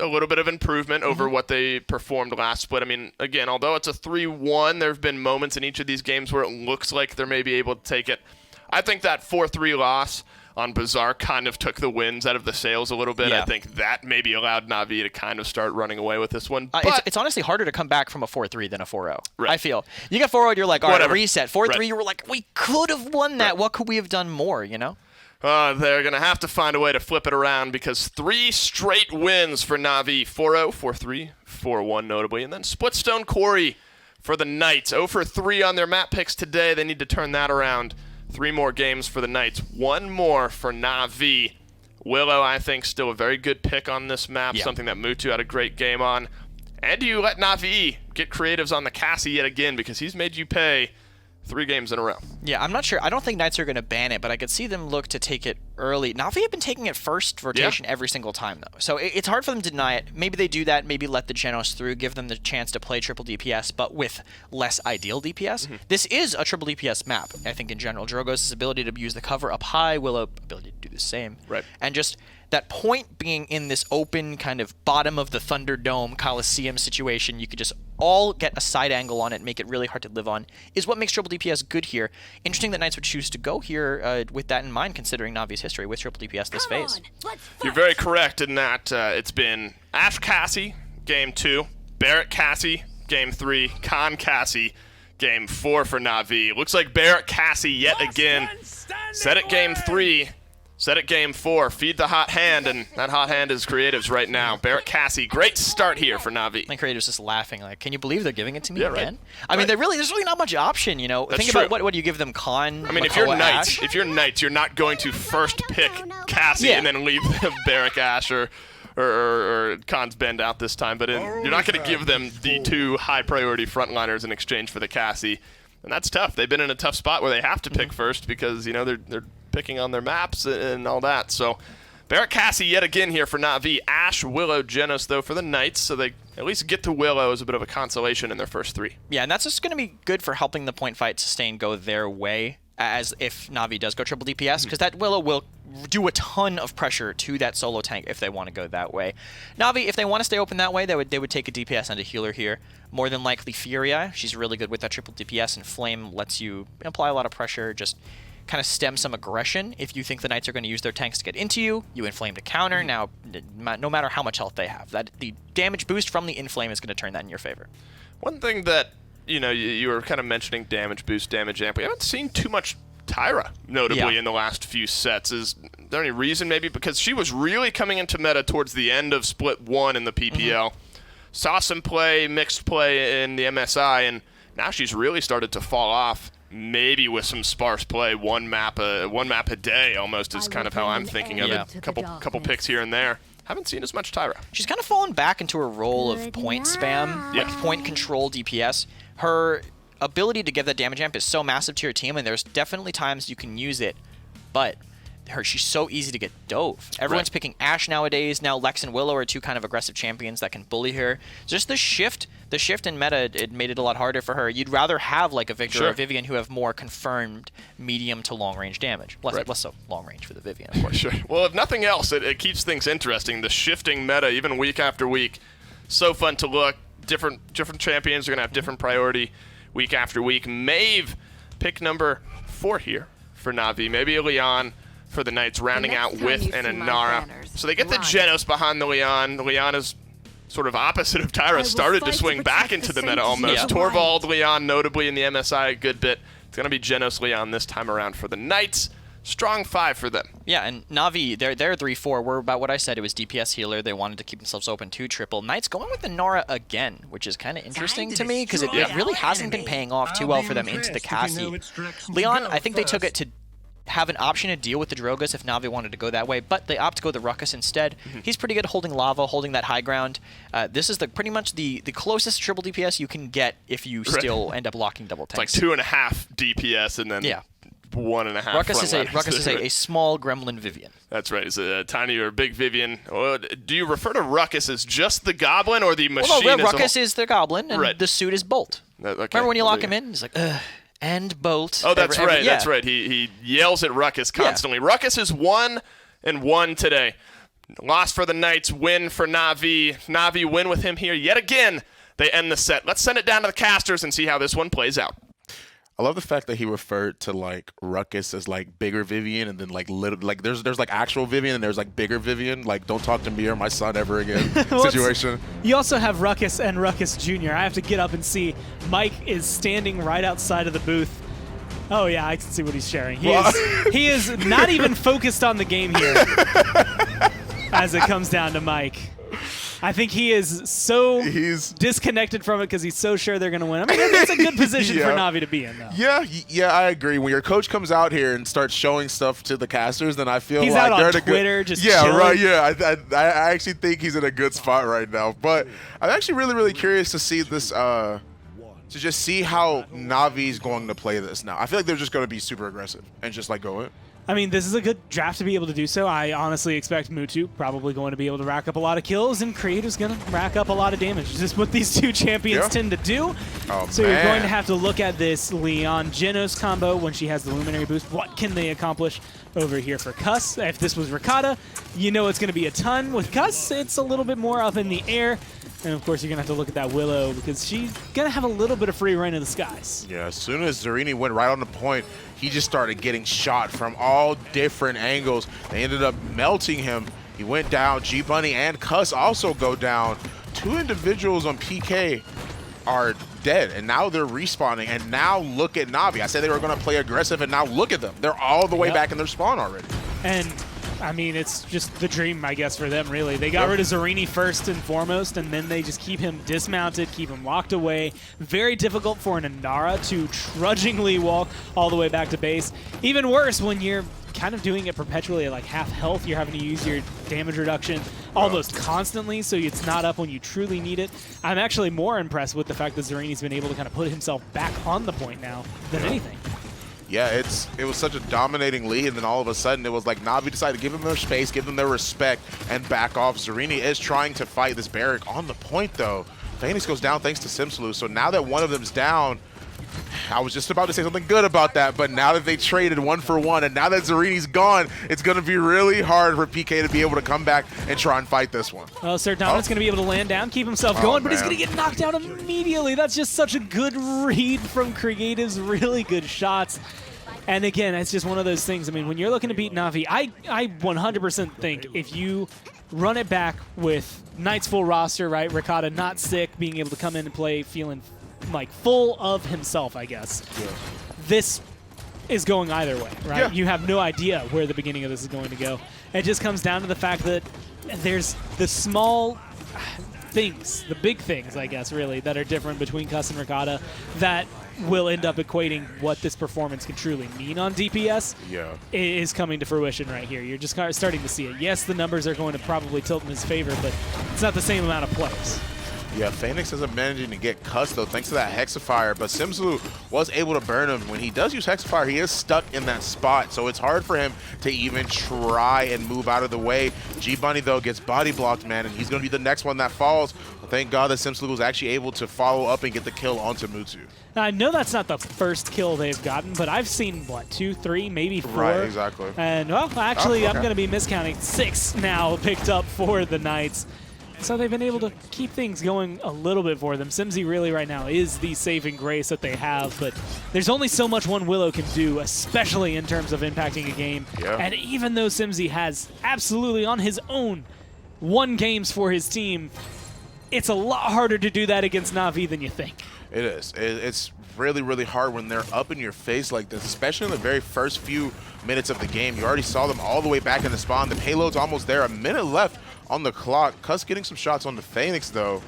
a little bit of improvement over what they performed last split. I mean, again, although it's a 3-1, there have been moments in each of these games where it looks like they're maybe able to take it. I think that 4-3 loss on Bazaar kind of took the winds out of the sails a little bit. Yeah. I think that maybe allowed Na'Vi to kind of start running away with this one. But It's honestly harder to come back from a 4-3 than a 4-0. Right. I feel. You get 4-0, you're like, all right, Whatever. reset. 4-3, Right. you were like, we could have won that. Right. What could we have done more, They're going to have to find a way to flip it around because 3 straight wins for Na'Vi. 4-0, 4-3, 4-1 notably. And then Splitstone Quarry for the Knights. 0-3 on their map picks today. They need to turn that around. 3 more games for the Knights. 1 more for Na'Vi. Willow, I think, still a very good pick on this map. Yeah. Something that Mutu had a great game on. And you let Na'Vi get creatives on the Cassie yet again because he's made you pay 3 games in a row. Yeah, I'm not sure. I don't think Knights are going to ban it, but I could see them look to take it early. Na'Vi have been taking it first rotation every single time, though. So it's hard for them to deny it. Maybe they do that. Maybe let the Genos through, give them the chance to play triple DPS, but with less ideal DPS. This is a triple DPS map, I think, in general. Drogo's ability to use the cover up high, Willow ability to do the same. Right. And just that point being in this open kind of bottom of the Thunderdome Coliseum situation, you could just all get a side angle on it, make it really hard to live on, is what makes triple DPS good here. Interesting that Knights would choose to go here with that in mind, considering Na'Vi's history with triple DPS this phase. You're very correct in that it's been Ash Cassie, Game 2, Barrett Cassie, Game 3, Khan Cassie, Game 4 for Na'Vi. Looks like Barrett Cassie yet again. Set it Game 3. Set it Game 4. Feed the hot hand, and that hot hand is creatives right now. Barrett Cassie, great start here for Na'Vi. And creatives just laughing, like, can you believe they're giving it to me Yeah, right. again? I mean, there's really not much option, That's Think true. about what do you give them, Khan? I mean, if Makoa, you're Ash? Knights, you're not going to first pick Cassie Yeah. and then leave Barrack Ash or Khan's Bend out this time. But you're not going to give them the 2 high priority frontliners in exchange for the Cassie, and that's tough. They've been in a tough spot where they have to pick first because they're picking on their maps and all that. So Barrett Cassie yet again here for Na'Vi. Ash, Willow, Genos though for the Knights, so they at least get to Willow as a bit of a consolation in their first 3. Yeah, and that's just going to be good for helping the point fight sustain go their way. as if Na'Vi does go triple DPS, because that Willow will do a ton of pressure to that solo tank if they want to go that way. Na'Vi, if they want to stay open that way, they would take a DPS and a healer here. More than likely Furia. She's really good with that triple DPS, and Flame lets you apply a lot of pressure, just kind of stem some aggression. If you think the Knights are going to use their tanks to get into you, you inflame to counter. Now, no matter how much health they have, the damage boost from the inflame is going to turn that in your favor. One thing that, you were kind of mentioning damage boost, damage amp. We haven't seen too much Tyra, notably, in the last few sets. Is there any reason? Maybe because she was really coming into meta towards the end of Split 1 in the PPL. Saw some play, mixed play in the MSI, and now she's really started to fall off. Maybe with some sparse play, one map a day almost is kind of how I'm thinking of it. Couple picks here and there. Haven't seen as much Tyra. She's kind of fallen back into her role of point spam, like point control DPS. Her ability to give that damage amp is so massive to your team, and there's definitely times you can use it, but she's so easy to get dove. Everyone's picking Ashe nowadays. Now Lex and Willow are two kind of aggressive champions that can bully her. Just the shift in meta, it made it a lot harder for her. You'd rather have like a Victor or a Vivian who have more confirmed medium to long range damage. Less so long range for the Vivian, of course. Sure. Well, if nothing else, it keeps things interesting. The shifting meta, even week after week, so fun to look. Different champions are going to have different priority week after week. Maeve, pick number 4 here for Na'Vi. Maybe a Leon for the Knights, rounding out with an Inara. So they get the Genos behind the Leon. The Leon is sort of opposite of Tyra, started to swing back into the meta almost. Torvald, Leon, notably in the MSI a good bit. It's going to be Genos, Leon this time around for the Knights. Strong 5 for them. Yeah, and Na'Vi, their 3-4 were about what I said. It was DPS healer. They wanted to keep themselves open to triple. Knights going with the Nara again, which is kind of interesting to me because it really hasn't been paying off too well for them into the Cassie. Leon, I think they took it to have an option to deal with the Drogas if Na'Vi wanted to go that way, but they opt to go the Ruckus instead. He's pretty good holding lava, holding that high ground. This is pretty much the closest triple DPS you can get if you still end up locking double tanks. It's like 2.5 DPS and then 1.5. Ruckus is a small gremlin Vivian. That's right. It's a tiny or big Vivian. Do you refer to Ruckus as just the Goblin or the machine? Well, Ruckus is the Goblin, and the suit is Bolt. Okay. Remember when you lock him in? He's like, ugh. And Bolt. Oh, that's right. That's right. He yells at Ruckus constantly. Ruckus is 1-1 today. Loss for the Knights, win for Na'Vi. Na'Vi win with him here yet again. They end the set. Let's send it down to the casters and see how this one plays out. I love the fact that he referred to like Ruckus as like bigger Vivian, and then like little, like there's like actual Vivian and there's like bigger Vivian. Like don't talk to me or my son ever again situation. You also have Ruckus and Ruckus Jr. I have to get up and see. Mike is standing right outside of the booth. Oh yeah, I can see what he's sharing. He is not even focused on the game here as it comes down to Mike. I think he is he's disconnected from it because he's so sure they're going to win. I mean, it's a good position for Na'Vi to be in, though. Yeah, I agree. When your coach comes out here and starts showing stuff to the casters, then I feel he's like out they're on in a Twitter, good, just chilling. Right. Yeah, I actually think he's in a good spot right now. But I'm actually really curious to see this. To just see how Navi's going to play this now. I feel like they're just going to be super aggressive and just like go in. I mean, this is a good draft to be able to do so. I honestly expect Mutu probably going to be able to rack up a lot of kills, and Creative's going to rack up a lot of damage. This is what these two champions tend to do. So you're going to have to look at this Leon Genos combo when she has the Luminary boost. What can they accomplish over here for Cuss? If this was Ricotta, you know it's going to be a ton. With Cuss, it's a little bit more up in the air. And of course, you're going to have to look at that Willow because she's going to have a little bit of free reign of the skies. Yeah, as soon as Zarini went right on the point, he just started getting shot from all different angles. They ended up melting him. He went down. G-Bunny and Cuss also go down. 2 individuals on PK are dead, and now they're respawning. And now look at Na'Vi. I said they were going to play aggressive, and now look at them. They're all the way back in their spawn already. And I mean, it's just the dream, I guess, for them, really. They got rid of Zarini first and foremost, and then they just keep him dismounted, keep him locked away. Very difficult for an Inara to trudgingly walk all the way back to base. Even worse when you're kind of doing it perpetually at like half health. You're having to use your damage reduction almost constantly, so it's not up when you truly need it. I'm actually more impressed with the fact that Zarini's been able to kind of put himself back on the point now than anything. Yeah, it was such a dominating lead, and then all of a sudden it was like Na'Vi decided to give them their space, give them their respect, and back off. Zarini is trying to fight this Barrack on the point, though. Phoenix goes down thanks to Simslu, so now that one of them's down, I was just about to say something good about that, but now that they traded 1-for-1 and now that Zarini's gone, it's going to be really hard for PK to be able to come back and try and fight this one. Well, Sir Dominant's going to be able to land down, keep himself going, but he's going to get knocked out immediately. That's just such a good read from Creatives, really good shots. And again, it's just one of those things. I mean, when you're looking to beat Na'Vi, I 100% think if you run it back with Knight's full roster, right, Ricotta not sick, being able to come in and play feeling like full of himself, I guess. Yeah. This is going either way, right? Yeah. You have no idea where the beginning of this is going to go. It just comes down to the fact that there's the small things, the big things, I guess, really, that are different between Cuss and Ricotta that will end up equating what this performance can truly mean on DPS. Yeah. Is coming to fruition right here. You're just starting to see it. Yes, the numbers are going to probably tilt in his favor, but it's not the same amount of plays. Yeah, Phoenix isn't managing to get Cuss, though, thanks to that Hexafire, but Simslu was able to burn him. When he does use Hexafire, he is stuck in that spot, so it's hard for him to even try and move out of the way. G-Bunny, though, gets body blocked, man, and he's going to be the next one that falls. But thank God that Simslu was actually able to follow up and get the kill onto Mutu. Now, I know that's not the first kill they've gotten, but I've seen, what, 2, 3, maybe 4? Right, exactly. And, well, actually, okay. I'm going to be miscounting. 6 now picked up for the Knights. So they've been able to keep things going a little bit for them. Simsy really right now is the saving grace that they have, but there's only so much one Willow can do, especially in terms of impacting a game. Yeah. And even though Simsy has absolutely on his own won games for his team, it's a lot harder to do that against Na'Vi than you think. It is. It's really, really hard when they're up in your face like this, especially in the very first few minutes of the game. You already saw them all the way back in the spawn. The payload's almost there. A minute left on the clock. Cuss getting some shots on the Phoenix, though.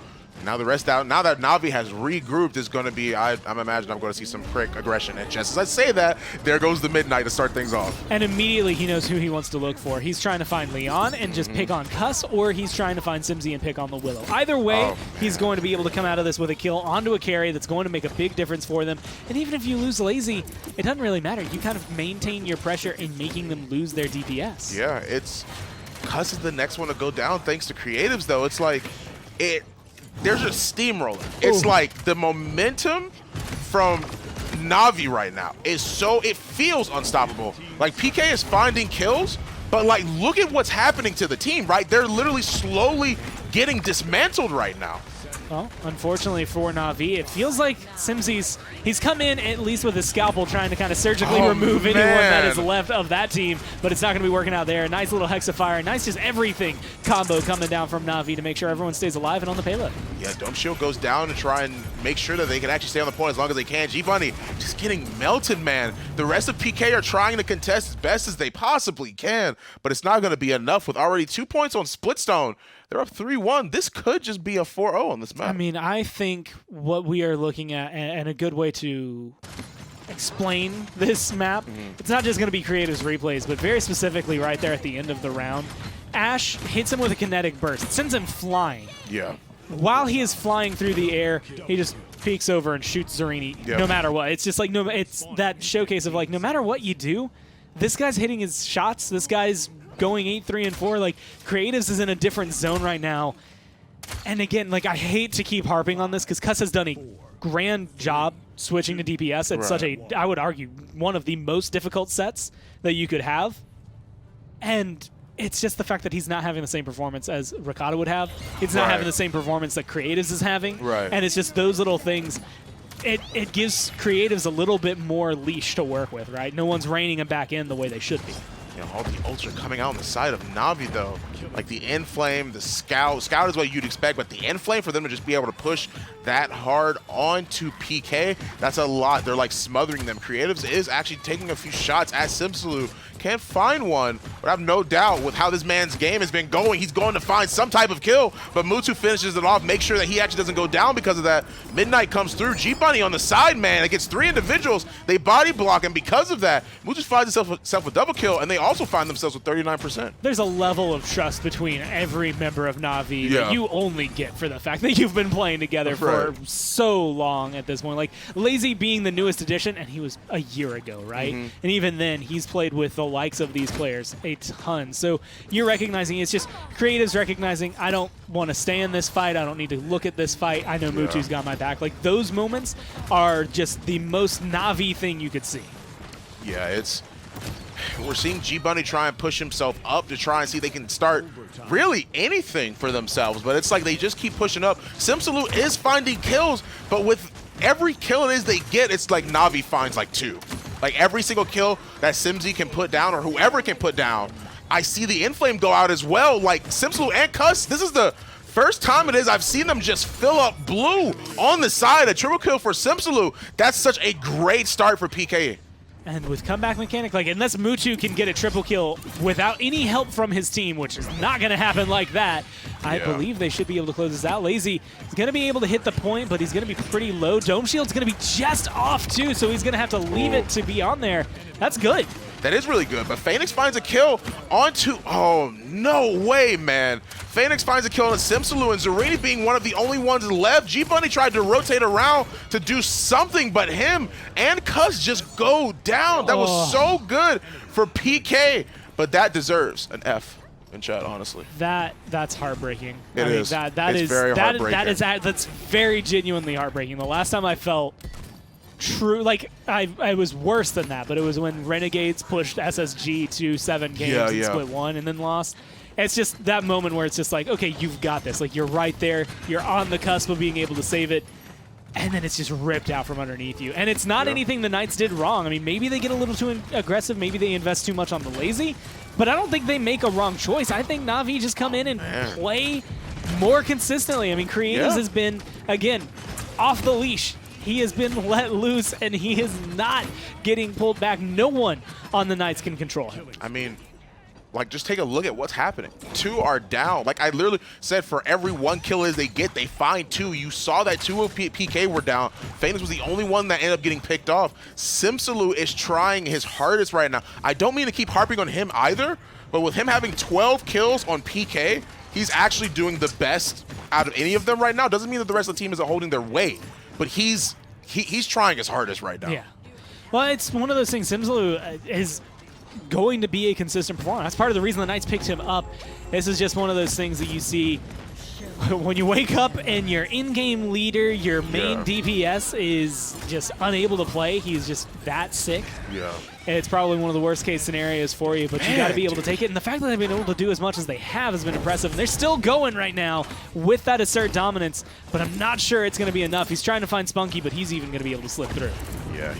Now the rest out. Now that Na'Vi has regrouped, is going to be, I'm imagining I'm going to see some quick aggression. And just as I say that, there goes the Midnight to start things off. And immediately he knows who he wants to look for. He's trying to find Leon and just pick on Cuss, or he's trying to find Simsy and pick on the Willow. Either way, he's going to be able to come out of this with a kill onto a carry that's going to make a big difference for them. And even if you lose Lazy, it doesn't really matter. You kind of maintain your pressure in making them lose their DPS. Yeah, Cuss is the next one to go down thanks to Creatives, though. It's like, there's a steamroller. It's like the momentum from Na'Vi right now is it feels unstoppable. Like, PK is finding kills, but like, look at what's happening to the team, right? They're literally slowly getting dismantled right now. Well, unfortunately for Na'Vi, it feels like he's come in at least with a scalpel trying to kind of surgically remove anyone that is left of that team, but it's not going to be working out there. Nice little Hexafire, nice just everything combo coming down from Na'Vi to make sure everyone stays alive and on the payload. Yeah, Dome Shield goes down to try and make sure that they can actually stay on the point as long as they can. G-Bunny just getting melted, man. The rest of PK are trying to contest as best as they possibly can, but it's not going to be enough with already 2 points on Splitstone. They're up 3-1. This could just be a 4-0 on this map. I mean, I think what we are looking at, and a good way to explain this map, it's not just going to be Creatives replays, but very specifically right there at the end of the round, Ash hits him with a kinetic burst. It sends him flying. Yeah. While he is flying through the air, he just peeks over and shoots Zarini no matter what. It's just like, it's that showcase of like, no matter what you do, this guy's hitting his shots. This guy's going 8-3-4. Like, Creatives is in a different zone right now. And again, like, I hate to keep harping on this because Cuss has done a grand job switching to DPS at such a, I would argue, one of the most difficult sets that you could have. And it's just the fact that he's not having the same performance as Ricotta would have. He's not having the same performance that Creatives is having. Right. And it's just those little things. It gives Creatives a little bit more leash to work with, right? No one's reining him back in the way they should be. You know, all the ults are coming out on the side of Na'Vi, though. Like the Inflame, the Scout. Scout is what you'd expect, but the Inflame, for them to just be able to push that hard onto PK, that's a lot. They're like smothering them. Creatives is actually taking a few shots at Simsaloo. Can't find one, but I have no doubt with how this man's game has been going, he's going to find some type of kill, but Mutu finishes it off, make sure that he actually doesn't go down because of that. Midnight comes through. G-Bunny on the side, man. It gets 3 individuals. They body block, and because of that, Mutu finds himself with double kill, and they also find themselves with 39%. There's a level of trust trust between every member of Na'Vi Yeah. that you only get for the fact that you've been playing together for Right. so long at this point. Like, Lazy being the newest addition, and he was a year ago, right? Mm-hmm. And even then, he's played with the likes of these players a ton. So you're recognizing, it's just creatives recognizing, I don't want to stay in this fight. I don't need to look at this fight. I know Mutu's got my back. Like, those moments are just the most Na'Vi thing you could see. Yeah, we're seeing G Bunny try and push himself up to try and see if they can start really anything for themselves, but it's like they just keep pushing up. Simsalute is finding kills, but with every kill it is they get, it's like Na'Vi finds like 2. Like every single kill that Simzy can put down, or whoever can put down, I see the Inflame go out as well. Like Simsalute and Cuss, this is the first time it is I've seen them just fill up blue on the side. A triple kill for Simsalute. That's such a great start for PK. And with comeback mechanic, like, unless Mutu can get a triple kill without any help from his team, which is not going to happen like that, I believe they should be able to close this out. Lazy is going to be able to hit the point, but he's going to be pretty low. Dome Shield's going to be just off, too, so he's going to have to leave it to be on there. That's good. That is really good, but Phoenix finds a kill onto, oh, no way, man. Phoenix finds a kill on Simsalute, and Zarini being one of the only ones left. G-Bunny tried to rotate around to do something, but him and Cuss just go down. That was so good for PK, but that deserves an F in chat, honestly. That's heartbreaking. It is. It's very heartbreaking. That's very genuinely heartbreaking. The last time I felt true, like, I was worse than that, but it was when Renegades pushed SSG to 7 games and split 1 and then lost. It's just that moment where it's just like, okay, you've got this. Like, you're right there. You're on the cusp of being able to save it. And then it's just ripped out from underneath you. And it's not anything the Knights did wrong. I mean, maybe they get a little too aggressive. Maybe they invest too much on the Lazy. But I don't think they make a wrong choice. I think Na'Vi just come in and play more consistently. I mean, Creatives has been, again, off the leash. He has been let loose, and he is not getting pulled back. No one on the Knights can control him. I mean, like, just take a look at what's happening. 2 are down. Like, I literally said for every 1 kill as they get, they find 2. You saw that 2 of PK were down. Phoenix was the only one that ended up getting picked off. Simsalute is trying his hardest right now. I don't mean to keep harping on him either, but with him having 12 kills on PK, he's actually doing the best out of any of them right now. Doesn't mean that the rest of the team isn't holding their weight, but he's trying his hardest right now. Yeah. Well, it's one of those things. Simsalute is going to be a consistent performer. That's part of the reason the Knights picked him up. This is just one of those things that you see when you wake up and your in-game leader, your main DPS, is just unable to play. He's just that sick. Yeah. It's probably one of the worst case scenarios for you, but you got to be able to take it. And the fact that they've been able to do as much as they have has been impressive. And they're still going right now with that assert dominance, but I'm not sure it's going to be enough. He's trying to find Spunky, but he's even going to be able to slip through. Yeah,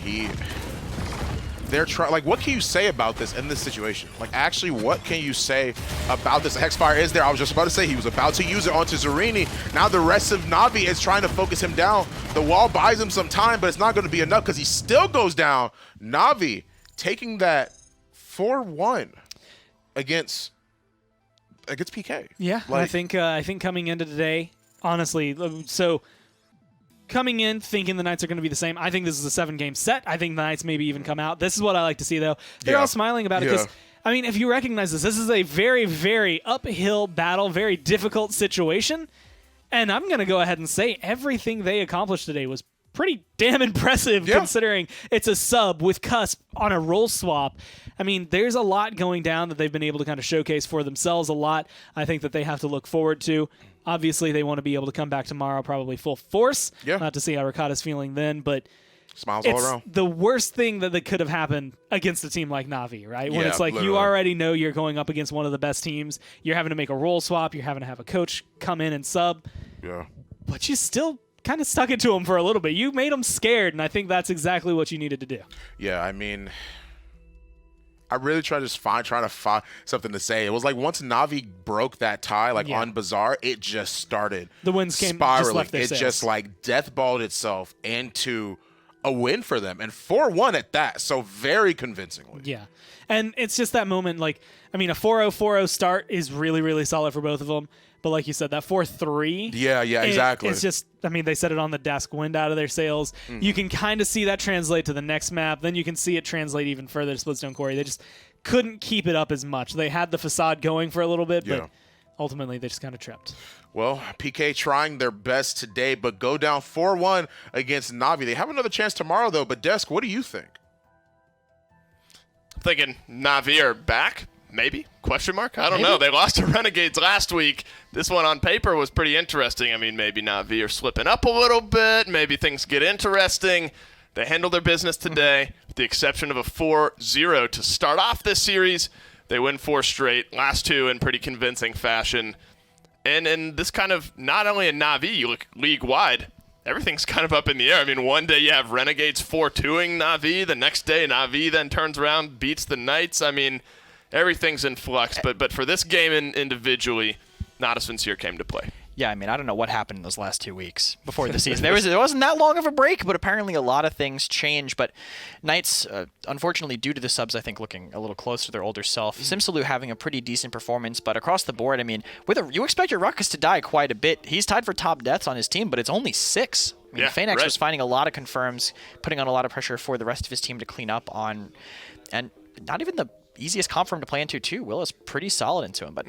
they're trying. Like, what can you say about this in this situation? Like, actually, what can you say about this? Hexfire is there. I was just about to say he was about to use it onto Zarini. Now the rest of Na'Vi is trying to focus him down. The wall buys him some time, but it's not going to be enough because he still goes down. Na'Vi taking that 4-1 against PK. Yeah, like, I think coming into today, honestly, so coming in thinking the Knights are going to be the same. I think this is a 7-game set. I think the Knights maybe even come out. This is what I like to see, though. They're all smiling about it because, I mean, if you recognize this is a very, very uphill battle, very difficult situation. And I'm going to go ahead and say everything they accomplished today was pretty damn impressive considering it's a sub with Cusp on a role swap. I mean, there's a lot going down that they've been able to kind of showcase for themselves, a lot I think that they have to look forward to. Obviously, they want to be able to come back tomorrow probably full force. Not to see how Ricotta's feeling then, but smiles all around. The worst thing that could have happened against a team like Na'Vi, right? When it's like you already know you're going up against one of the best teams. You're having to make a role swap. You're having to have a coach come in and sub. Yeah. But you still kind of stuck it to them for a little bit. You made them scared, and I think that's exactly what you needed to do. Yeah, I mean, I really try to find something to say. It was like once Na'Vi broke that tie, like on Bazaar, it just started the wins came spiraling. Just left their it sails. just like deathballed itself into a win for them, and 4-1 at that. So very convincingly. Yeah, and it's just that moment. Like, I mean, a 4-0-4-0 start is really, really solid for both of them. But like you said, that 4-3. Yeah, exactly. It's just, I mean, they said it on the desk, wind out of their sails. You can kind of see that translate to the next map. Then you can see it translate even further to Splitstone Quarry. couldn't keep it up as much. They had the facade going for a little bit, Yeah. but ultimately they just kind of tripped. Well, PK trying their best today, but go down 4-1 against Na'Vi. They have another chance tomorrow, though. But Desk, what do you think? I'm thinking Na'Vi are back, maybe? Question mark? I don't know. They lost to Renegades last week. This one on paper was pretty interesting. I mean, maybe Na'Vi are slipping up a little bit. Maybe things get interesting. They handle their business today, with the exception of a 4-0 to start off this series. They win 4 straight, last 2 in pretty convincing fashion. And this kind of, not only in Na'Vi, you look league-wide, everything's kind of up in the air. I mean, one day you have Renegades 4-2ing Na'Vi. The next day, Na'Vi then turns around, beats the Knights. I mean, everything's in flux. But for this game individually, Natus Vincere came to play. Yeah, I mean, I don't know what happened in those last 2 weeks before the season. There wasn't that long of a break, but apparently a lot of things changed. But Knights, unfortunately, due to the subs, I think, looking a little close to their older self. Simsalou having a pretty decent performance, but across the board, I mean, you expect your Ruckus to die quite a bit. He's tied for top deaths on his team, but it's only 6. I mean, Phoenix was finding a lot of confirms, putting on a lot of pressure for the rest of his team to clean up on, and not even the easiest comp for him to play into, too. Will is pretty solid into him, but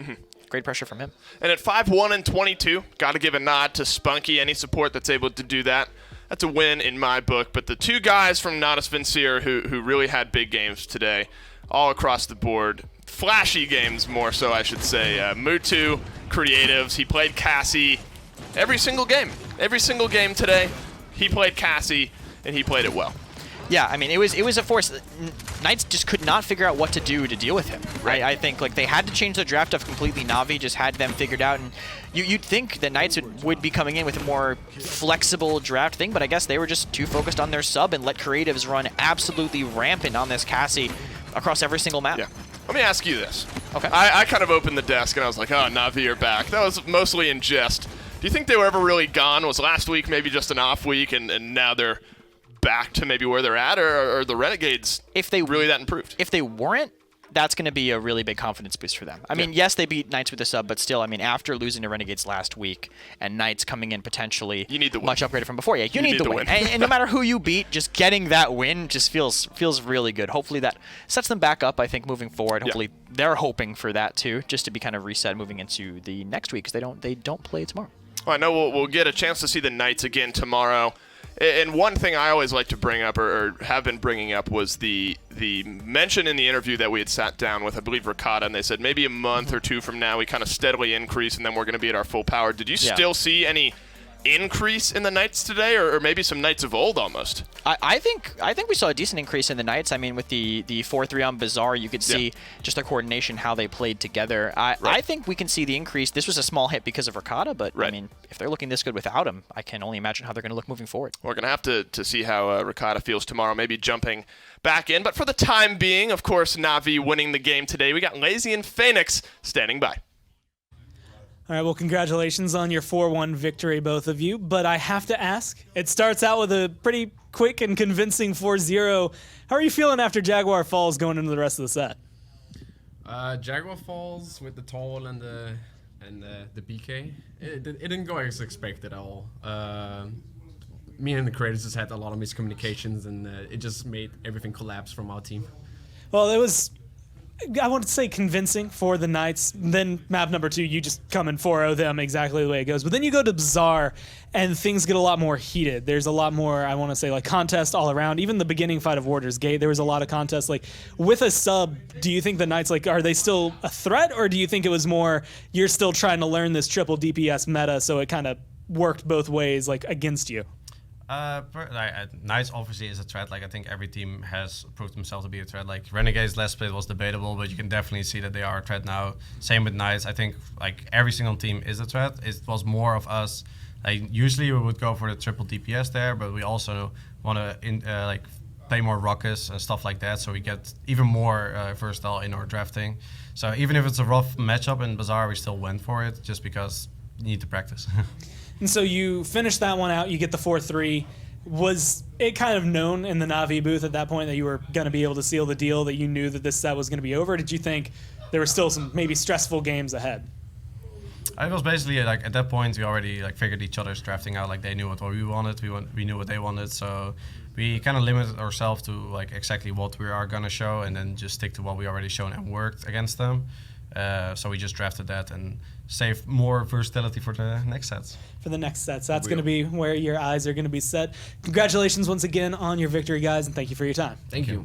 great pressure from him. And at 5-1 and 22, got to give a nod to Spunky. Any support that's able to do that, that's a win in my book. But the 2 guys from Natus Vincere who really had big games today, all across the board, flashy games more so, I should say. Mutu, creatives, he played Cassie every single game. Every single game today, he played Cassie, and he played it well. Yeah, I mean, it was a force. Knights just could not figure out what to do to deal with him. Right. I think like they had to change the draft up completely. Na'Vi just had them figured out, and you'd think that Knights would be coming in with a more flexible draft thing, but I guess they were just too focused on their sub and let creatives run absolutely rampant on this Cassie across every single map. Yeah. Let me ask you this. Okay. I kind of opened the desk and I was like, oh, Na'Vi are back. That was mostly in jest. Do you think they were ever really gone? Was last week maybe just an off week and now they're back to maybe where they're at, or are the Renegades really that improved? If they weren't, that's going to be a really big confidence boost for them. I mean, yes, they beat Knights with a sub, but still, I mean, after losing to Renegades last week and Knights coming in potentially you need the win. Much upgraded from before, you need the win. And no matter who you beat, just getting that win just feels really good. Hopefully that sets them back up, I think, moving forward. Hopefully they're hoping for that too, just to be kind of reset moving into the next week, because they don't play tomorrow. Well, I know we'll get a chance to see the Knights again tomorrow. And one thing I always like to bring up, or have been bringing up, was the mention in the interview that we had sat down with, I believe, Ricotta, and they said maybe a month or 2 from now we kind of steadily increase, and then we're going to be at our full power. Did you still see any increase in the Knights today, or maybe some Knights of old almost? I think we saw a decent increase in the Knights. I mean, with the 4-3 on Bazaar, you could see just their coordination, how they played together. I think we can see the increase. This was a small hit because of Ricotta, but I mean, if they're looking this good without him, I can only imagine how they're going to look moving forward. We're going to have to see how Ricotta feels tomorrow, maybe jumping back in. But for the time being, of course, Na'Vi winning the game today. We got Lazy and Phoenix standing by. All right, well, congratulations on your 4-1 victory, both of you. But I have to ask, it starts out with a pretty quick and convincing 4-0. How are you feeling after Jaguar Falls going into the rest of the set? Jaguar Falls with the toll and the BK, it didn't go as expected at all. Me and the creators just had a lot of miscommunications, and it just made everything collapse from our team. Well, it was, I want to say, convincing for the Knights. Then map number 2, you just come and 4-0 them exactly the way it goes. But then you go to Bazaar, and things get a lot more heated. There's a lot more, I want to say, like contest all around. Even the beginning fight of Warder's Gate, there was a lot of contest. Like with a sub, do you think the Knights, like, are they still a threat, or do you think it was more you're still trying to learn this triple DPS meta, so it kind of worked both ways, like against you? Knights obviously is a threat. Like, I think every team has proved themselves to be a threat. Like Renegades last split was debatable, but you can definitely see that they are a threat now. Same with Knights. I think like every single team is a threat. It was more of us. Like usually we would go for the triple DPS there, but we also want to like play more Ruckus and stuff like that, so we get even more versatile in our drafting. So even if it's a rough matchup in Bazaar, we still went for it just because you need to practice. And so you finish that one out, you get the 4-3. Was it kind of known in the Na'Vi booth at that point that you were going to be able to seal the deal, that you knew that this set was going to be over? Did you think there were still some maybe stressful games ahead? It was basically like at that point we already like figured each other's drafting out. Like they knew what we wanted, we knew what they wanted. So we kind of limited ourselves to like exactly what we are gonna show, and then just stick to what we already shown and worked against them. So we just drafted that and save more versatility for the next sets. For the next sets, that's going to be where your eyes are going to be set. Congratulations once again on your victory, guys, and thank you for your time. Thank you.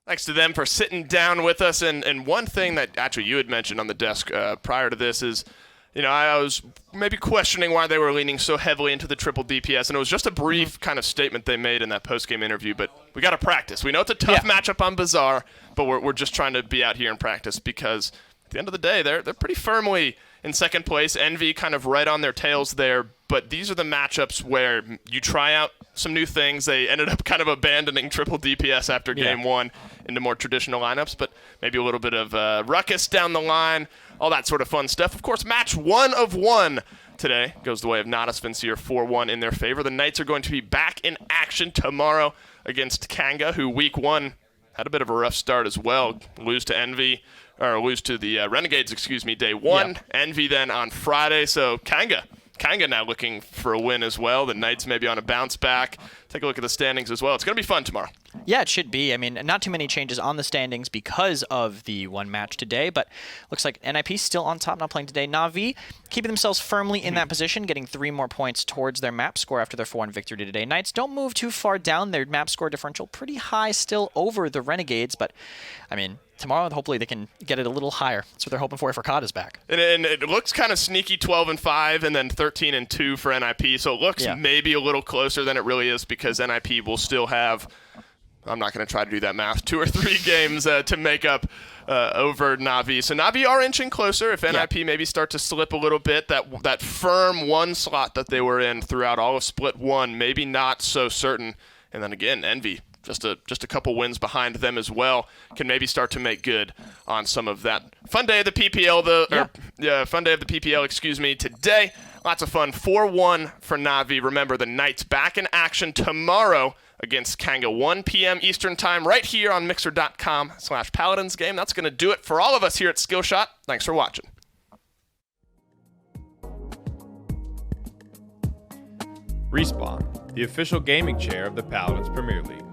Thanks to them for sitting down with us. And one thing that actually you had mentioned on the desk prior to this is, you know, I was maybe questioning why they were leaning so heavily into the triple DPS, and it was just a brief kind of statement they made in that post-game interview, but we got to practice. We know it's a tough matchup on Bazaar, but we're just trying to be out here and practice because at the end of the day, they're pretty firmly in second place. Envy kind of right on their tails there, but these are the matchups where you try out some new things. They ended up kind of abandoning triple DPS after game one into more traditional lineups, but maybe a little bit of ruckus down the line, all that sort of fun stuff. Of course, match 1 of 1 today goes the way of Natus Vincere, 4-1 in their favor. The Knights are going to be back in action tomorrow against Kanga, who week 1 had a bit of a rough start as well. Lose to the Renegades, day 1. Yep. Envy then on Friday, so Kanga now looking for a win as well. The Knights maybe on a bounce back. Take a look at the standings as well. It's going to be fun tomorrow. Yeah, it should be. I mean, not too many changes on the standings because of the one match today, but looks like NIP still on top, not playing today. Na'Vi keeping themselves firmly in that position, getting 3 more points towards their map score after their 4-1 victory today. Knights don't move too far down. Their map score differential pretty high still over the Renegades, but, I mean, tomorrow, hopefully they can get it a little higher. That's what they're hoping for if Rakata's back. And it looks kind of sneaky, 12-5, and then 13-2 for NIP. So it looks maybe a little closer than it really is because NIP will still have, I'm not going to try to do that math, 2 or 3 games to make up over Na'Vi. So Na'Vi are inching closer. If NIP maybe start to slip a little bit, that firm 1 slot that they were in throughout all of Split 1, maybe not so certain. And then again, Envy, just a couple wins behind them as well, can maybe start to make good on some of that. Fun day of the PPL, today. Lots of fun. 4-1 for Na'Vi. Remember, the Knights back in action tomorrow against Kanga, 1 p.m. Eastern Time, right here on Mixer.com/Paladins game. That's going to do it for all of us here at Skillshot. Thanks for watching. Respawn, the official gaming chair of the Paladins Premier League.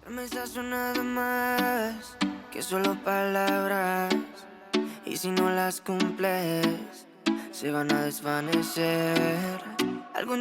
Me está sonando más que solo palabras, y si no las cumples se van a desvanecer. Algún día